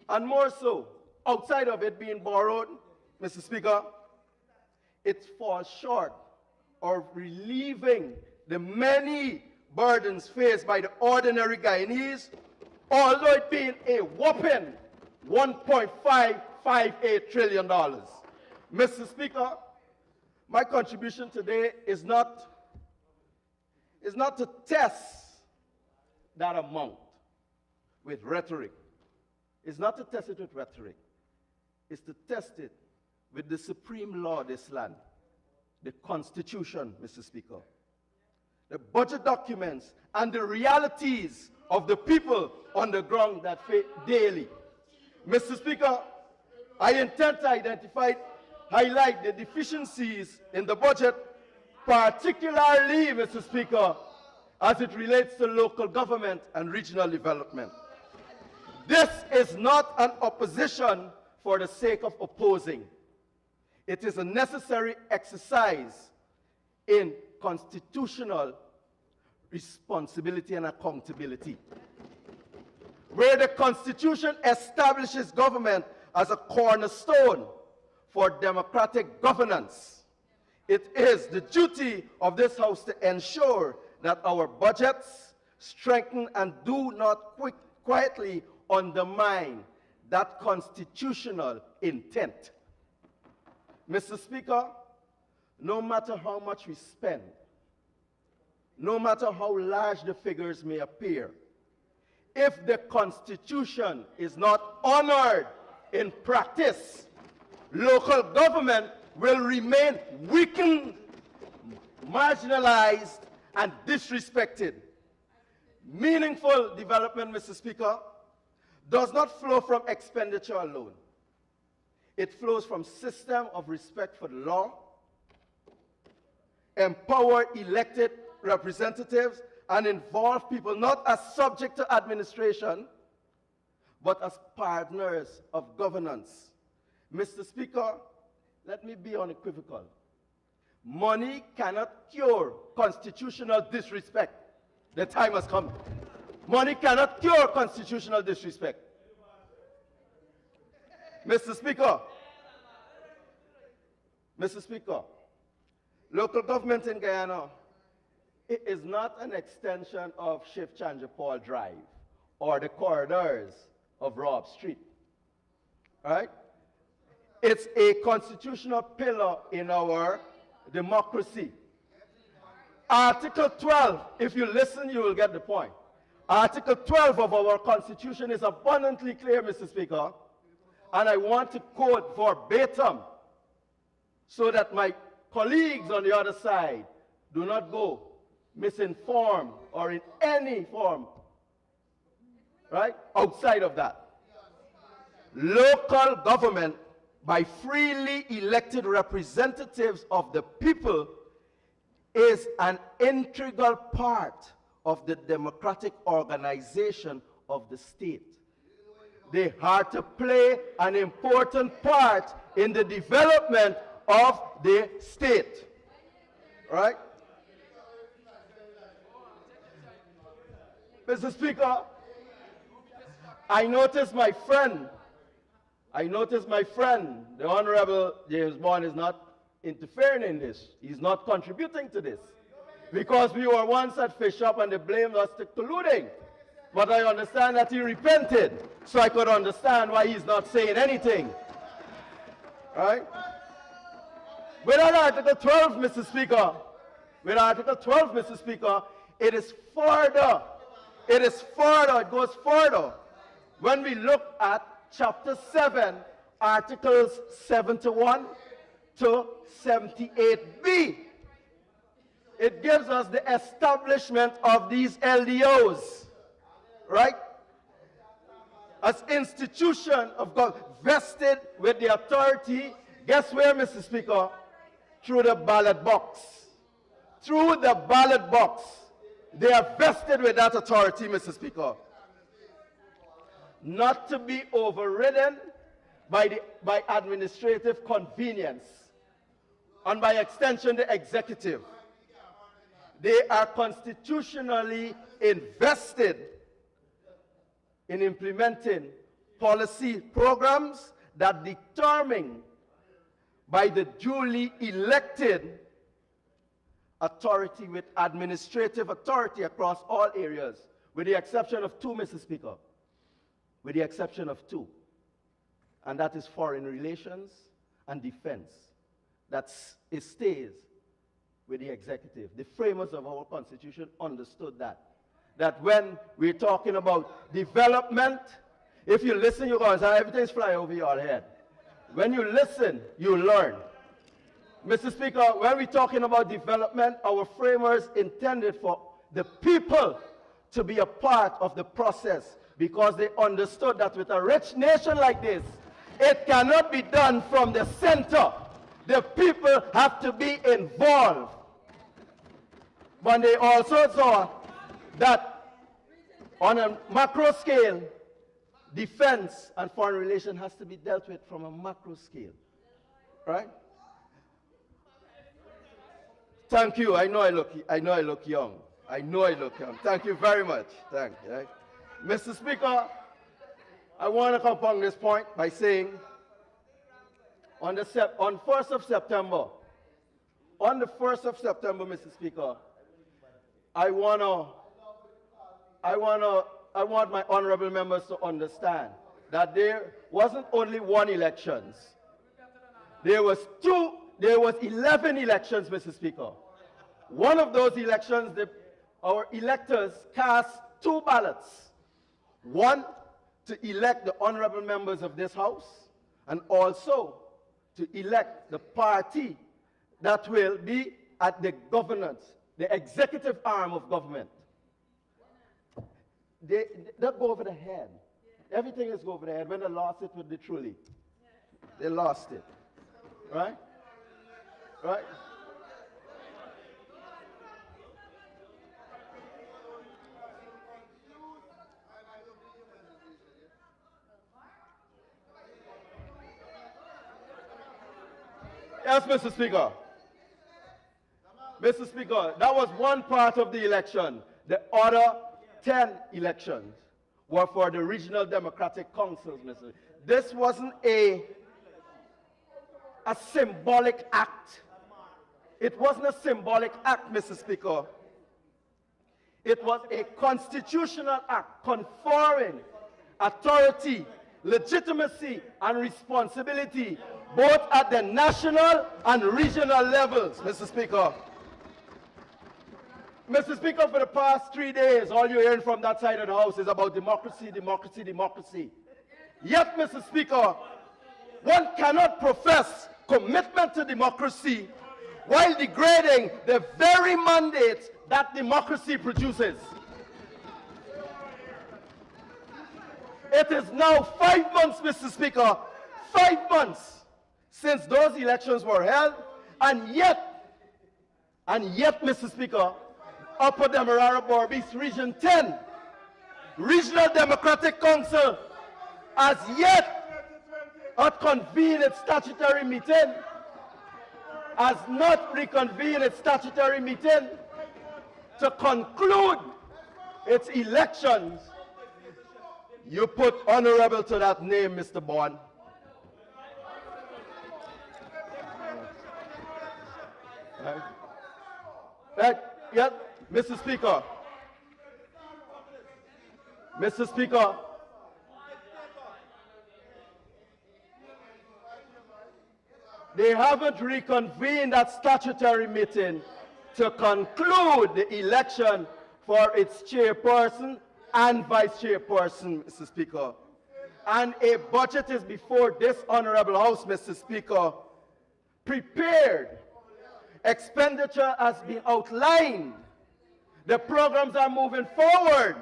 S7: And more so, outside of it being borrowed, Mr. Speaker, it falls short of relieving the many burdens faced by the ordinary Guyanese, although it being a whopping $1.558 trillion. Mr. Speaker, My contribution today is not to test that amount with rhetoric. It's not to test it with rhetoric. It's to test it with the supreme law of this land, the Constitution, Mr. Speaker, the budget documents, and the realities of the people on the ground that face daily. Mr. Speaker, I intend to highlight the deficiencies in the budget, particularly, Mr. Speaker, as it relates to local government and regional development. This is not an opposition for the sake of opposing. It is a necessary exercise in constitutional responsibility and accountability. Where the Constitution establishes government as a cornerstone for democratic governance, it is the duty of this House to ensure that our budgets strengthen and do not quietly undermine that constitutional intent. Mr. Speaker, no matter how much we spend, no matter how large the figures may appear, if the Constitution is not honored in practice, local government will remain weakened, marginalized, and disrespected. Meaningful development, Mr. Speaker, does not flow from expenditure alone. It flows from system of respect for the law, empower elected representatives, and involve people not as subject to administration, but as partners of governance. Mr. Speaker, let me be unequivocal. Money cannot cure constitutional disrespect. The time has come. Money cannot cure constitutional disrespect. Mr. Speaker, local government in Guyana, it is not an extension of Chief Chanjapal Drive or the corridors of Robb Street. Right? It's a constitutional pillar in our democracy. Article 12, if you listen, you will get the point. Article 12 of our Constitution is abundantly clear, Mr. Speaker, and I want to quote verbatim so that my colleagues on the other side do not go misinformed or in any form, right, outside of that. Local government, by freely elected representatives of the people, is an integral part of the democratic organization of the state. They are to play an important part in the development of the state. Right? Mr. Speaker, I noticed my friend, the Honorable James Bond, is not interfering in this. He's not contributing to this. Because we were once at Fish Up and they blamed us for colluding. But I understand that he repented, so I could understand why he's not saying anything. Right? With Article 12, Mr. Speaker, it is further. It goes further. When we look at Chapter 7, Articles 71 to 78b, it gives us the establishment of these LDOs, right? As institution of God, vested with the authority, guess where, Mr. Speaker? Through the ballot box. Through the ballot box. They are vested with that authority, Mr. Speaker. Not to be overridden by administrative convenience, and by extension the executive. They are constitutionally invested in implementing policy programs that determine by the duly elected authority with administrative authority across all areas, with the exception of two, Mr. Speaker. With the exception of two. And that is foreign relations and defense. it stays with the executive. The framers of our Constitution understood that. That when we're talking about development, if you listen, you're going to say everything's flying over your head. When you listen, you learn. Mr. Speaker, when we're talking about development, our framers intended for the people to be a part of the process because they understood that with a rich nation like this, it cannot be done from the center. The people have to be involved. But they also saw that on a macro scale, defense and foreign relations has to be dealt with from a macro scale. Right? Thank you. I know I look young. I know I look young. Thank you very much. Thank you. Right? Mr. Speaker, I want to compound this point by saying on 1st of September, Mr. Speaker, I want my honorable members to understand that there wasn't only one elections. There was 11 elections, Mr. Speaker. One of those elections, our electors cast 2 ballots. One, to elect the honorable members of this House, and also to elect the party that will be at the governance, the executive arm of government. They go over the head. Everything is go over the head. When they lost it with the truly, they lost it. Right? Right? Yes, Mr. Speaker. Mr. Speaker, that was one part of the election. The other 10 elections were for the regional democratic councils, Mr. This wasn't a symbolic act. It wasn't a symbolic act, Mr. Speaker. It was a constitutional act conferring authority, legitimacy, and responsibility both at the national and regional levels, Mr. Speaker. Mr. Speaker, for the past 3 days, all you're hearing from that side of the House is about democracy, democracy, democracy. Yet, Mr. Speaker, one cannot profess commitment to democracy while degrading the very mandates that democracy produces. It is now 5 months, Mr. Speaker, 5 months since those elections were held, and yet, Mr. Speaker, Upper Demerara Berbice Region 10, Regional Democratic Council, has yet not convened its statutory meeting, has not reconvened its statutory meeting to conclude its elections. You put honorable to that name, Mr. Bond. Right? Yes, Mr. Speaker. Mr. Speaker. They haven't reconvened that statutory meeting to conclude the election for its chairperson and vice chairperson, Mr. Speaker. And a budget is before this honorable House, Mr. Speaker, prepared. Expenditure has been outlined. The programs are moving forward.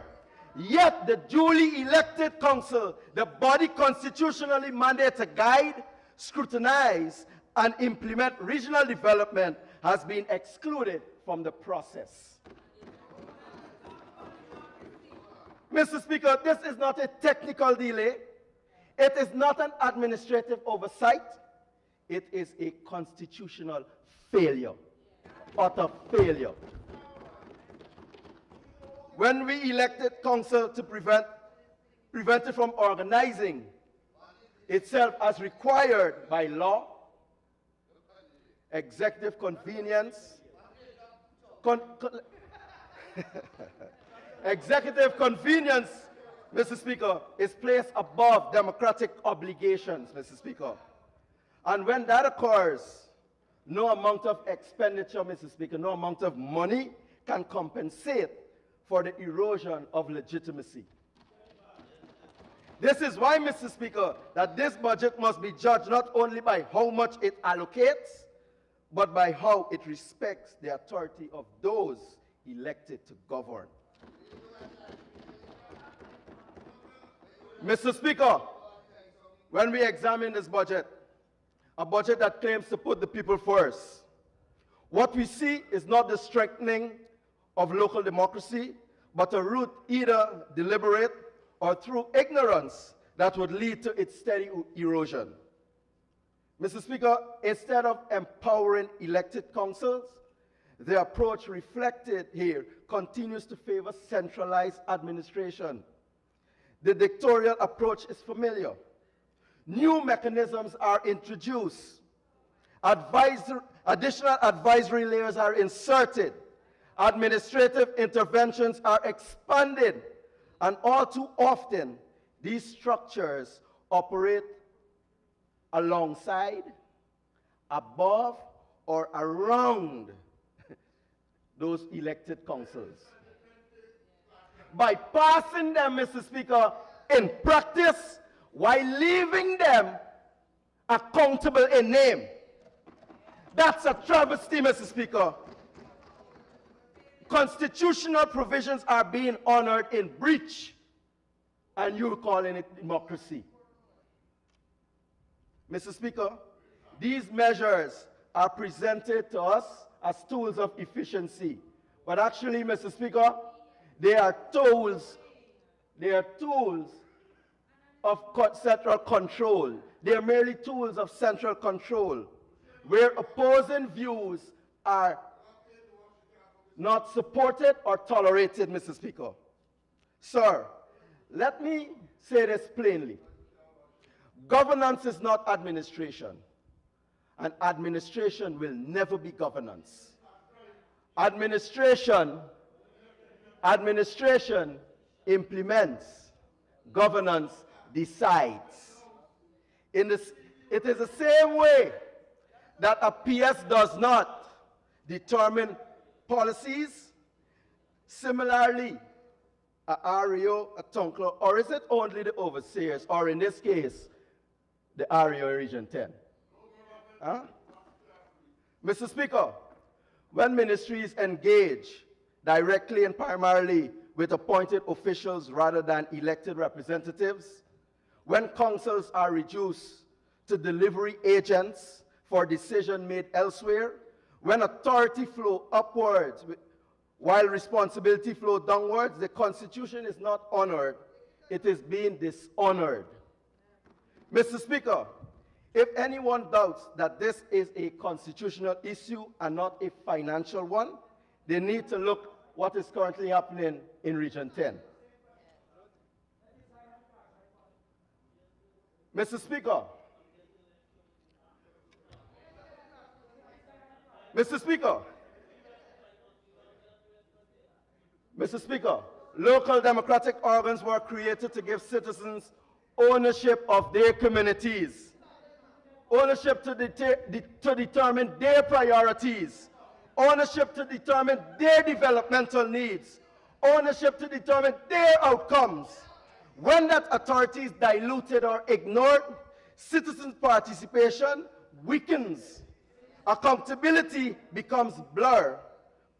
S7: Yet the duly elected council, the body constitutionally mandated to guide, scrutinize, and implement regional development, has been excluded from the process. Mr. Speaker, this is not a technical delay. It is not an administrative oversight. It is a constitutional failure, utter failure. When we elected council to prevent it from organizing itself as required by law, executive convenience, executive convenience, Mr. Speaker, is placed above democratic obligations, Mr. Speaker. And when that occurs, no amount of expenditure, Mr. Speaker, no amount of money can compensate for the erosion of legitimacy. This is why, Mr. Speaker, that this budget must be judged not only by how much it allocates, but by how it respects the authority of those elected to govern. Mr. Speaker, when we examine this budget, a budget that claims to put the people first, what we see is not the strengthening of local democracy, but a route either deliberate or through ignorance that would lead to its steady erosion. Mr. Speaker, instead of empowering elected councils, the approach reflected here continues to favor centralized administration. The dictatorial approach is familiar. New mechanisms are introduced. Additional advisory layers are inserted. Administrative interventions are expanded. And all too often, these structures operate alongside, above, or around those elected councils. By passing them, Mr. Speaker, in practice, while leaving them accountable in name. That's a travesty, Mr. Speaker. Constitutional provisions are being honored in breach, and you're calling it democracy. Mr. Speaker, these measures are presented to us as tools of efficiency, but actually, Mr. Speaker, they are tools of central control. They are merely tools of central control, where opposing views are not supported or tolerated, Mr. Speaker. Sir, let me say this plainly. Governance is not administration, and administration will never be governance. Administration implements, governance decides. It is the same way that a PS does not determine policies. Similarly, a REO, a town clerk, or is it only the overseers, or in this case, the REO Region 10? Huh? Mr. Speaker, when ministries engage directly and primarily with appointed officials rather than elected representatives, when councils are reduced to delivery agents for decision made elsewhere, when authority flow upwards while responsibility flow downwards, the Constitution is not honored, it is being dishonored. Mr. Speaker, if anyone doubts that this is a constitutional issue and not a financial one, they need to look what is currently happening in Region 10. Mr. Speaker, Mr. Speaker, local democratic organs were created to give citizens ownership of their communities, ownership to determine their priorities, ownership to determine their developmental needs, ownership to determine their outcomes. When that authority is diluted or ignored, citizen participation weakens. Accountability becomes blur.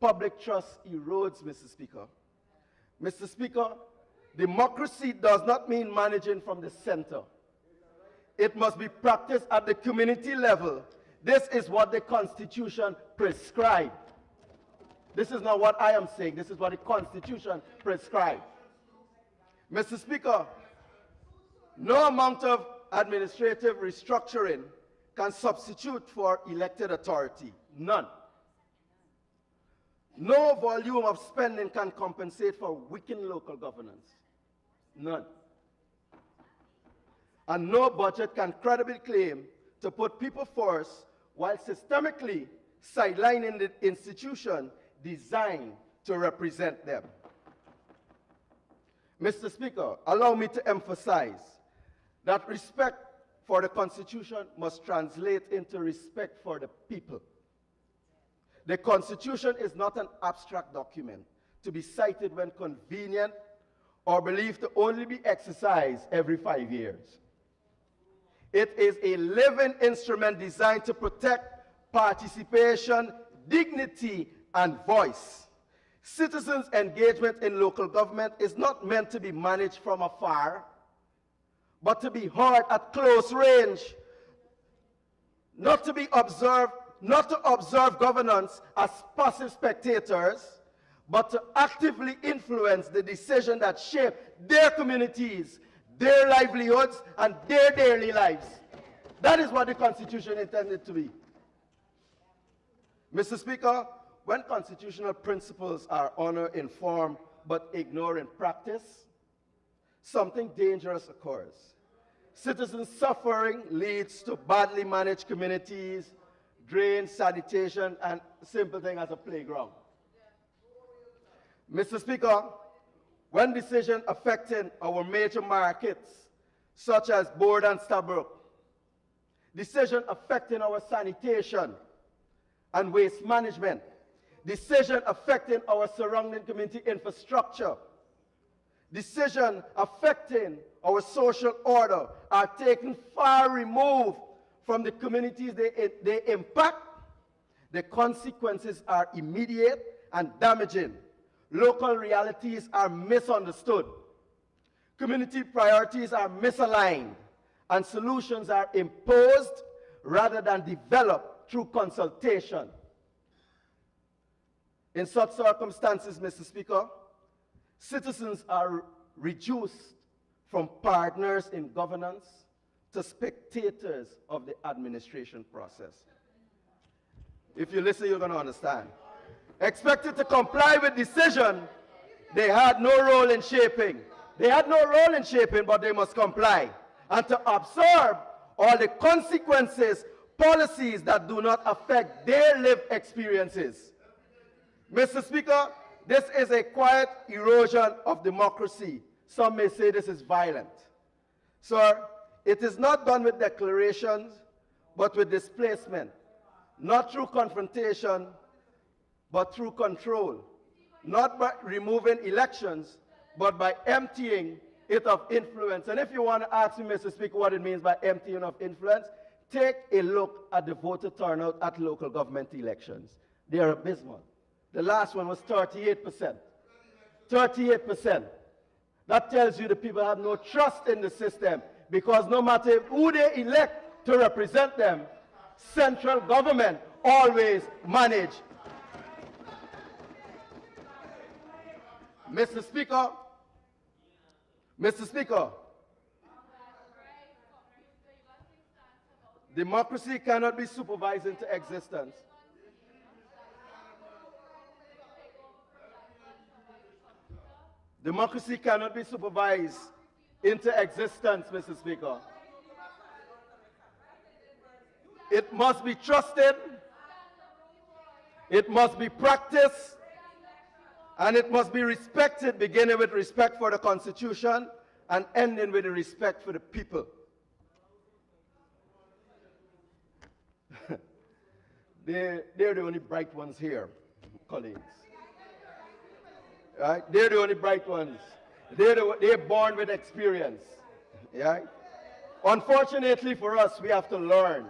S7: Public trust erodes, Mr. Speaker. Mr. Speaker, democracy does not mean managing from the center. It must be practiced at the community level. This is what the Constitution prescribes. This is not what I am saying. This is what the Constitution prescribes. Mr. Speaker, no amount of administrative restructuring can substitute for elected authority. None. No volume of spending can compensate for weakened local governance. None. And no budget can credibly claim to put people first while systemically sidelining the institution designed to represent them. Mr. Speaker, allow me to emphasize that respect for the Constitution must translate into respect for the people. The Constitution is not an abstract document to be cited when convenient or believed to only be exercised every 5 years. It is a living instrument designed to protect participation, dignity, and voice. Citizens' engagement in local government is not meant to be managed from afar, but to be heard at close range, not to observe governance as passive spectators, but to actively influence the decisions that shape their communities, their livelihoods, and their daily lives. That is what the Constitution intended to be. Mr. Speaker, when constitutional principles are honored in form but ignored in practice, something dangerous occurs. Citizen suffering leads to badly managed communities, drains, sanitation, and simple thing as a playground. Mr. Speaker, when decisions affecting our major markets, such as Board and Stabroek, decisions affecting our sanitation and waste management, decisions affecting our surrounding community infrastructure, decisions affecting our social order are taken far removed from the communities they impact, the consequences are immediate and damaging. Local realities are misunderstood. Community priorities are misaligned, and solutions are imposed rather than developed through consultation. In such circumstances, Mr. Speaker, citizens are reduced from partners in governance to spectators of the administration process. If you listen, you're going to understand. Expected to comply with decision they had no role in shaping. They had no role in shaping, but they must comply. And to absorb all the consequences, policies that do not affect their lived experiences. Mr. Speaker, this is a quiet erosion of democracy. Some may say this is violent. Sir, it is not done with declarations, but with displacement. Not through confrontation, but through control. Not by removing elections, but by emptying it of influence. And if you want to ask me, Mr. Speaker, what it means by emptying of influence, take a look at the voter turnout at local government elections. They are abysmal. The last one was 38%. 38%. That tells you the people have no trust in the system, because no matter who they elect to represent them, central government always manage. Mr. Speaker, democracy cannot be supervised into existence. Democracy cannot be supervised into existence, Mr. Speaker. It must be trusted, it must be practiced, and it must be respected, beginning with respect for the Constitution and ending with the respect for the people. They're the only bright ones here, colleagues. Right? They're the only bright ones. They're born with experience. Yeah? Unfortunately for us, we have to learn.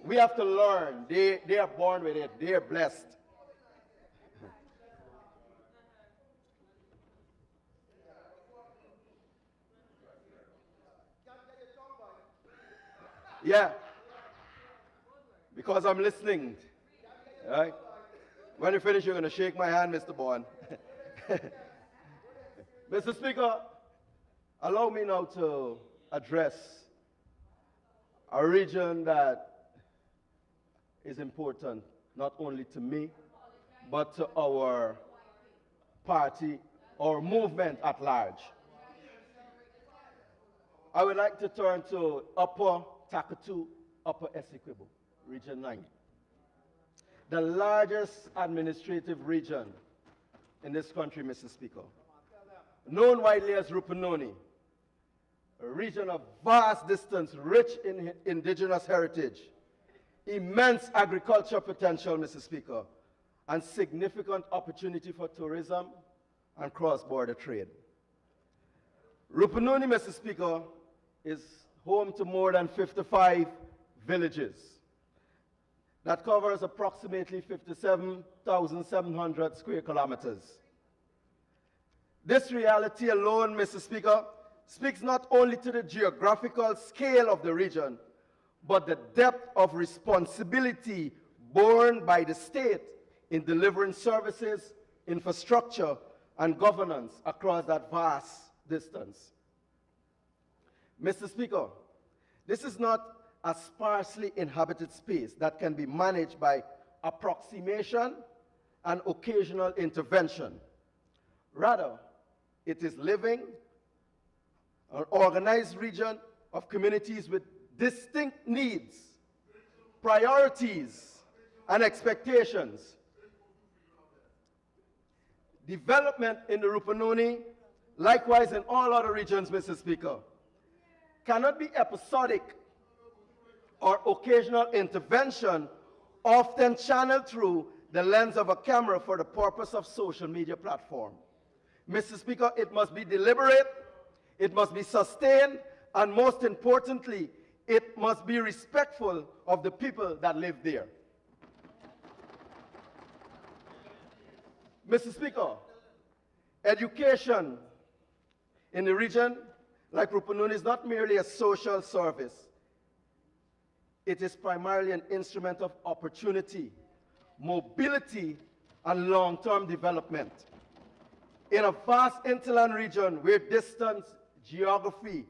S7: We have to learn. They are born with it. They are blessed. Yeah. Because I'm listening. Right? When you finish, you're going to shake my hand, Mr. Bowen. Mr. Speaker, allow me now to address a region that is important, not only to me, but to our party, our movement at large. I would like to turn to Upper Takatu, Upper Essequibo, Region 9. The largest administrative region in this country, Mr. Speaker. Known widely as Rupununi, a region of vast distance, rich in indigenous heritage, immense agriculture potential, Mr. Speaker, and significant opportunity for tourism and cross-border trade. Rupununi, Mr. Speaker, is home to more than 55 villages. That covers approximately 57,700 square kilometers. This reality alone, Mr. Speaker, speaks not only to the geographical scale of the region, but the depth of responsibility borne by the state in delivering services, infrastructure, and governance across that vast distance. Mr. Speaker, this is not a sparsely inhabited space that can be managed by approximation and occasional intervention. Rather, it is living, an organized region of communities with distinct needs, priorities, and expectations. Development in the Rupununi, likewise in all other regions, Mr. Speaker, cannot be episodic or occasional intervention, often channeled through the lens of a camera for the purpose of social media platform. Mr. Speaker, it must be deliberate, it must be sustained, and most importantly, it must be respectful of the people that live there. Mr. Speaker, education in the region like Rupununi is not merely a social service. It is primarily an instrument of opportunity, mobility, and long-term development. In a vast hinterland region where distance, geography,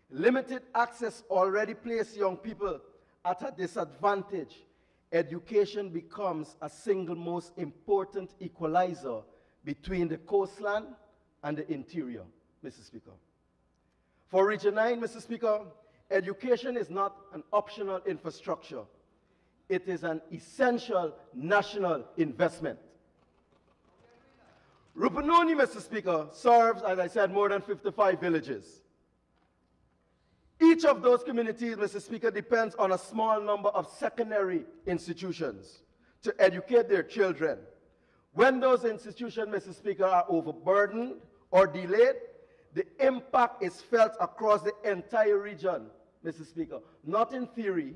S7: limited access already place young people at a disadvantage, education becomes a single most important equalizer between the coastland and the interior, Mr. Speaker. For Region 9, Mr. Speaker, education is not an optional infrastructure. It is an essential national investment. Rupununi, Mr. Speaker, serves, as I said, more than 55 villages. Each of those communities, Mr. Speaker, depends on a small number of secondary institutions to educate their children. When those institutions, Mr. Speaker, are overburdened or delayed, the impact is felt across the entire region, Mr. Speaker, not in theory,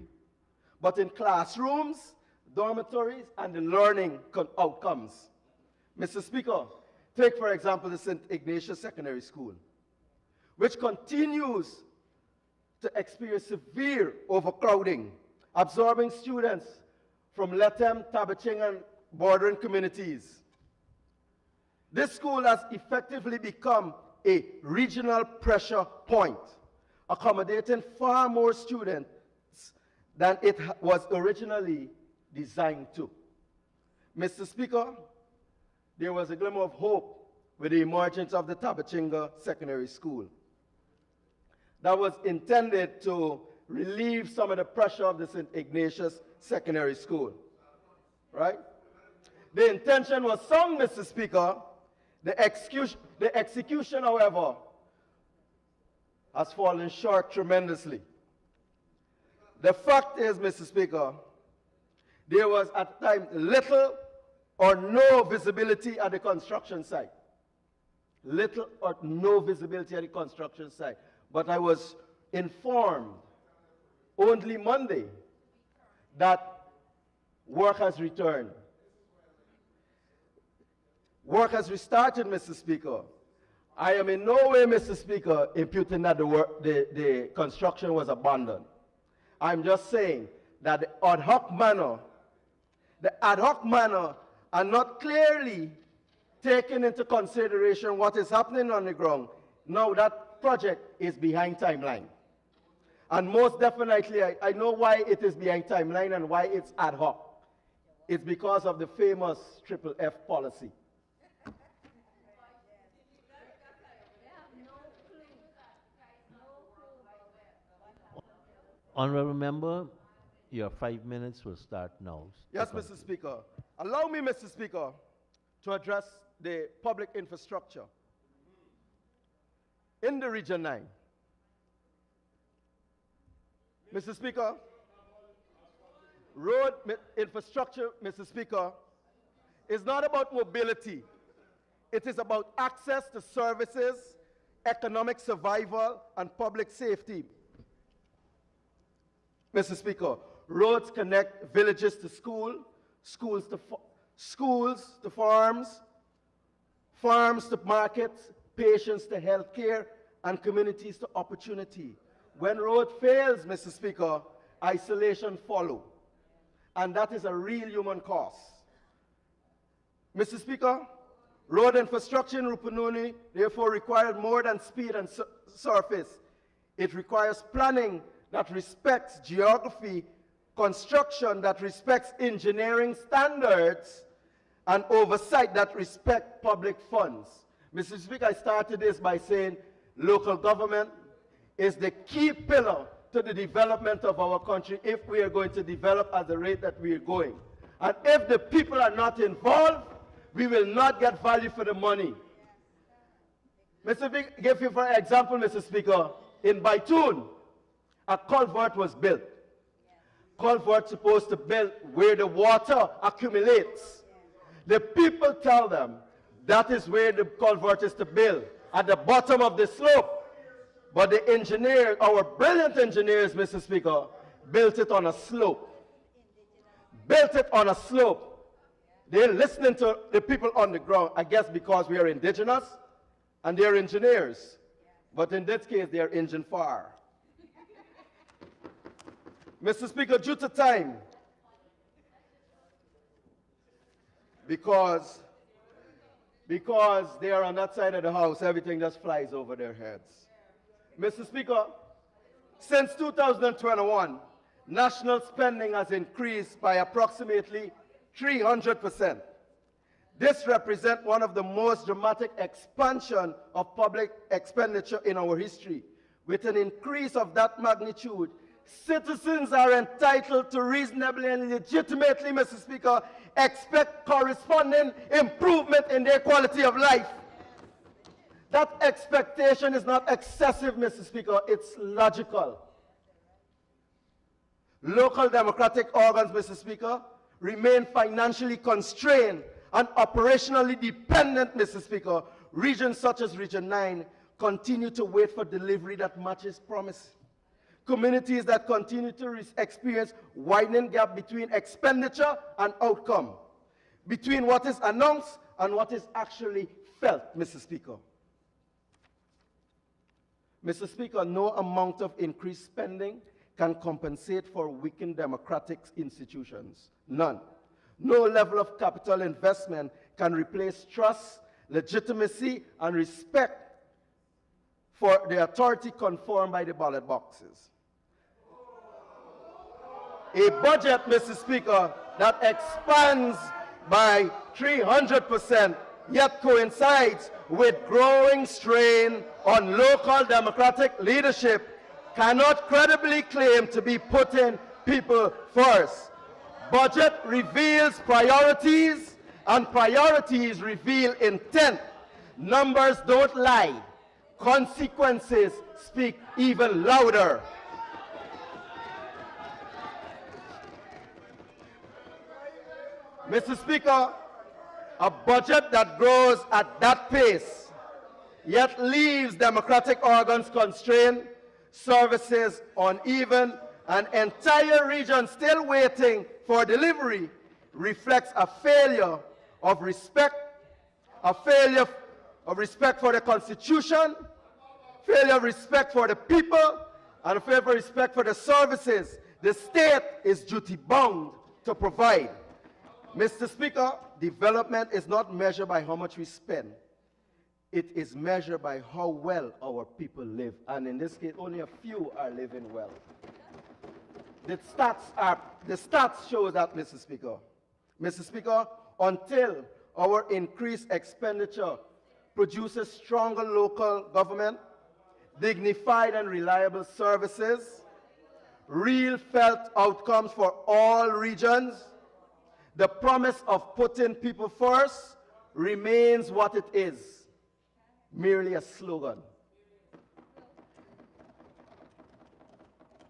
S7: but in classrooms, dormitories, and the learning outcomes. Mr. Speaker, take, for example, the St. Ignatius Secondary School, which continues to experience severe overcrowding, absorbing students from Lethem, Tabaching, and bordering communities. This school has effectively become a regional pressure point, accommodating far more students than it was originally designed to. Mr. Speaker, there was a glimmer of hope with the emergence of the Tabachinga Secondary School that was intended to relieve some of the pressure of the St. Ignatius Secondary School, right? The intention was sound, Mr. Speaker. The execution, however, has fallen short tremendously. The fact is, Mr. Speaker, there was at the time little or no visibility at the construction site. Little or no visibility at the construction site. But I was informed only Monday that work has returned. Work has restarted, Mr. Speaker. I am in no way, Mr. Speaker, imputing that the construction was abandoned. I'm just saying that the ad hoc manner are not clearly taking into consideration what is happening on the ground. Now that project is behind timeline. And most definitely, I know why it is behind timeline and why it's ad hoc. It's because of the famous triple F policy.
S2: Honorable Member, your 5 minutes will start now.
S7: Yes, Mr. Speaker. Allow me, Mr. Speaker, to address the public infrastructure in the Region 9. Mr. Speaker, Infrastructure, Mr. Speaker, is not about mobility. It is about access to services, economic survival, and public safety. Mr. Speaker, roads connect villages to schools to farms, farms to markets, patients to healthcare, and communities to opportunity. When road fails, Mr. Speaker, isolation follows. And that is a real human cost. Mr. Speaker, road infrastructure in Rupununi therefore requires more than speed and surface. It requires planning that respects geography, construction that respects engineering standards, and oversight that respects public funds. Mr. Speaker, I started this by saying local government is the key pillar to the development of our country if we are going to develop at the rate that we are going. And if the people are not involved, we will not get value for the money. Mr. Speaker, give you for example, Mr. Speaker, in Baitoon, a culvert was built. Culvert supposed to build where the water accumulates. The people tell them that is where the culvert is to build, at the bottom of the slope. But the engineers, our brilliant engineers, Mr. Speaker, built it on a slope. Built it on a slope. They're listening to the people on the ground, I guess because we are indigenous and they're engineers. But in this case, they're engine fire. Mr. Speaker, due to time, because they are on that side of the house, everything just flies over their heads. Mr. Speaker, since 2021, national spending has increased by approximately 300%. This represents one of the most dramatic expansion of public expenditure in our history. With an increase of that magnitude, citizens are entitled to reasonably and legitimately, Mr. Speaker, expect corresponding improvement in their quality of life. That expectation is not excessive, Mr. Speaker, it's logical. Local democratic organs, Mr. Speaker, remain financially constrained and operationally dependent, Mr. Speaker. Regions such as Region 9 continue to wait for delivery that matches promise. Communities that continue to experience widening gap between expenditure and outcome, between what is announced and what is actually felt, Mr. Speaker. Mr. Speaker, no amount of increased spending can compensate for weakened democratic institutions. None. No level of capital investment can replace trust, legitimacy, and respect for the authority conferred by the ballot boxes. A budget, Mr. Speaker, that expands by 300%, yet coincides with growing strain on local democratic leadership, cannot credibly claim to be putting people first. Budget reveals priorities, and priorities reveal intent. Numbers don't lie. Consequences speak even louder. Mr. Speaker, a budget that grows at that pace, yet leaves democratic organs constrained, services uneven, and entire regions still waiting for delivery, reflects a failure of respect, a failure of respect for the Constitution, failure of respect for the people, and a failure of respect for the services the state is duty-bound to provide. Mr. Speaker, development is not measured by how much we spend. It is measured by how well our people live. And in this case, only a few are living well. The stats show that, Mr. Speaker. Mr. Speaker, until our increased expenditure produces stronger local government, dignified and reliable services, real felt outcomes for all regions, the promise of putting people first remains what it is, merely a slogan.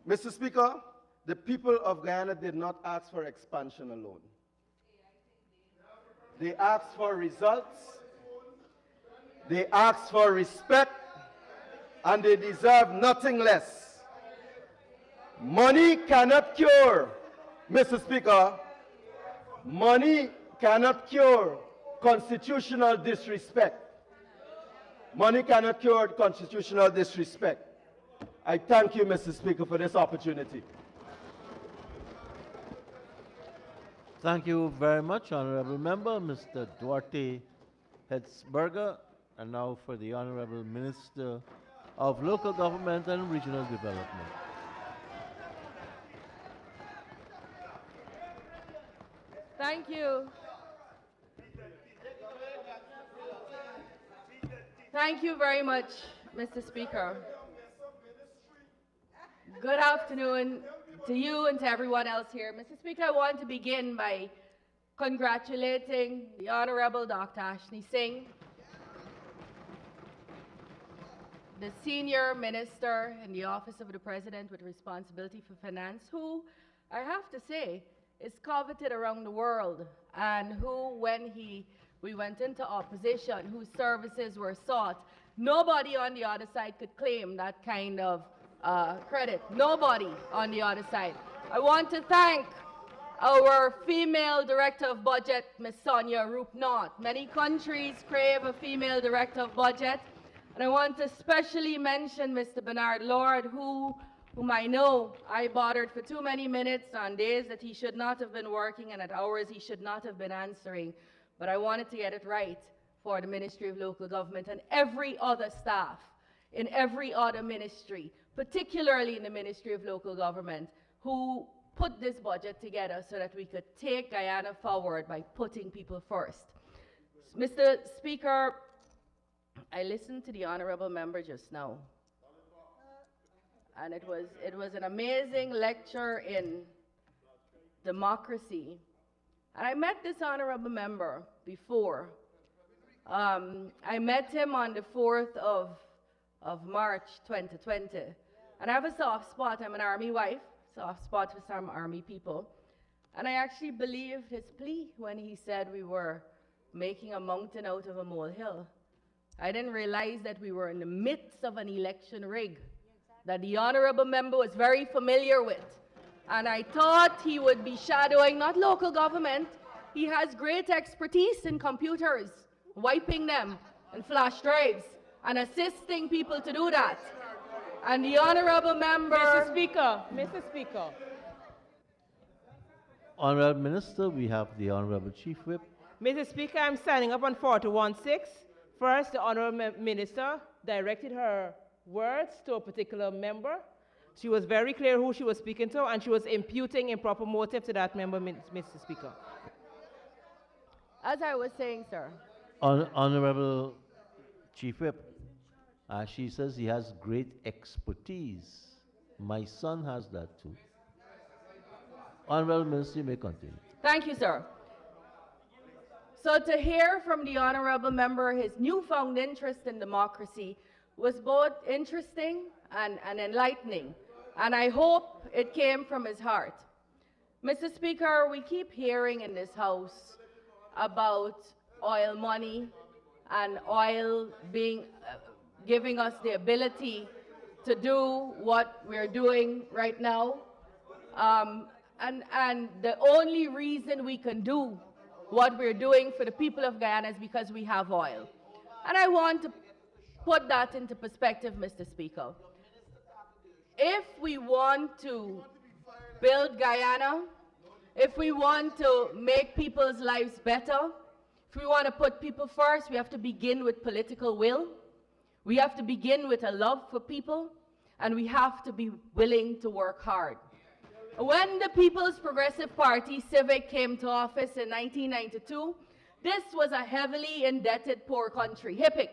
S7: Mr. Speaker, the people of Guyana did not ask for expansion alone. They asked for results, they asked for respect, and they deserve nothing less. Money cannot cure, Mr. Speaker, money cannot cure constitutional disrespect. Money cannot cure constitutional disrespect. I thank you, Mr. Speaker, for this opportunity.
S2: Thank you very much, Honorable Member, Mr. Duarte Hetzberger. And now for the Honorable Minister of Local Government and Regional Development.
S8: Thank you. Thank you very much, Mr. Speaker. Good afternoon to you and to everyone else here. Mr. Speaker, I want to begin by congratulating the Honorable Dr. Ashney Singh, the Senior Minister in the Office of the President with responsibility for finance, who, I have to say, is coveted around the world, and who, when we went into opposition, whose services were sought, nobody on the other side could claim that kind of credit. Nobody on the other side. I want to thank our female Director of Budget, Ms. Sonia Roopnaut. Many countries crave a female Director of Budget, and I want to especially mention Mr. Bernard Lord, whom I know I bothered for too many minutes on days that he should not have been working and at hours he should not have been answering. But I wanted to get it right for the Ministry of Local Government and every other staff in every other ministry, particularly in the Ministry of Local Government, who put this budget together so that we could take Guyana forward by putting people first. Mr. Speaker, I listened to the Honorable Member just now, and it was an amazing lecture in democracy. And I met this Honorable Member before. I met him on the 4th of March 2020. And I have a soft spot. I'm an Army wife, soft spot for some Army people. And I actually believed his plea when he said we were making a mountain out of a molehill. I didn't realize that we were in the midst of an election rig that the Honorable Member was very familiar with. And I thought he would be shadowing not local government. He has great expertise in computers, wiping them and flash drives, and assisting people to do that. And the Honorable Member...
S5: Mr. Speaker.
S2: Honorable Minister, we have the Honorable Chief Whip.
S5: Mr. Speaker, I'm signing up on 41-6. First, the Honorable Minister directed her words to a particular member. She was very clear who she was speaking to, and she was imputing improper motive to that member, Mr. Speaker.
S8: As I was saying, sir.
S2: Honorable Chief Whip, she says he has great expertise. My son has that too. Honorable Minister, you may continue.
S8: Thank you, sir. So to hear from the Honorable Member his newfound interest in democracy was both interesting and enlightening, and I hope it came from his heart. Mr. Speaker, we keep hearing in this House about oil money and oil being giving us the ability to do what we're doing right now. And the only reason we can do what we're doing for the people of Guyana is because we have oil. And I want to put that into perspective, Mr. Speaker. If we want to build Guyana, if we want to make people's lives better, if we want to put people first, we have to begin with political will. We have to begin with a love for people, and we have to be willing to work hard. When the People's Progressive Party, Civic, came to office in 1992, this was a heavily indebted poor country, HIPIC.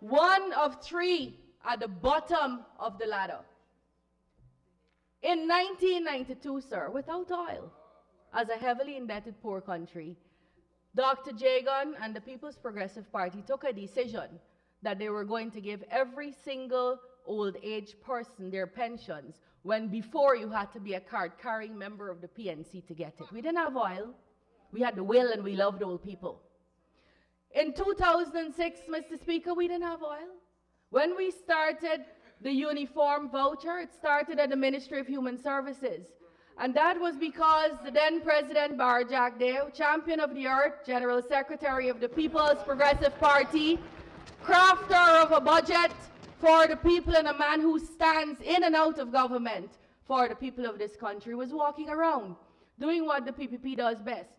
S8: One of three at the bottom of the ladder. In 1992, sir, without oil, as a heavily indebted poor country, Dr. Jagan and the People's Progressive Party took a decision that they were going to give every single old age person their pensions, when before you had to be a card-carrying member of the PNC to get it. We didn't have oil. We had the will and we loved old people. In 2006, Mr. Speaker, we didn't have oil. When we started the uniform voucher, it started at the Ministry of Human Services. And that was because the then President Barjack Deo, champion of the earth, General Secretary of the People's Progressive Party, crafter of a budget for the people and a man who stands in and out of government for the people of this country, was walking around doing what the PPP does best,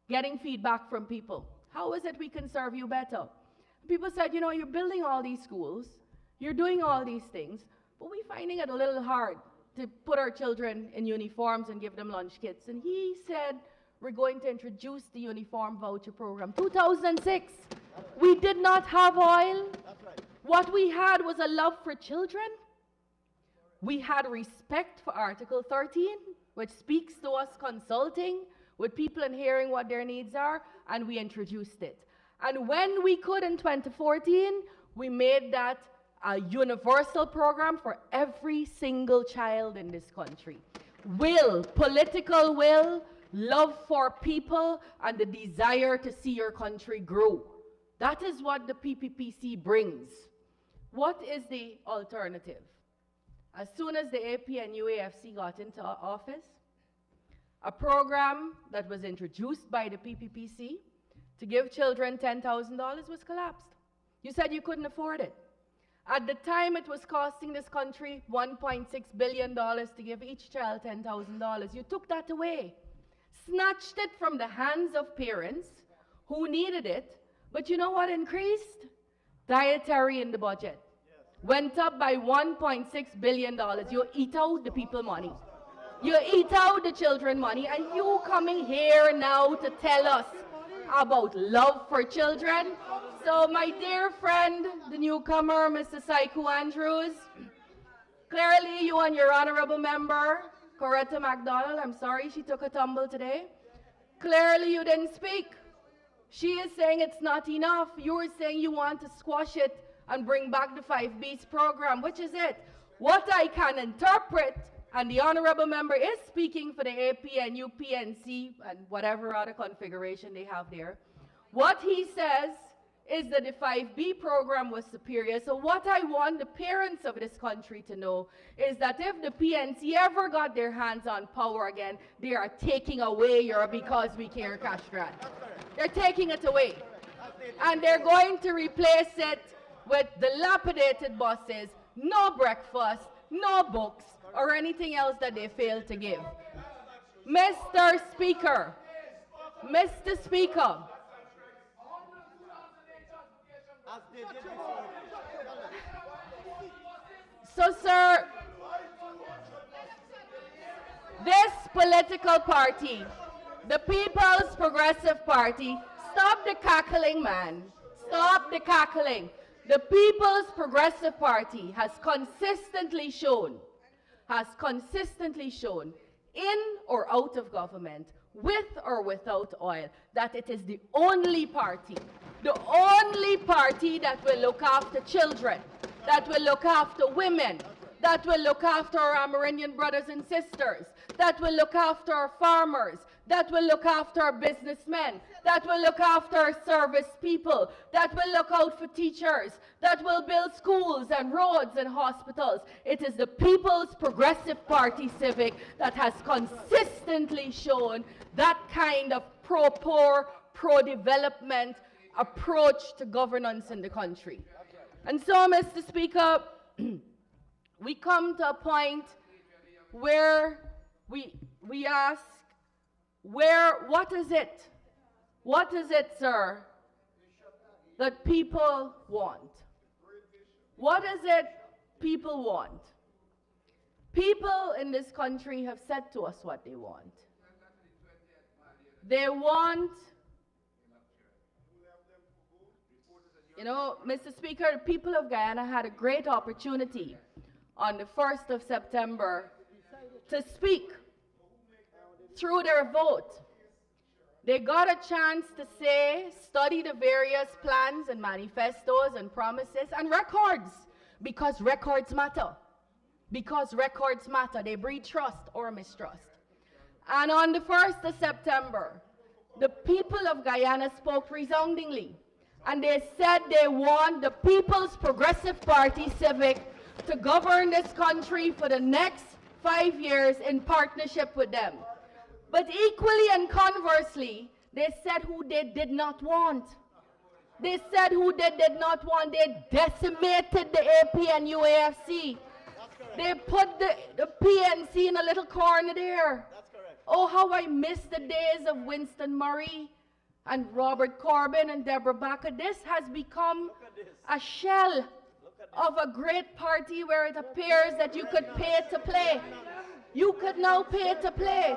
S8: getting feedback from people. How is it we can serve you better? People said, you know, you're building all these schools, you're doing all these things, but we're finding it a little hard to put our children in uniforms and give them lunch kits. And he said, we're going to introduce the uniform voucher program. 2006, we did not have oil. What we had was a love for children. We had respect for Article 13, which speaks to us consulting with people and hearing what their needs are, and we introduced it. And when we could in 2014, we made that a universal program for every single child in this country. Will, political will, love for people, and the desire to see your country grow. That is what the PPPC brings. What is the alternative? As soon as the AP and UAFC got into office, a program that was introduced by the PPPC to give children $10,000 was collapsed. You said you couldn't afford it. At the time, it was costing this country $1.6 billion to give each child $10,000. You took that away, snatched it from the hands of parents who needed it, but you know what increased? Dietary in the budget. Went up by $1.6 billion. You eat out the people money. You eat out the children money, and you coming here now to tell us about love for children. So my dear friend, the newcomer, Mr. Saiku Andrews, clearly you and your honorable member, Coretta MacDonald, I'm sorry she took a tumble today. Clearly you didn't speak. She is saying it's not enough. You are saying you want to squash it and bring back the 5Bs program, which is it. What I can interpret, and the honorable member is speaking for the AP and UPNC and whatever other configuration they have there. What he says is that the 5B program was superior. So what I want the parents of this country to know is that if the PNC ever got their hands on power again, they are taking away your Because We Care cash grant. They're taking it away. And they're going to replace it with dilapidated buses, no breakfast, no books, or anything else that they fail to give. Mr. Speaker, so, sir, this political party, the People's Progressive Party, stop the cackling, man. Stop the cackling. The People's Progressive Party has consistently shown, in or out of government, with or without oil, that it is the only party that will look after children, that will look after women, that will look after our Amerindian brothers and sisters, that will look after our farmers, that will look after our businessmen, that will look after our service people, that will look out for teachers, that will build schools and roads and hospitals. It is the People's Progressive Party Civic that has consistently shown that kind of pro-poor, pro-development approach to governance in the country. And so, Mr. Speaker, we come to a point where we ask, what is it, sir, that people want? What is it people want? People in this country have said to us what they want. They want, you know, Mr. Speaker, the people of Guyana had a great opportunity on the 1st of September to speak through their vote. They got a chance to say, study the various plans and manifestos and promises and records, because records matter. Because records matter. They breed trust or mistrust. And on the 1st of September, the people of Guyana spoke resoundingly. And they said they want the People's Progressive Party, Civic, to govern this country for the next 5 years in partnership with them. But equally and conversely, they said who they did not want. They said who they did not want. They decimated the AP and UAFC. They put the PNC in a little corner there. Oh, how I miss the days of Winston Murray and Robert Corbyn and Deborah Baca. This has become a shell of a great party where it appears that you could pay to play. You could now pay to play.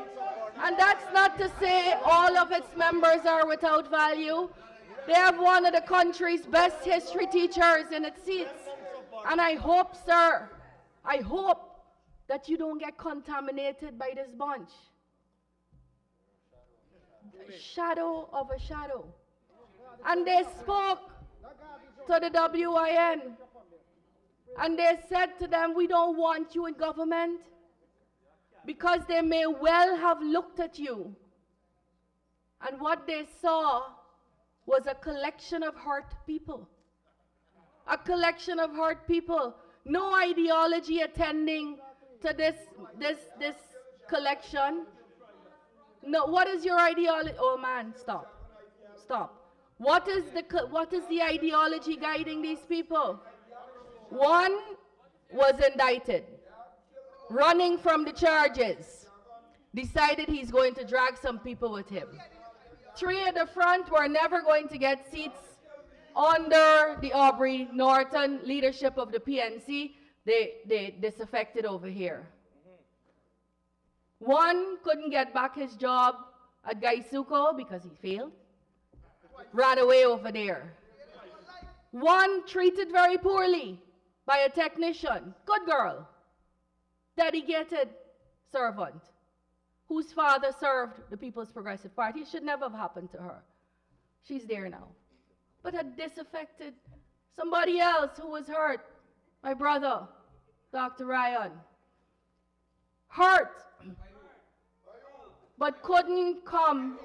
S8: And that's not to say all of its members are without value. They have one of the country's best history teachers in its seats. And I hope, sir, I hope that you don't get contaminated by this bunch. Shadow of a shadow. And they spoke to the WIN. And they said to them, we don't want you in government, because they may well have looked at you. And what they saw was a collection of hurt people. A collection of hurt people. No ideology attending to this collection. No, what is your ideology? Oh man, stop. Stop. What is the ideology guiding these people? One was indicted, running from the charges, decided he's going to drag some people with him. 3 at the front were never going to get seats under the Aubrey Norton leadership of the PNC. They disaffected over here. One couldn't get back his job at Gaisuko because he failed. Ran away over there. One treated very poorly by a technician. Good girl. Dedicated servant whose father served the People's Progressive Party. It should never have happened to her. She's there now. But had disaffected somebody else who was hurt. My brother, Dr. Ryan. Hurt. But couldn't come.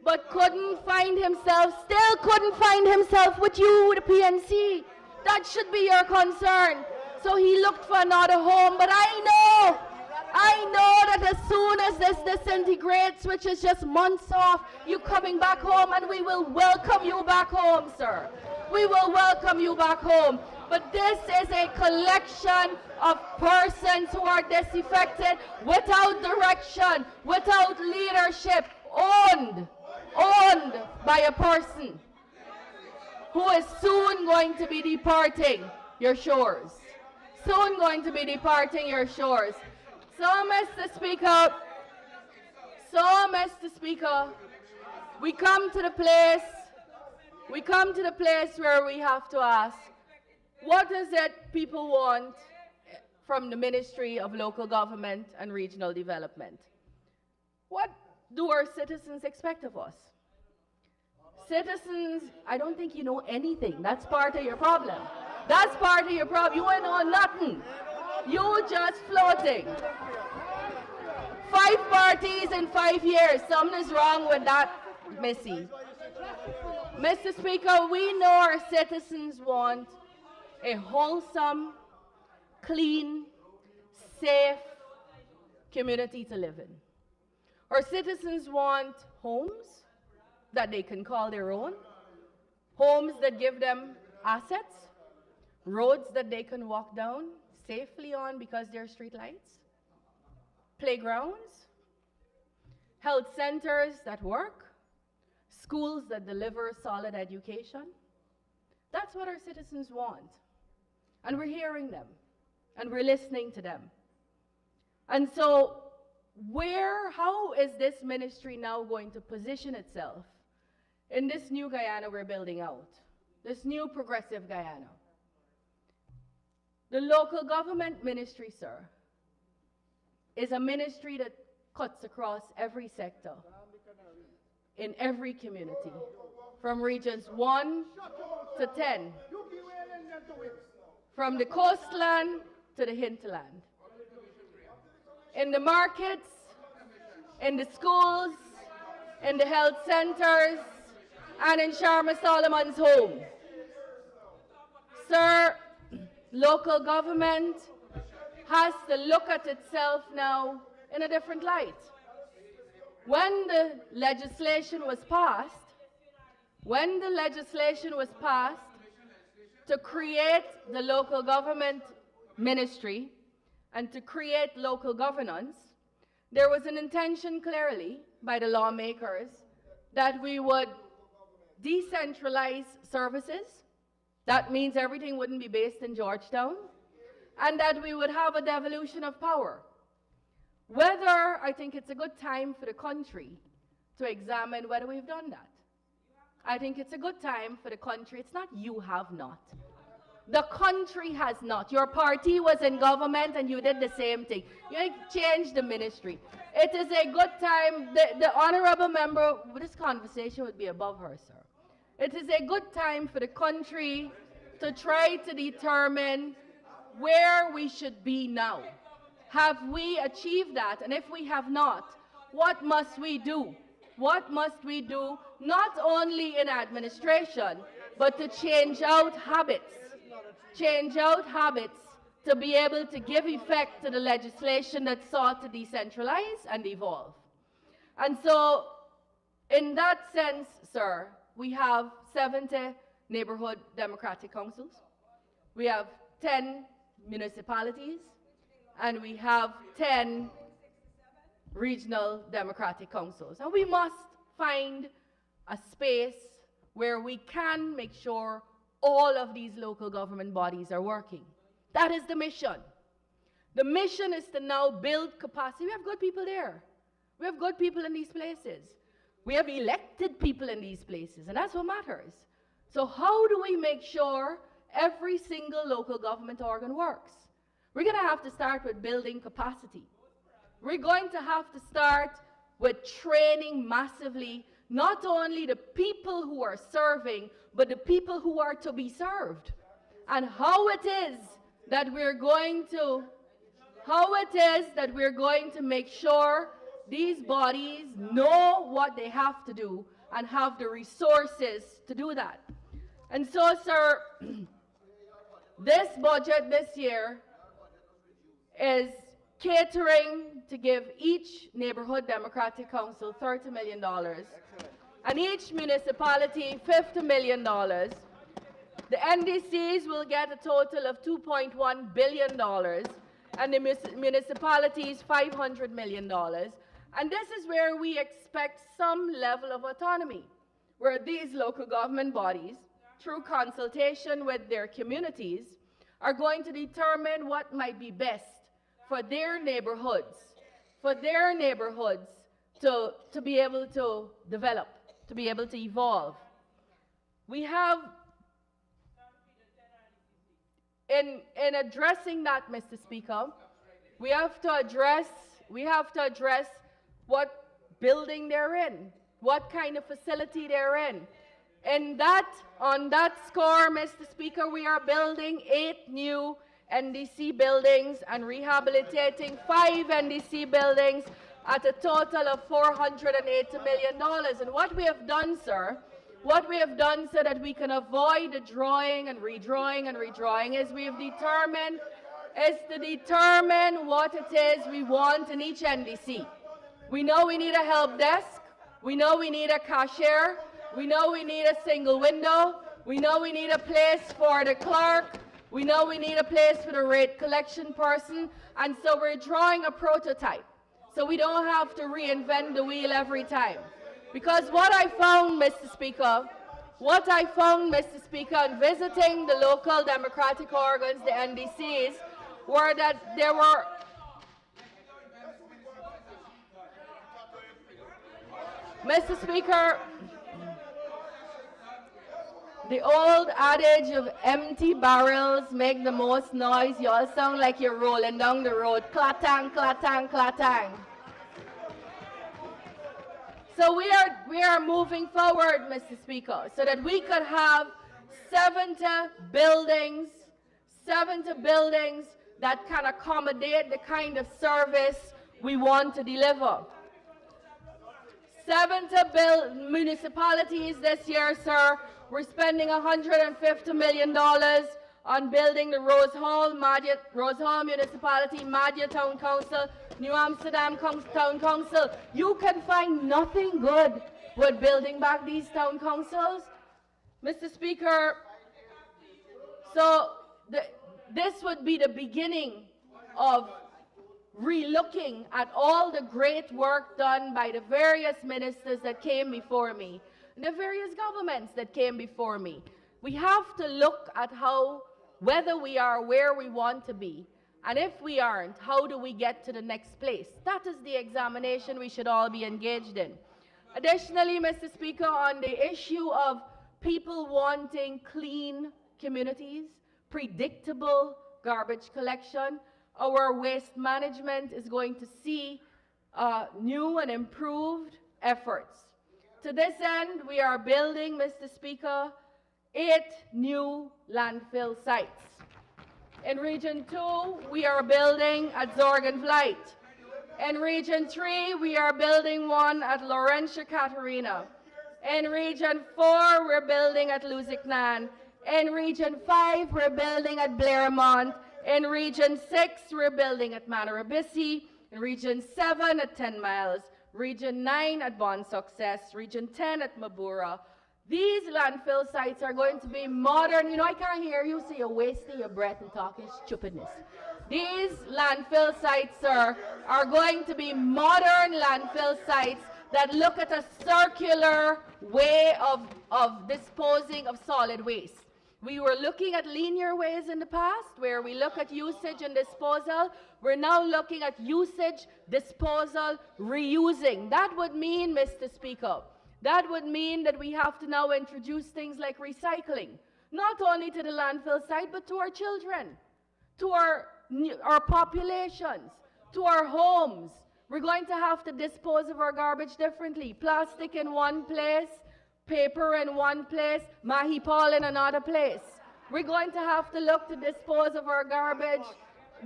S8: But couldn't find himself, still couldn't find himself with you, the PNC. That should be your concern. So he looked for another home. But I know that as soon as this disintegrates, which is just months off, you're coming back home, and we will welcome you back home, sir. We will welcome you back home. But this is a collection of persons who are disaffected, without direction, without leadership, owned by a person who is soon going to be departing your shores. Soon going to be departing your shores. So, Mr. Speaker, we come to the place where we have to ask, what is it people want from the Ministry of Local Government and Regional Development? What do our citizens expect of us? Citizens, I don't think you know anything. That's part of your problem. That's part of your problem. You ain't know nothing. You just floating. 5 parties in 5 years. Something is wrong with that, Missy. Mr. Speaker, we know our citizens want a wholesome, clean, safe community to live in. Our citizens want homes that they can call their own, homes that give them assets, roads that they can walk down safely on because there are street lights, playgrounds, health centers that work, schools that deliver solid education. That's what our citizens want. And we're hearing them, and we're listening to them. And so how is this ministry now going to position itself in this new Guyana we're building out, this new progressive Guyana? The local government ministry, sir, is a ministry that cuts across every sector, in every community, from regions 1 to 10. from the coastland to the hinterland. In the markets, in the schools, in the health centers, and in Sharma Solomon's home. Sir, local government has to look at itself now in a different light. When the legislation was passed, to create the local government ministry and to create local governance, there was an intention clearly by the lawmakers that we would decentralize services. That means everything wouldn't be based in Georgetown, and that we would have a devolution of power. Whether I think it's a good time for the country to examine whether we've done that. I think it's a good time for the country. It's not you have not. The country has not. Your party was in government and you did the same thing. You changed the ministry. It is a good time. The honorable member, this conversation would be above her, sir. It is a good time for the country to try to determine where we should be now. Have we achieved that? And if we have not, what must we do? What must we do, not only in administration, but to change out habits? Change out habits to be able to give effect to the legislation that sought to decentralize and evolve. And so, in that sense, sir, we have 70 neighborhood democratic councils, we have 10 municipalities, and we have 10 regional democratic councils. And we must find a space where we can make sure all of these local government bodies are working. That is the mission. The mission is to now build capacity. We have good people there. We have good people in these places. We have elected people in these places, and that's what matters. So how do we make sure every single local government organ works? We're going to have to start with building capacity. We're going to have to start with training massively, not only the people who are serving, but the people who are to be served. And how it is that we're going to make sure these bodies know what they have to do and have the resources to do that. And so, sir, this budget this year is catering to give each neighborhood democratic council $30 million and each municipality $50 million. The NDCs will get a total of $2.1 billion and the municipalities $500 million. And this is where we expect some level of autonomy, where these local government bodies, through consultation with their communities, are going to determine what might be best for their neighborhoods, to be able to develop, to be able to evolve. We have, in addressing that, Mr. Speaker, we have to address what building they're in, what kind of facility they're in. And on that score, Mr. Speaker, we are building 8 new NDC buildings and rehabilitating 5 NDC buildings at a total of $480 million. And what we have done, sir, so that we can avoid the drawing and redrawing, is we have determined what it is we want in each NDC. We know we need a help desk, we know we need a cashier, we know we need a single window, we know we need a place for the clerk, we know we need a place for the rate collection person, and so we're drawing a prototype so we don't have to reinvent the wheel every time. Because what I found, Mr. Speaker, in visiting the local democratic organs, the NDCs, were that there were Mr. Speaker, the old adage of empty barrels make the most noise. You all sound like you're rolling down the road. Clatang, clatang, clatang. So we are moving forward, Mr. Speaker, so that we could have 70 buildings, 70 buildings that can accommodate the kind of service we want to deliver. 70 municipalities this year, sir. We're spending $150 million on building the Rose Hall Municipality, Madja Town Council, New Amsterdam Town Council. You can find nothing good with building back these town councils. Mr. Speaker, so this would be the beginning of relooking at all the great work done by the various ministers that came before me, and the various governments that came before me. We have to look at whether we are where we want to be, and if we aren't, how do we get to the next place? That is the examination we should all be engaged in. Additionally, Mr. Speaker, on the issue of people wanting clean communities, predictable garbage collection, our waste management is going to see new and improved efforts. To this end, we are building, Mr. Speaker, 8 new landfill sites. In Region 2, we are building at Zorgenvliet. In Region 3, we are building one at Laurentia Catarina. In Region 4, we're building at Luziknan. In Region 5, we're building at Blairmont. In Region 6, we're building at Manarabisi. In Region 7 at 10 Miles. Region 9 at Bon Success. Region 10 at Mabura. These landfill sites are going to be modern. You know, I can't hear you, so you're wasting your breath and talking stupidness. These landfill sites, sir, are going to be modern landfill sites that look at a circular way of disposing of solid waste. We were looking at linear ways in the past, where we look at usage and disposal. We're now looking at usage, disposal, reusing. That would mean, Mr. Speaker, that would mean that we have to now introduce things like recycling, not only to the landfill site, but to our children, to our populations, to our homes. We're going to have to dispose of our garbage differently. Plastic in one place, paper in one place, Mahipal in another place. We're going to have to look to dispose of our garbage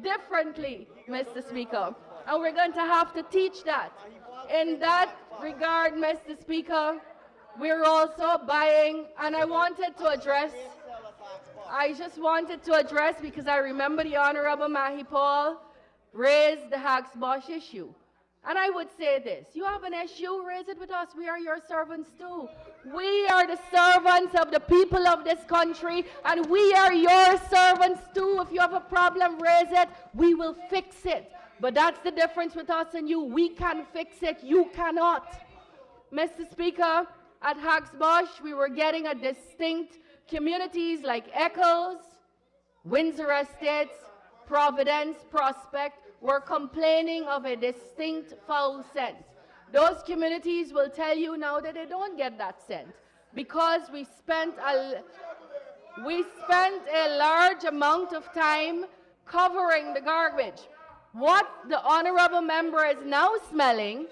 S8: differently, Mr. Speaker. And we're going to have to teach that. In that regard, Mr. Speaker, we're also buying, and I just wanted to address, because I remember the Honorable Mahipal raised the Hagsbosh issue. And I would say this: you have an issue, raise it with us. We are your servants too. We are the servants of the people of this country, and we are your servants too. If you have a problem, raise it. We will fix it. But that's the difference with us and you. We can fix it. You cannot. Mr. Speaker, at Hagsbosh, we were getting a distinct communities like Eccles, Windsor Estates, Providence, Prospect, were complaining of a distinct foul scent. Those communities will tell you now that they don't get that scent because we spent a large amount of time covering the garbage. What the honorable member is now smelling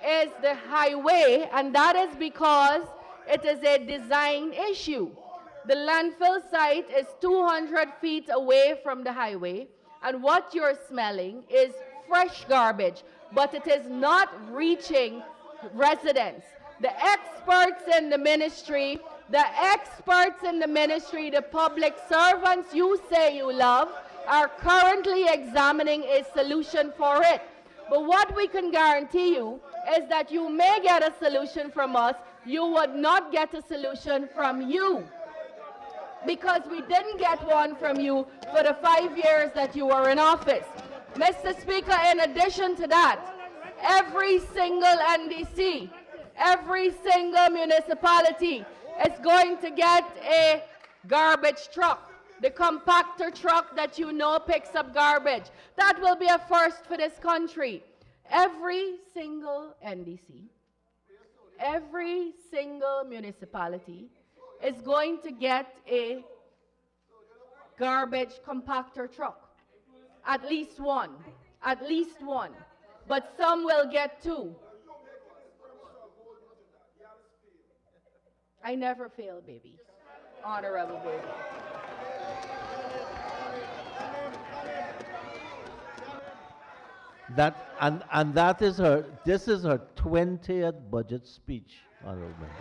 S8: is the highway, and that is because it is a design issue. The landfill site is 200 feet away from the highway, and what you're smelling is fresh garbage, but it is not reaching residents. The experts in the ministry, the public servants you say you love, are currently examining a solution for it. But what we can guarantee you is that you may get a solution from us, you would not get a solution from you, because we didn't get one from you for the 5 years that you were in office. Mr. Speaker, in addition to that, every single NDC, every single municipality is going to get a garbage truck, the compactor truck that you know picks up garbage. That will be a first for this country. Every single NDC, every single municipality is going to get a garbage compactor truck. At least one. At least one. But some will get 2. I never fail, baby. Honorable Baby.
S2: And that is her, this is her 20th budget speech, honorable members.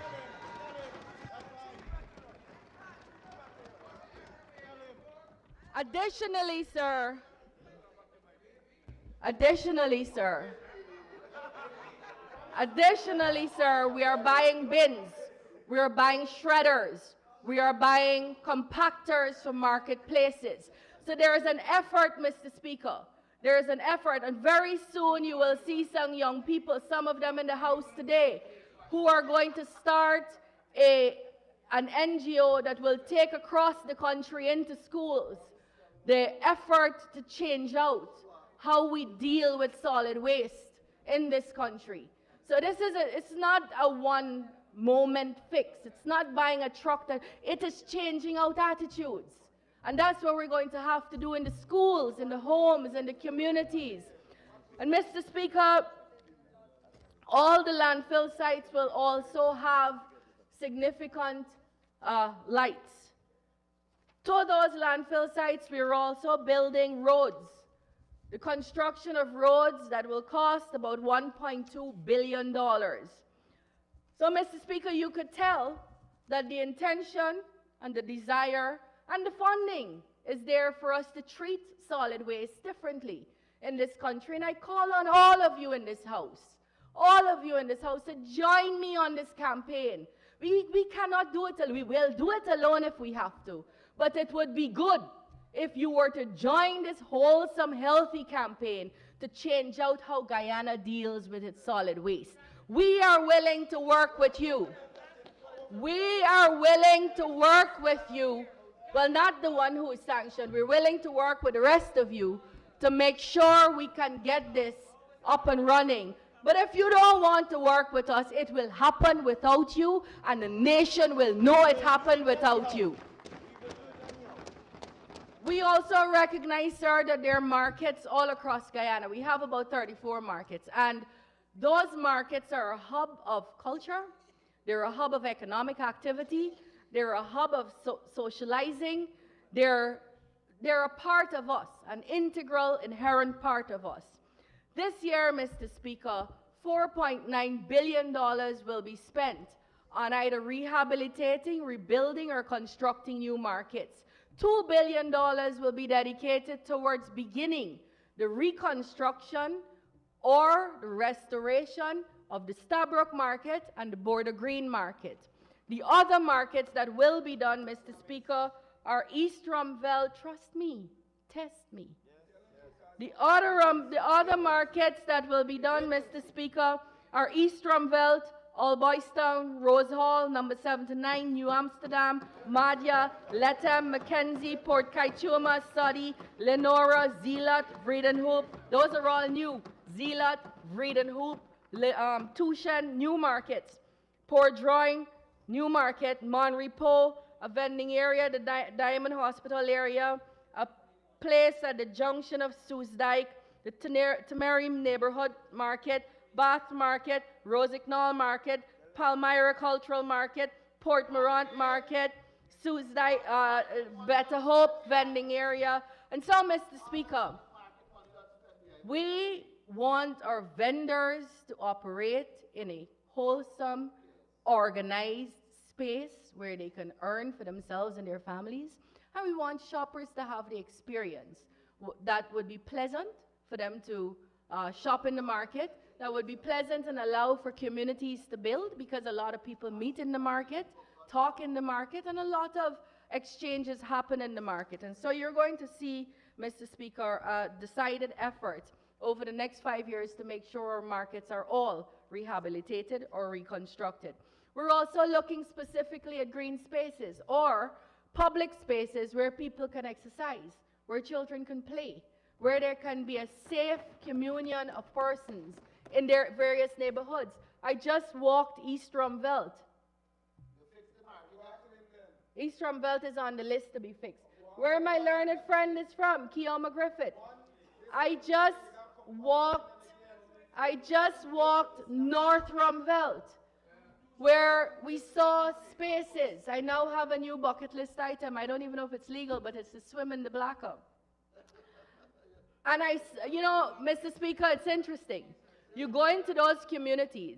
S8: Additionally, sir, additionally, sir, additionally, sir, we are buying bins, we are buying shredders, we are buying compactors from marketplaces. So there is an effort, Mr. Speaker. There is an effort, and very soon you will see some young people, some of them in the House today, who are going to start an NGO that will take across the country into schools the effort to change out how we deal with solid waste in this country. So it's not a one moment fix. It's not buying a truck, it is changing out attitudes. And that's what we're going to have to do in the schools, in the homes, in the communities. And Mr. Speaker, all the landfill sites will also have significant lights. To those landfill sites, we're also building roads. The construction of roads that will cost about $1.2 billion. So, Mr. Speaker, you could tell that the intention and the desire and the funding is there for us to treat solid waste differently in this country. And I call on all of you in this House, to join me on this campaign. We cannot do it alone. We will do it alone if we have to. But it would be good if you were to join this wholesome, healthy campaign to change out how Guyana deals with its solid waste. We are willing to work with you. We are willing to work with you. Well, not the one who is sanctioned. We're willing to work with the rest of you to make sure we can get this up and running. But if you don't want to work with us, it will happen without you, and the nation will know it happened without you. We also recognize, sir, that there are markets all across Guyana. We have about 34 markets, and those markets are a hub of culture, they're a hub of economic activity, they're a hub of socializing, they're a part of us, an integral, inherent part of us. This year, Mr. Speaker, $4.9 billion will be spent on either rehabilitating, rebuilding, or constructing new markets. $2 billion will be dedicated towards beginning the reconstruction or the restoration of the Stabroek market and the Border Green market. The other markets that will be done, Mr. Speaker, are East Rumveld, trust me, test me. The other markets that will be done, Mr. Speaker, are East Rumveld, Alboystown, Rose Hall, number 79, New Amsterdam, Madja, Lethem, Mackenzie, Port Kaituma, Soddy, Lenora, Zeelat, Vredenhoop. Those are all new. Zeelat, Vredenhoop, Tushen, new markets. Port Drawing, new market. Monrepo, a vending area, the Diamond Hospital area, a place at the junction of Soesdijk, the Tamerim neighborhood market, Bath Market, Rosignol Market, Palmyra Cultural Market, Port Morant Market, Soesdijk, Better Hope vending area. And so, Mr. Speaker, we want our vendors to operate in a wholesome, organized space where they can earn for themselves and their families. And we want shoppers to have the experience that would be pleasant for them to shop in the market, that would be pleasant and allow for communities to build, because a lot of people meet in the market, talk in the market, and a lot of exchanges happen in the market. And so you're going to see, Mr. Speaker, a decided effort over the next 5 years to make sure our markets are all rehabilitated or reconstructed. We're also looking specifically at green spaces or public spaces where people can exercise, where children can play, where there can be a safe communion of persons in their various neighborhoods. I just walked East Rumveld. East Rumveld is on the list to be fixed. Where my learned friend is from, Keoma Griffith. I just walked North Rumveld. where we saw spaces. I now have a new bucket list item. I don't even know if it's legal, but it's to swim in the Blackout. And you know, Mr. Speaker, it's interesting. You go into those communities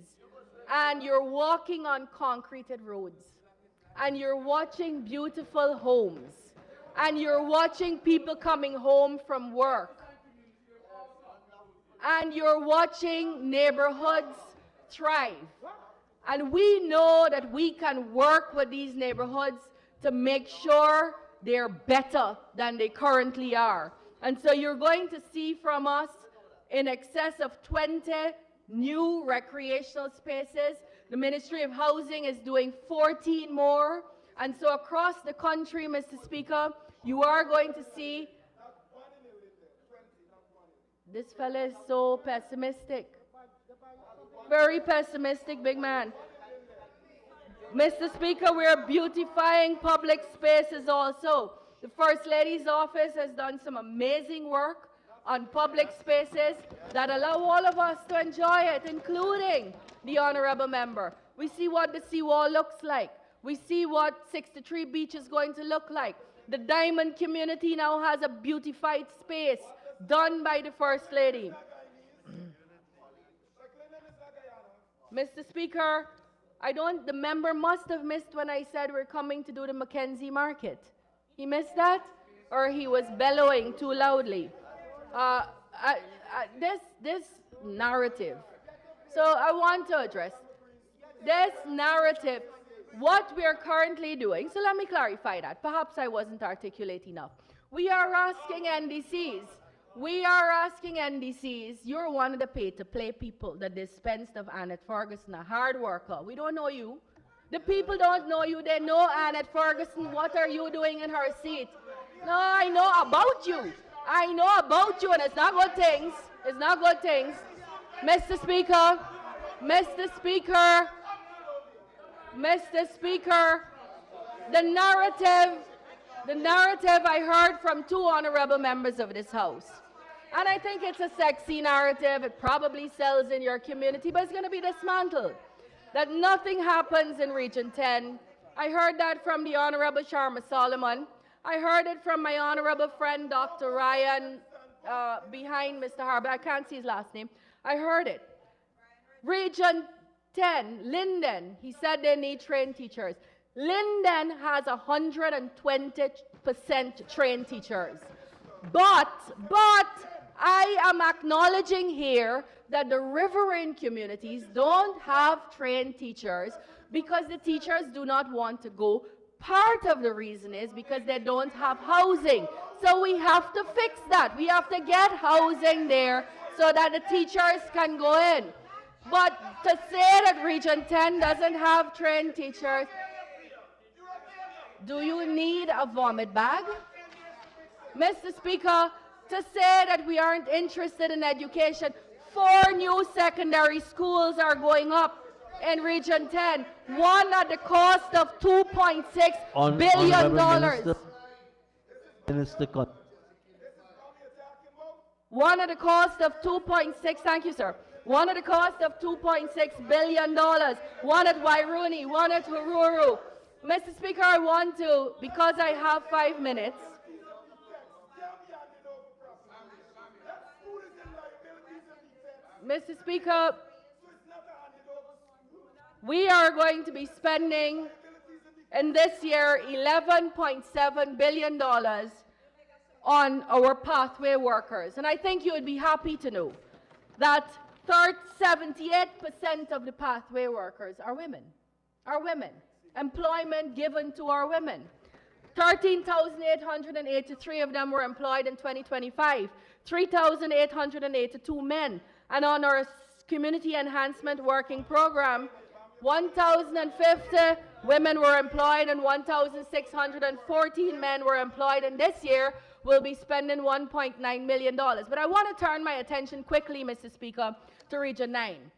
S8: and you're walking on concreted roads and you're watching beautiful homes and you're watching people coming home from work and you're watching neighborhoods thrive. And we know that we can work with these neighborhoods to make sure they're better than they currently are. And so you're going to see from us in excess of 20 new recreational spaces. The Ministry of Housing is doing 14 more. And so across the country, Mr. Speaker, you are going to see. This fella is so pessimistic. Very pessimistic, big man. Mr. Speaker, we're beautifying public spaces also. The First Lady's office has done some amazing work on public spaces that allow all of us to enjoy it, including the honorable member. We see what the seawall looks like. We see what 63 Beach is going to look like. The Diamond community now has a beautified space done by the First Lady. Mr. Speaker, the member must have missed when I said we're coming to do the Mackenzie Market. He missed that? Or he was bellowing too loudly? This narrative. So I want to address this narrative, what we are currently doing. So let me clarify that. Perhaps I wasn't articulate enough. We are asking NDCs. You're one of the pay-to-play people that dispensed of Annette Ferguson, a hard worker. We don't know you. The people don't know you. They know Annette Ferguson. What are you doing in her seat? No, I know about you. I know about you, and it's not good things. It's not good things. Mr. Speaker, the narrative I heard from two honorable members of this House. And I think it's a sexy narrative. It probably sells in your community, but it's going to be dismantled. That nothing happens in Region 10. I heard that from the Honorable Sharma Solomon. I heard it from my honorable friend, Dr. Ryan, behind Mr. Harbour. I can't see his last name. I heard it. Region 10, Linden, he said they need trained teachers. Linden has 120% trained teachers. But I am acknowledging here that the riverine communities don't have trained teachers because the teachers do not want to go. Part of the reason is because they don't have housing. So we have to fix that. We have to get housing there so that the teachers can go in. But to say that Region 10 doesn't have trained teachers, do you need a vomit bag? Mr. Speaker, to say that we aren't interested in education, 4 new secondary schools are going up in Region 10, one at the cost of $2.6 billion. One at the cost of 2.6, thank you, sir. One at the cost of $2.6 billion. One at Wairuni, one at Hururu. Mr. Speaker, I want to, because I have 5 minutes, Mr. Speaker, we are going to be spending in this year $11.7 billion on our pathway workers. And I think you would be happy to know that 78% of the pathway workers are women. Employment given to our women. 13,883 of them were employed in 2025. 3,882 men. And on our community enhancement working program, 1,050 women were employed and 1,614 men were employed. And this year, we'll be spending $1.9 million. But I want to turn my attention quickly, Mr. Speaker, to Region 9.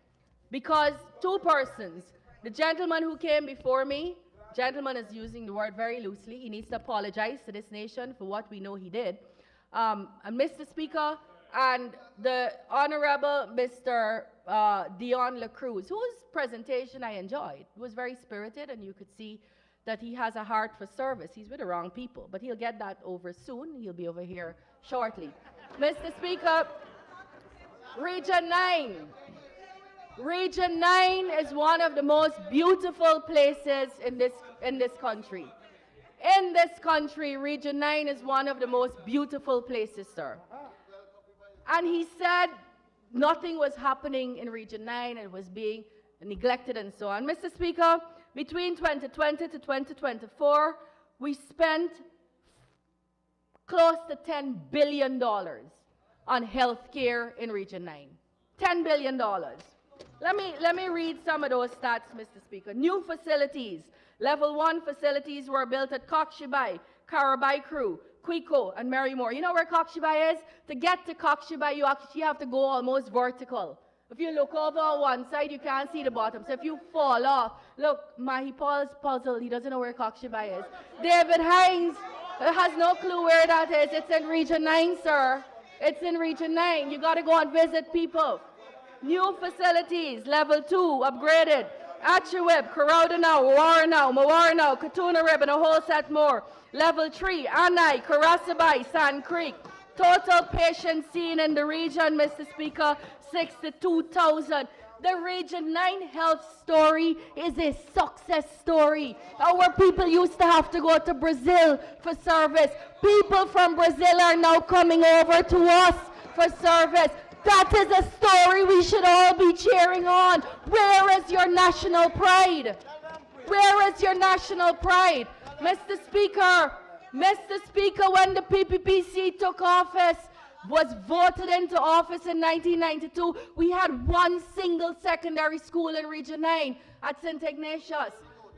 S8: Because 2 persons, the gentleman who came before me, gentleman is using the word very loosely. He needs to apologize to this nation for what we know he did. And Mr. Speaker, and the Honorable Mr. Dion LaCruz, whose presentation I enjoyed. It was very spirited, and you could see that he has a heart for service. He's with the wrong people, but he'll get that over soon. He'll be over here shortly. Mr. Speaker, Region 9. Region 9 is one of the most beautiful places in this country. In this country, Region 9 is one of the most beautiful places, sir. And he said nothing was happening in Region 9, it was being neglected and so on. Mr. Speaker, between 2020 to 2024, we spent close to $10 billion on health care in Region 9. $10 billion. Let me read some of those stats, Mr. Speaker. New facilities. Level 1 facilities were built at Coxshibai, Carabaikrou, Quiko, and Marymore. You know where Coxshibai is? To get to Coxshibai, you actually have to go almost vertical. If you look over on one side, you can't see the bottom. So if you fall off, look, Mahi Paul's puzzled. He doesn't know where Coxshibai is. David Hines has no clue where that is. It's in Region 9, sir. It's in Region 9. You got to go and visit people. New facilities, level 2, upgraded. Achiweb, Karoudanau, Mawaranau, Katunarib, and a whole set more. Level 3, Anai, Karasabai, Sand Creek. Total patients seen in the region, Mr. Speaker, 62,000. The Region 9 health story is a success story. Our people used to have to go to Brazil for service. People from Brazil are now coming over to us for service. That is a story we should all be cheering on. Where is your national pride? Where is your national pride? Mr. Speaker, when the PPPC took office, was voted into office in 1992, we had one single secondary school in Region 9 at St. Ignatius.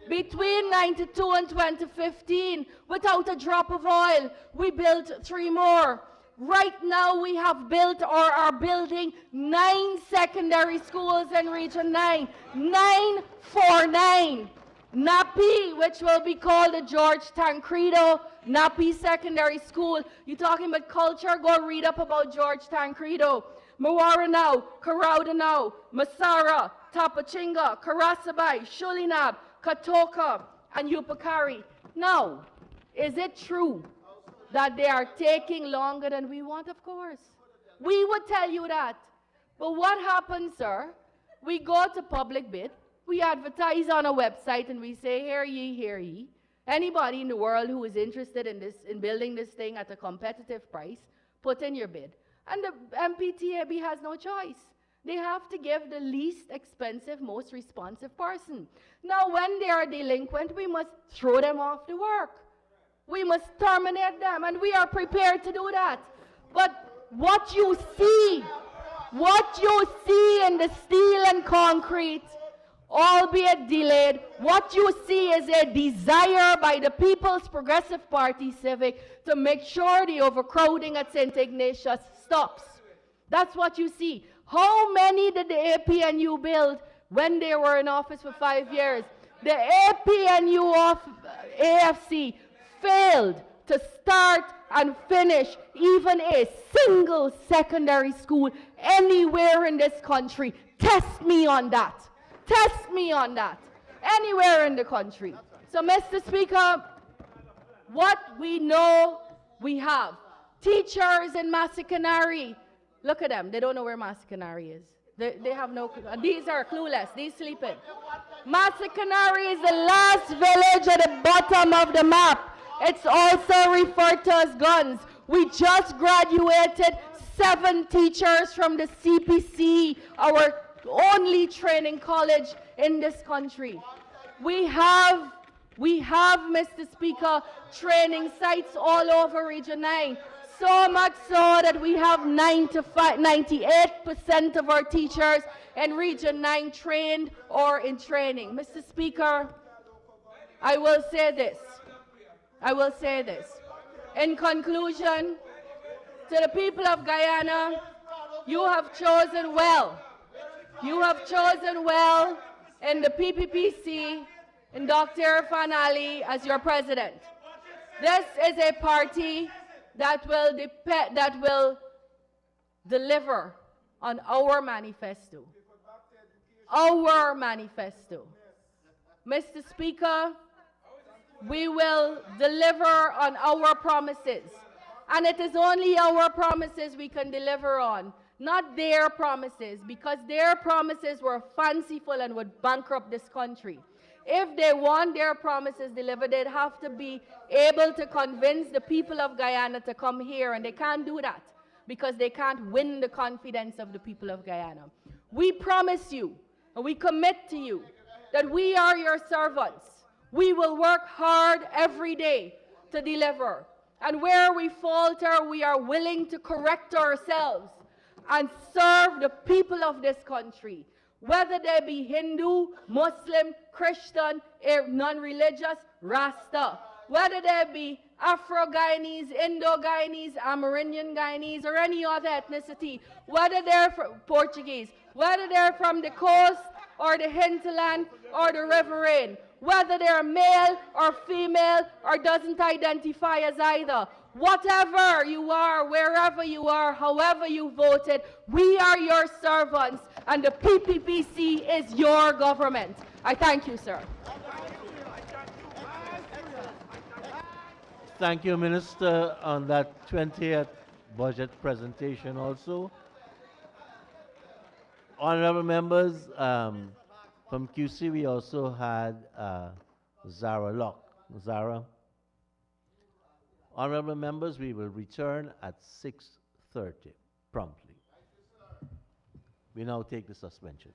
S8: Between 92 and 2015, without a drop of oil, we built 3 more. Right now, we have built or are building 9 secondary schools in Region 9. 949. Napi, which will be called the George Tancredo Napi Secondary School. You're talking about culture? Go read up about George Tancredo. Mawaranau, Karoudanau, Masara, Tapachinga, Karasabai, Shulinab, Katoka, and Upakari. Now, is it true that they are taking longer than we want? Of course. We would tell you that. But what happens, sir? We go to public bid, we advertise on a website, and we say, hear ye, hear ye. Anybody in the world who is interested in building this thing at a competitive price, put in your bid. And the MPTAB has no choice. They have to give the least expensive, most responsive person. Now, when they are delinquent, we must throw them off the work. We must terminate them, and we are prepared to do that. But what you see in the steel and concrete, albeit delayed, what you see is a desire by the People's Progressive Party Civic to make sure the overcrowding at St. Ignatius stops. That's what you see. How many did the APNU build when they were in office for 5 years? The APNU of AFC failed to start and finish even a single secondary school anywhere in this country. Test me on that. Test me on that. Anywhere in the country. So, Mr. Speaker, what we know we have. Teachers in Massicanari. Look at them. They don't know where Massicanari is. They have no clue. These are clueless. These sleeping. Massicanari is the last village at the bottom of the map. It's also referred to as Guns. We just graduated 7 teachers from the CPC, our only training college in this country. We have, Mr. Speaker, training sites all over Region 9. So much so that we have 98% of our teachers in Region 9 trained or in training. Mr. Speaker, I will say this. In conclusion, to the people of Guyana, you have chosen well. You have chosen well in the PPPC, in Dr. Irfan Ali as your president. This is a party that will deliver on our manifesto. our manifesto. Mr. Speaker, we will deliver on our promises. And it is only our promises we can deliver on, not their promises, because their promises were fanciful and would bankrupt this country. If they want their promises delivered, they'd have to be able to convince the people of Guyana to come here, and they can't do that because they can't win the confidence of the people of Guyana. We promise you, and we commit to you, that we are your servants. We will work hard every day to deliver. And where we falter, we are willing to correct ourselves and serve the people of this country, whether they be Hindu, Muslim, Christian, non-religious, Rasta, whether they be Afro-Guyanese, Indo-Guyanese, Amerindian Guyanese, or any other ethnicity, whether they're Portuguese, whether they're from the coast or the hinterland or the riverine, whether they're male or female or doesn't identify as either. Whatever you are, wherever you are, however you voted, we are your servants, and the PPPC is your government. I thank you, sir.
S2: Thank you, Minister, on that 20th budget presentation also. Honorable members, from QC we also had Zara Locke. Zara. Honorable members, we will return at 6:30 promptly. We now take the suspension.